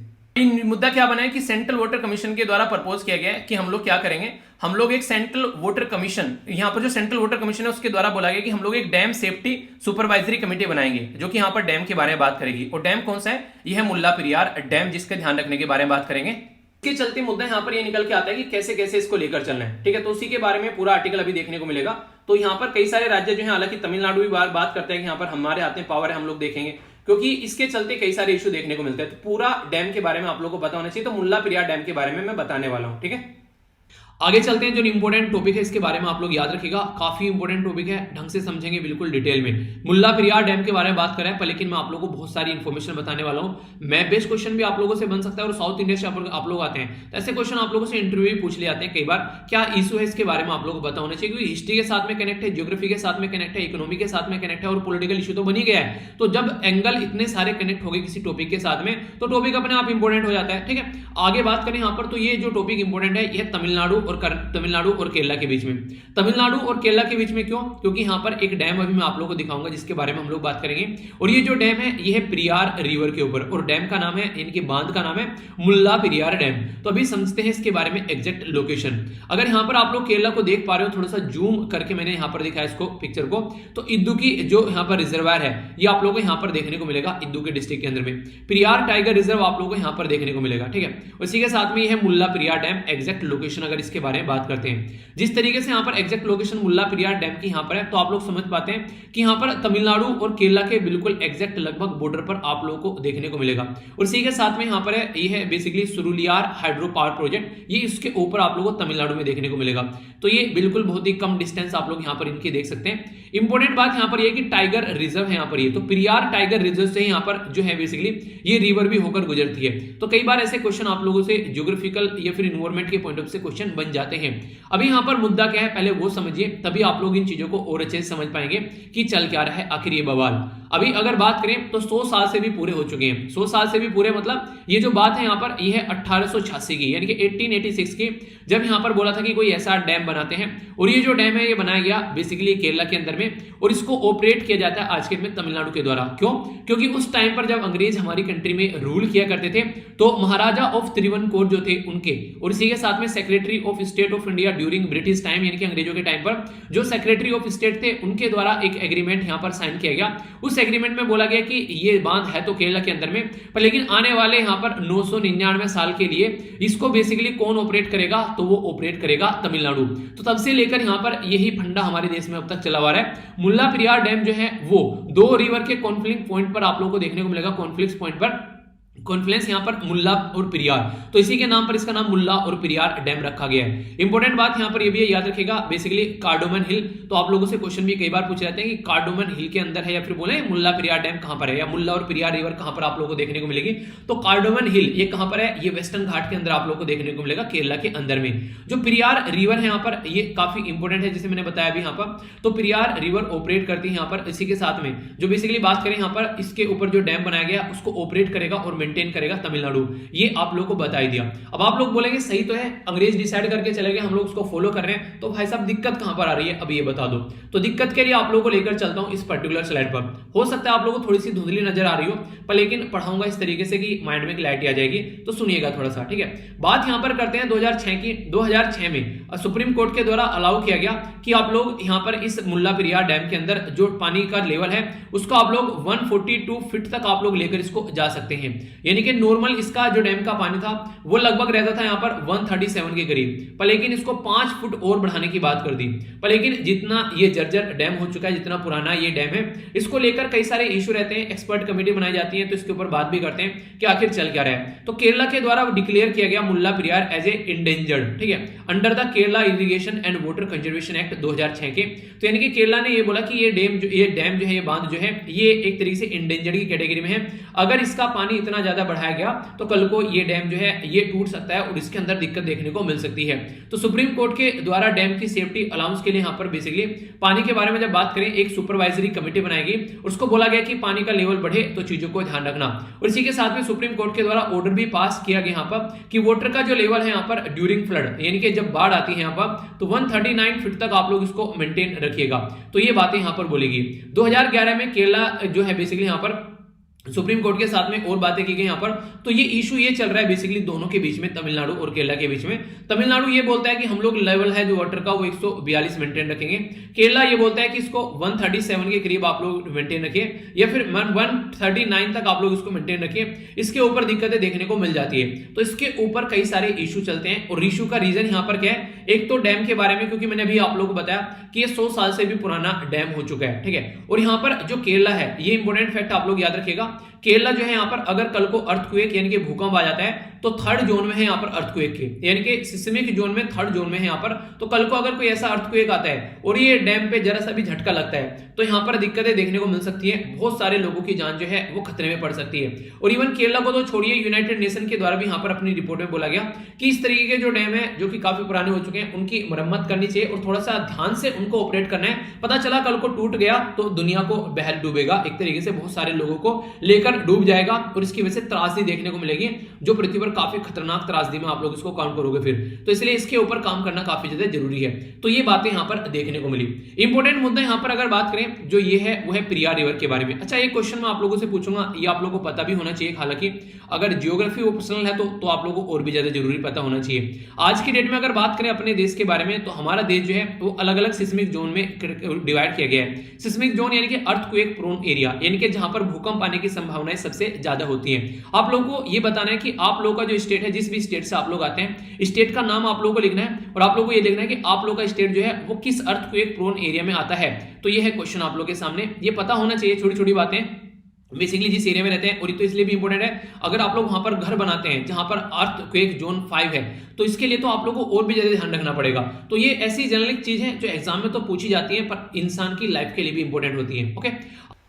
मुद्दा क्या बना है कि सेंट्रल वाटर कमीशन के द्वारा प्रपोज किया गया है कि हम लोग क्या करेंगे, हम लोग एक सेंट्रल वाटर कमीशन, यहाँ पर जो सेंट्रल वाटर कमीशन है उसके द्वारा बोला गया कि हम लोग एक डैम सेफ्टी सुपरवाइजरी कमेटी बनाएंगे, जो कि यहाँ पर डैम के बारे में बात करेगी। और डैम कौन सा है? यह है मुल्ला पेरियार डैम, जिसका ध्यान रखने के बारे में बात करेंगे। इसके चलते मुद्दा यहाँ पर ये निकल के आता है कि कैसे कैसे इसको लेकर चलना है, ठीक है। तो उसी के बारे में पूरा आर्टिकल अभी देखने को मिलेगा। तो यहाँ पर कई सारे राज्य जो है, हालांकि तमिलनाडु भी बात करते हैं कि यहाँ पर हमारे हाथ में पावर है, हम लोग देखेंगे, क्योंकि इसके चलते कई सारे इश्यू देखने को मिलते हैं। तो पूरा डैम के बारे में आप लोगों को पता होना चाहिए। तो मुल्ला पेरियार डैम के बारे में मैं बताने वाला हूं, ठीक है। आगे चलते हैं, जो इंपॉर्टेंट टॉपिक है इसके बारे में आप लोग याद रखिएगा, काफी इंपॉर्टेंट टॉपिक है, ढंग से समझेंगे बिल्कुल डिटेल में। मुल्ला पेरियार डैम के बारे में बात करें, पर लेकिन मैं आप लोगों को बहुत सारी इंफॉर्मेशन बताने वाला हूं। मैं बेस्ट क्वेश्चन भी आप लोगों से बन सकता है, और साउथ इंडिया से आप लोग आते हैं तो ऐसे क्वेश्चन आप लोगों से इंटरव्यू भी पूछ ले जाते हैं कई बार। क्या इशू है इसके बारे में आप लोगों को पता होना चाहिए, क्योंकि हिस्ट्री के साथ में कनेक्ट है, ज्योग्राफी के साथ में कनेक्ट है, इकोनॉमी के साथ में कनेक्ट है, और पॉलिटिकल इशू तो बन ही गया है। तो जब एंगल इतने सारे कनेक्ट हो गए किसी टॉपिक के साथ में तो टॉपिक अपने आप इंपॉर्टेंट हो जाता है, ठीक है। आगे बात करें यहाँ पर, तो ये जो टॉपिक इंपॉर्टेंट है यह तमिलनाडु और केरला के बीच में। तमिलनाडु और केरला के बीच में क्यों? क्योंकि यहां पर एक डैम अभी मैं आप लोगों को दिखाऊंगा जिसके बारे में हम लोग बात करेंगे। और ये जो डैम है ये है पेरियार रिवर के ऊपर, और डैम का नाम है, इनके बांध का नाम है मुल्ला पेरियार डैम। तो अभी समझते हैं इसके बारे में एग्जैक्ट लोकेशन। अगर यहां पर आप लोग केरला को देख पा रहे हो, थोड़ा सा जूम करके मैंने यहां पर दिखाया इसको पिक्चर को, तो इद्दुकी जो यहां पर रिजर्वायर है ये आप लोगों को यहां पर देखने को मिलेगा, इद्दुकी डिस्ट्रिक्ट के अंदर में। पेरियार टाइगर रिजर्व आप लोगों को यहां पर देखने को मिलेगा, ठीक है। उसी के साथ में ये है मुल्ला पेरियार डैम। एग्जैक्ट लोकेशन अगर इसके बारे में बात करते हैं, जिस तरीके से यहाँ पर एग्जैक्ट लोकेशन मुल्ला पेरियार डैम की यहाँ पर है, तो आप लोग समझ पाते हैं कि यहाँ पर तमिलनाडु और केरला के बिल्कुल एग्जैक्ट लगभग बॉर्डर पर आप लोगों को देखने को मिलेगा। और इसी के साथ में यहाँ पर है, ये है बेसिकली सुरुलियार हाइड्रो पावर प्रोजेक्ट, ये इसके ऊपर आप लोगों को तमिलनाडु में देखने को मिलेगा। तो ये बिल्कुल बहुत ही कम डिस्टेंस आप लोग यहाँ पर इनके देख सकते हैं। इंपॉर्टेंट बात यहाँ पर ये कि टाइगर रिजर्व है यहाँ पर, ये तो पेरियार टाइगर रिजर्व से यहाँ पर जो है बेसिकली ये रिवर भी होकर गुजरती है। तो कई बार ऐसे क्वेश्चन आप लोगों से ज्योग्राफिकल या फिर एनवायरमेंट के पॉइंट ऑफ से क्वेश्चन बन जाते हैं। अभी यहाँ पर मुद्दा क्या है पहले वो समझिए, तभी आप लोग इन चीजों को और अच्छे से समझ पाएंगे कि चल क्या रहा है आखिर ये बवाल। अभी अगर बात करें तो 100 साल से भी पूरे हो चुके हैं। 100 साल से भी पूरे मतलब ये जो बात है यहाँ पर ये है 1886 की, यानी कि 1886 की, जब यहाँ पर बोला था कि कोई ऐसा डैम बनाते हैं। और ये जो डैम है ये बनाया गया बेसिकली केरला के अंदर में, और इसको ऑपरेट किया जाता है आज के दिन में तमिलनाडु के द्वारा। क्यों? क्योंकि उस टाइम पर जब अंग्रेज हमारी कंट्री में रूल किया करते थे तो महाराजा ऑफ त्रिवनकोर जो थे उनके, और इसी के साथ में secretary of state of India during British time, यानी कि अंग्रेजों के टाइम पर जो सेक्रेटरी ऑफ स्टेट थे उनके द्वारा एक एग्रीमेंट यहाँ पर साइन किया गया। उस एग्रीमेंट में बोला गया कि ये बांध है तो केरला के अंदर में, पर लेकिन आने वाले यहाँ पर 999 साल के लिए इसको बेसिकली कौन ऑपरेट करेगा? तो वो ऑपरेट करेगा तमिलनाडु। तो तब से लेकर यहाँ पर यही फंडा हमारे देश में अब तक चला हुआ है। मुल्ला पेरियार डैम जो है वो 2 रिवर के कॉन्फ्लिक्ट पॉइंट पर आप लोगों को देखने को मिलेगा। कॉन्फ्लिक्ट पॉइंट पर कॉन्फ्लुएंस यहाँ पर मुल्ला और पेरियार, तो इसी के नाम पर इसका नाम मुल्ला और पेरियार डैम रखा गया है। इंपॉर्टेंट बात यहाँ पर ये भी है, याद रखिएगा, बेसिकली कार्डोमन हिल। तो आप लोगों से क्वेश्चन भी कई बार पूछे जाते हैं कि कार्डोमन हिल के अंदर है, या फिर बोले मुल्ला पेरियार डैम कहां पर है, या मुल्ला और पेरियार रिवर कहां पर आप लोगों को देखने को मिलेगी। तो कार्डोमन हिल ये कहां पर है? ये वेस्टर्न घाट के अंदर आप लोगों को देखने को मिलेगा, केरला के अंदर में। जो पेरियार रिवर है यहाँ पर ये काफी इंपॉर्टेंट है, जिसे मैंने बताया अभी यहाँ पर। तो पेरियार रिवर ऑपरेट करती है यहाँ पर, इसी के साथ में जो बेसिकली बात करें यहाँ पर इसके ऊपर जो डैम बनाया गया उसको ऑपरेट करेगा और मेंटेन करेगा तमिलनाडु। ये आप लोग को बता ही दिया। अब आप लोग बोलेंगे सही तो है, अंग्रेज डिसाइड करके चले गए, हम लोग उसको फॉलो कर रहे हैं, तो भाई साहब दिक्कत कहां पर आ रही है अभी ये बता दो। तो दिक्कत के लिए आप लोगों को लेकर चलता हूं इस पर्टिकुलर स्लाइड पर। हो सकता है आप लोगों को थोड़ी सी धुंधली नजर आ रही हो, पर लेकिन पढ़ाऊंगा इस तरीके से कि माइंड में क्लैरिटी आ जाएगी, तो सुनिएगा थोड़ा सा, ठीक है। बात यहां पर करते हैं 2006 की। 2006 में सुप्रीम कोर्ट के द्वारा अलाउ किया गया कि आप लोग यहां पर इस मुल्ला पेरियार डैम के अंदर जो पानी का लेवल है उसको आप लोग 142 फीट तक आप लोग लेकर इसको जा सकते हैं। यानी कि नॉर्मल इसका जो डैम का पानी था वो लगभग रहता था यहाँ पर 137 के करीब, पर लेकिन इसको 5 फुट और बढ़ाने की बात कर दी। पर लेकिन जितना ये जर्जर डैम हो चुका है, जितना पुराना ये डैम है, इसको लेकर कई सारे इशू रहते हैं, एक्सपर्ट कमेटी बनाई जाती है, तो इसके ऊपर बात भी करते हैं कि आखिर चल क्या रहा है। तो केरला के द्वारा डिक्लेयर किया गया मुल्ला पेरियार एज ए इंडेंजर्ड, ठीक है, under the Kerala irrigation and water conservation act 2006 के। तो यानी कि केरला ने ये बोला कि ये डैम जो है, ये बांध जो है, ये एक तरीके से इंडेंजर्ड की कैटेगरी में है। अगर इसका पानी इतना ज्यादा बढ़ाया गया तो कल को ये डैम जो है ये टूट सकता है और इसके अंदर दिक्कत देखने को मिल सकती है। तो सुप्रीम कोर्ट के द्वारा डैम की सेफ्टी अलाउंस के लिए यहाँ पर बेसिकली पानी के बारे में जब बात करें, एक सुपरवाइजरी कमेटी बनाएगी, उसको बोला गया कि पानी का लेवल बढ़े तो चीजों को ध्यान रखना। और इसी के साथ में सुप्रीम कोर्ट के द्वारा ऑर्डर भी पास किया गया यहाँ पर कि वाटर का जो लेवल है यहाँ पर ड्यूरिंग फ्लड, यानी कि जब बाढ़ आती है यहाँ पर, तो 139 फीट तक आप लोग इसको मेंटेन रखिएगा। तो ये बातें यहाँ पर बोलेगी। 2011 में केरला जो है बेसिकली यहाँ पर सुप्रीम कोर्ट के साथ में और बातें की गई यहाँ पर। तो ये इशू ये चल रहा है बेसिकली दोनों के बीच में, तमिलनाडु और केरला के बीच में। तमिलनाडु ये बोलता है कि हम लोग लेवल है जो वाटर का वो 142 मेंटेन रखेंगे। केरला ये बोलता है कि इसको 137 के करीब आप लोग मेंटेन रखिए, या फिर 139 तक आप लोग इसको मेंटेन रखिए। इसके ऊपर दिक्कतें देखने को मिल जाती है। तो इसके ऊपर कई सारे इशू चलते हैं, और इशू का रीजन यहाँ पर क्या है? एक तो डैम के बारे में, क्योंकि मैंने अभी आप लोगों को बताया कि ये 100 साल से भी पुराना डैम हो चुका है, ठीक है। और यहाँ पर जो केरला है, ये इंपॉर्टेंट फैक्ट आप लोग याद रखिएगा, केरला जो है यहाँ पर अगर कल को अर्थक्वेक यानी कि भूकंप आ जाता है तो थर्ड जोन में है यहाँ पर अर्थक्वेक के, यानी कि सिस्मिक जोन में, थर्ड जोन में है यहाँ पर। तो कल को अगर कोई ऐसा अर्थक्वेक आता है और ये डैम पे जरा सा भी झटका लगता है तो यहाँ पर दिक्कतें देखने को मिल सकती है। बहुत सारे लोगों की जान जो है वो खतरे में पड़ सकती है। और इवन केरला को तो छोड़िए, यूनाइटेड नेशन के द्वारा भी यहाँ पर अपनी रिपोर्ट में बोला गया कि इस तरीके के जो डैम है जो कि काफी पुराने हो चुके हैं उनकी मरम्मत करनी चाहिए और थोड़ा सा ध्यान से उनको ऑपरेट करना है। पता चला कल को टूट गया तो दुनिया को बहल डूबेगा, एक तरीके से बहुत सारे लोगों को लेकर डूब जाएगा और इसकी वजह से त्रासदी देखने को मिलेगी, जो पृथ्वी पर काफी खतरनाक त्रासदी में आप लोग इसको काउंट करोगे फिर। तो इसलिए इसके ऊपर काम करना काफी ज्यादा जरूरी है। तो ये बातें यहाँ पर देखने को मिली। इंपॉर्टेंट मुद्दा यहाँ पर अगर बात करें जो ये है वो है पेरियार रिवर के बारे में। अच्छा, एक क्वेश्चन मैं आप लोगों से पूछूंगा, ये आप लोगों को पता भी होना चाहिए, हालांकि अगर जियोग्राफी ऑप्शनल है तो आप लोगों को और भी ज्यादा जरूरी पता होना चाहिए। आज की डेट में अगर बात करें अपने देश के बारे में, तो हमारा देश जो है वो अलग अलग सिस्मिक जोन में डिवाइड किया गया है। सिस्मिक जोन यानी कि अर्थक्वेक प्रोन एरिया, यानी कि जहां पर भूकंप आने की संभावनाएं सबसे ज्यादा होती है। आप लोगों को ये बताना है कि आप लोगों का जो स्टेट है, जिस भी स्टेट से आप लोग आते हैं, स्टेट का नाम आप लोगों को लिखना है और आप लोगों को ये लिखना है कि आप लोगों का स्टेट जो है वो किस अर्थक्वेक प्रोन एरिया में आता है। तो ये है क्वेश्चन आप लोगों के सामने, ये पता होना चाहिए, छोटी छोटी बातें बेसिकली जिस एरिया में रहते हैं। और ये तो इसलिए भी इंपॉर्टेंट है, अगर आप लोग वहां पर घर बनाते हैं जहां पर अर्थक्वेक जोन 5 है, तो इसके लिए तो आप लोगों को और भी ज्यादा ध्यान रखना पड़ेगा। तो ये ऐसी जनरल चीज है जो एग्जाम में तो पूछी जाती है पर इंसान की लाइफ के लिए भी इंपॉर्टेंट होती है। ओके,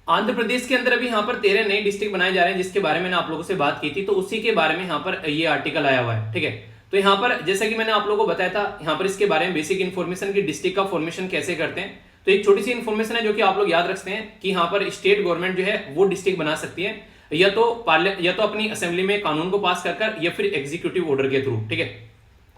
आंध्र प्रदेश के अंदर अभी यहाँ पर 13 नए डिस्ट्रिक्ट बनाए जा रहे हैं, जिसके बारे में मैंने आप लोगों से बात की थी, तो उसी के बारे में यहाँ पर ये आर्टिकल आया हुआ है, ठीक है। तो यहाँ पर जैसा कि मैंने आप लोगों को बताया था, यहाँ पर इसके बारे में बेसिक इन्फॉर्मेशन की डिस्ट्रिक्ट का फॉर्मेशन कैसे करते हैं, तो एक छोटी सी इन्फॉर्मेशन है जो कि आप लोग याद रखते हैं कि यहाँ पर स्टेट गवर्नमेंट जो है वो डिस्ट्रिक्ट बना सकती है या तो अपनी असेंबली में कानून को पास कर या फिर एग्जीक्यूटिव ऑर्डर के थ्रू, ठीक है।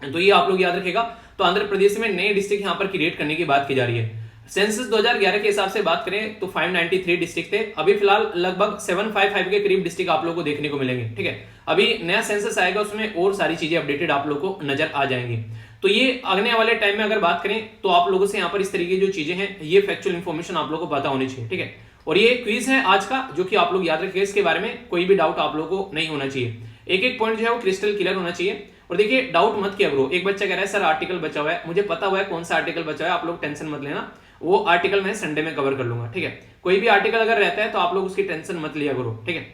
तो ये आप लोग याद रखेगा। तो आंध्र प्रदेश में नए डिस्ट्रिक्ट यहाँ पर क्रिएट करने की बात की जा रही है। सेंसस 2011 के हिसाब से बात करें तो 593 डिस्ट्रिक्ट थे। अभी फिलहाल लगभग 755 के करीब डिस्ट्रिक्ट आप लोगों को देखने को मिलेंगे, ठीक है। अभी नया सेंसस आएगा, उसमें और सारी चीजें अपडेटेड आप लोगों को नजर आ जाएंगी। तो ये आने वाले टाइम में अगर बात करें तो आप लोगों से यहाँ पर इस तरीके की जो चीजें हैं ये फैक्चुअल इन्फॉर्मेशन आप लोगों को पता होनी चाहिए, ठीक है। और ये क्विज है आज का जो कि आप लोग याद रखिए, इसके बारे में कोई भी डाउट आप लोगों को नहीं होना चाहिए। एक एक पॉइंट जो है वो क्रिस्टल क्लियर होना चाहिए। और देखिए डाउट मत किया करो। एक बच्चा कह रहा है सर आर्टिकल बचा हुआ है, मुझे पता हुआ है कौन सा आर्टिकल बचा हुआ है, आप लोग टेंशन मत लेना, वो आर्टिकल मैं संडे में कवर कर लूंगा, ठीक है। कोई भी आर्टिकल अगर रहता है तो आप लोग उसकी टेंशन मत लिया करो, ठीक है।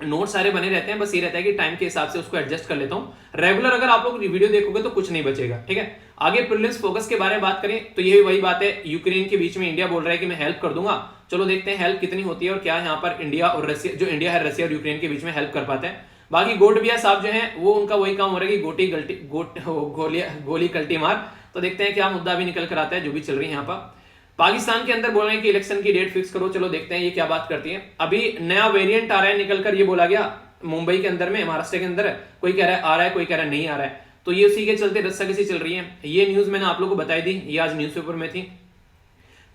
नोट सारे बने रहते हैं, बस ये रहता है कि टाइम के हिसाब से उसको एडजस्ट कर लेता हूं। रेगुलर अगर आप लोग वीडियो देखोगे तो कुछ नहीं बचेगा, ठीक है। आगे प्रीलिम्स फोकस के बारे में बात करें तो ये वही बात है, यूक्रेन के बीच में इंडिया बोल रहा है कि मैं हेल्प कर दूंगा। चलो देखते हैं हेल्प कितनी होती है और क्या यहाँ पर इंडिया और रशिया, जो इंडिया है रशिया और यूक्रेन के बीच में हेल्प कर पाता है। बाकी गोटबिया साहब जो है वो उनका वही काम हो रहा है कि गोली कल्टी मार। तो देखते हैं क्या मुद्दा भी निकल कर आता है जो भी चल रही है यहाँ पर। पाकिस्तान के अंदर बोल रहे हैं कि इलेक्शन की डेट फिक्स करो, चलो देखते हैं ये क्या बात करती है। अभी नया वेरिएंट आ रहा है निकल कर, ये बोला गया मुंबई के अंदर में, महाराष्ट्र के अंदर कोई कह रहा है आ रहा है, कोई कह रहा है नहीं आ रहा है। तो ये उसी के चलते रस्साकसी चल रही है। ये न्यूज मैंने आप लोगों को बताई दी, ये आज न्यूज़पेपर में थी।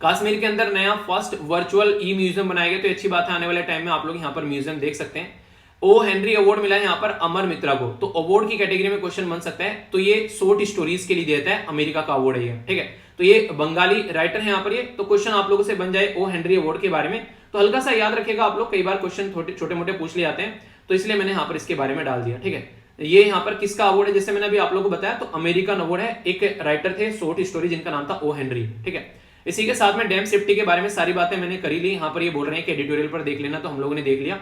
कश्मीर के अंदर नया फर्स्ट वर्चुअल ई म्यूजियम बनाया गया, तो अच्छी बात है, आने वाले टाइम में आप लोग यहाँ पर म्यूजियम देख सकते हैं। ओ हेनरी अवार्ड मिला है यहाँ पर अमर मित्रा को। तो अवार्ड की कैटेगरी में क्वेश्चन बन सकता है, तो ये शॉर्ट स्टोरीज के लिए देता है, अमेरिका का अवार्ड है ये, ठीक है। तो ये बंगाली राइटर है यहाँ पर ये। तो क्वेश्चन आप लोगों से बन जाए ओ हेनरी अवार्ड के बारे में, तो हल्का सा याद रखेगा आप लोग, कई बार क्वेश्चन छोटे मोटे पूछ ले जाते हैं, तो इसलिए मैंने यहाँ पर इसके बारे में डाल दिया, ठीक है। ये यहाँ पर किसका अवार्ड है, जैसे मैंने अभी आप लोगों को बताया, तो अमेरिकन अवार्ड है। एक राइटर थे शॉर्ट स्टोरी जिनका नाम था ओ हेनरी, ठीक है। इसी के साथ में डैम सेफ्टी के बारे में सारी बातें मैंने करी ली। यहाँ पर ये बोल रहे हैं कि एडिटोरियल पर देख लेना, तो हम लोगों ने देख लिया।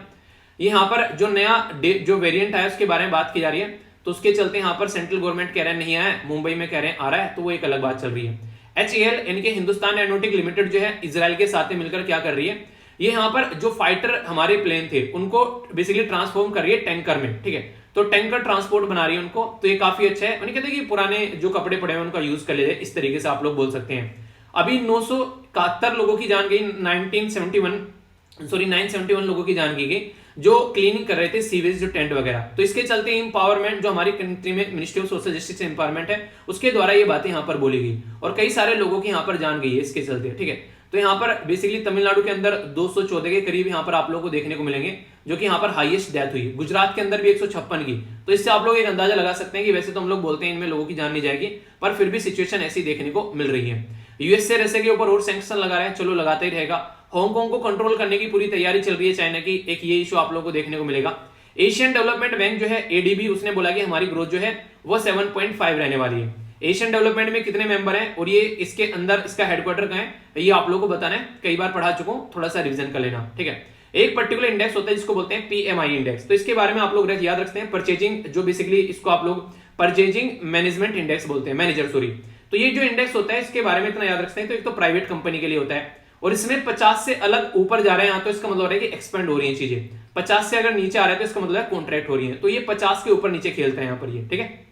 यहाँ पर जो नया जो वेरिएंट आया उसके बारे में बात की जा रही है, तो उसके चलते यहाँ पर सेंट्रल गवर्नमेंट कह रहे हैं नहीं आया, मुंबई में कह रहे हैं आ रहा है, तो वो एक अलग बात चल रही है। HAL इनके हिंदुस्तान एरोनॉटिक लिमिटेड जो है इजराइल के साथ मिलकर क्या कर रही है, ये यहाँ पर जो फाइटर हमारे प्लेन थे उनको बेसिकली ट्रांसफॉर्म कर रही है टैंकर में, ठीक है। तो टैंकर ट्रांसपोर्ट बना रही है उनको, तो ये काफी अच्छा है। उन्हें कहते हैं कि पुराने जो कपड़े पड़े हैं उनका यूज कर ले, इस तरीके से आप लोग बोल सकते हैं। अभी 971 लोगों की जान गई, 971 लोगों की जान की गई जो क्लीनिंग कर रहे थे सीवेज, जो टेंट वगैरह। तो इसके चलते इंपावरमेंट जो हमारी कंट्री में ministry of social justice empowerment है उसके द्वारा ये बातें यहाँ पर बोली गई और कई सारे लोगों की यहाँ पर जान गई है इसके चलते, ठीक है। तो यहाँ पर बेसिकली तमिलनाडु के अंदर 214 के करीब यहाँ पर आप लोगों को देखने को मिलेंगे, जो कि यहाँ पर हाईएस्ट डेथ हुई। गुजरात के अंदर भी 156 की। तो इससे आप लोग एक अंदाजा लगा सकते हैं कि वैसे तो हम लोग बोलते हैं इनमें लोगों की जान नहीं जाएगी, पर फिर भी सिचुएशन ऐसी देखने को मिल रही है। यूएसए रशिया के ऊपर और सैंक्शन लगा रहे हैं, चलो लगाता ही रहेगा। हांगकांग को कंट्रोल करने की पूरी तैयारी चल रही है चाइना की, एक ये इशू आप लोगों को देखने को मिलेगा। एशियन डेवलपमेंट बैंक जो है ADB, उसने बोला कि हमारी ग्रोथ जो है वो 7.5 रहने वाली है। एशियन डेवलपमेंट में कितने मेंबर हैं और ये इसके अंदर इसका हेडक्वार्टर कहाँ है, ये आप लोगों को बताना है, कई बार पढ़ा चुका हूं, थोड़ा सा रिवीजन कर लेना, ठीक है। एक पर्टिकुलर इंडेक्स होता है जिसको बोलते हैं PMI इंडेक्स, तो इसके बारे में आप लोग याद रखते हैं। परचेजिंग जो बेसिकली इसको आप लोग परचेजिंग मैनेजमेंट इंडेक्स बोलते हैं, मैनेजर सॉरी। तो ये जो इंडेक्स होता है इसके बारे में इतना याद रखते हैं, तो एक तो प्राइवेट कंपनी के लिए होता है और इसमें 50 से अलग ऊपर जा रहे हैं यहाँ, तो इसका मतलब है कि एक्सपेंड हो रही है चीजें। 50 से अगर नीचे आ रहा है तो इसका मतलब है कॉन्ट्रैक्ट हो रही है, तो ये 50 के ऊपर नीचे खेलता है यहाँ पर ये, ठीक है।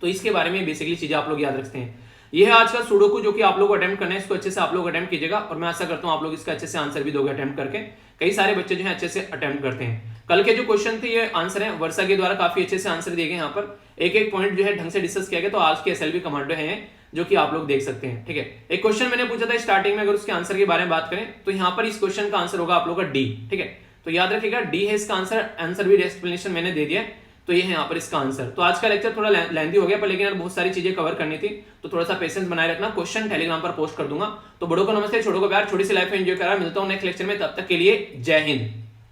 तो इसके बारे में बेसिकली चीजें आप लोग याद रखते हैं। ये है आज का सुडोकू जो कि आप लोग को अटेम्प्ट करना है, इसको अच्छे से आप लोग अटेम्प्ट कीजिएगा और मैं आशा करता हूं आप लोग इसका अच्छे से आंसर भी दोगे अटेम्प्ट करके। कई सारे बच्चे जो है अच्छे से अटेम्प्ट करते हैं। कल के जो क्वेश्चन थे ये आंसर है, वर्षा के द्वारा काफी अच्छे से आंसर दिए गए यहाँ पर, एक एक पॉइंट जो है ढंग से डिस्कस किया गया। तो आज के SLV कमांडो है जो कि आप लोग देख सकते हैं, ठीक है। एक क्वेश्चन मैंने पूछा था स्टार्टिंग में, अगर उसके आंसर के बारे में बात करें तो यहाँ पर इस क्वेश्चन का आंसर होगा आप लोग का D, ठीक है। तो याद रखिएगा D है इसका आंसर, आंसर भी एक्सप्लेनेशन मैंने दे दिया है, तो ये है यहाँ पर इसका आंसर। तो आज का लेक्चर थोड़ा लेंथी हो गया, पर लेकिन यार बहुत सारी चीजें कवर करनी थी, तो थोड़ा सा पेशेंस बनाए रखना। क्वेश्चन टेलीग्राम पर पोस्ट कर दूंगा। तो बड़ों को नमस्ते, छोटों को प्यार, छोटी सी लाइफ में एंजॉय करा। मिलता हूँ नेक्स्ट लेक्चर में, तब तक के लिए जय हिंद।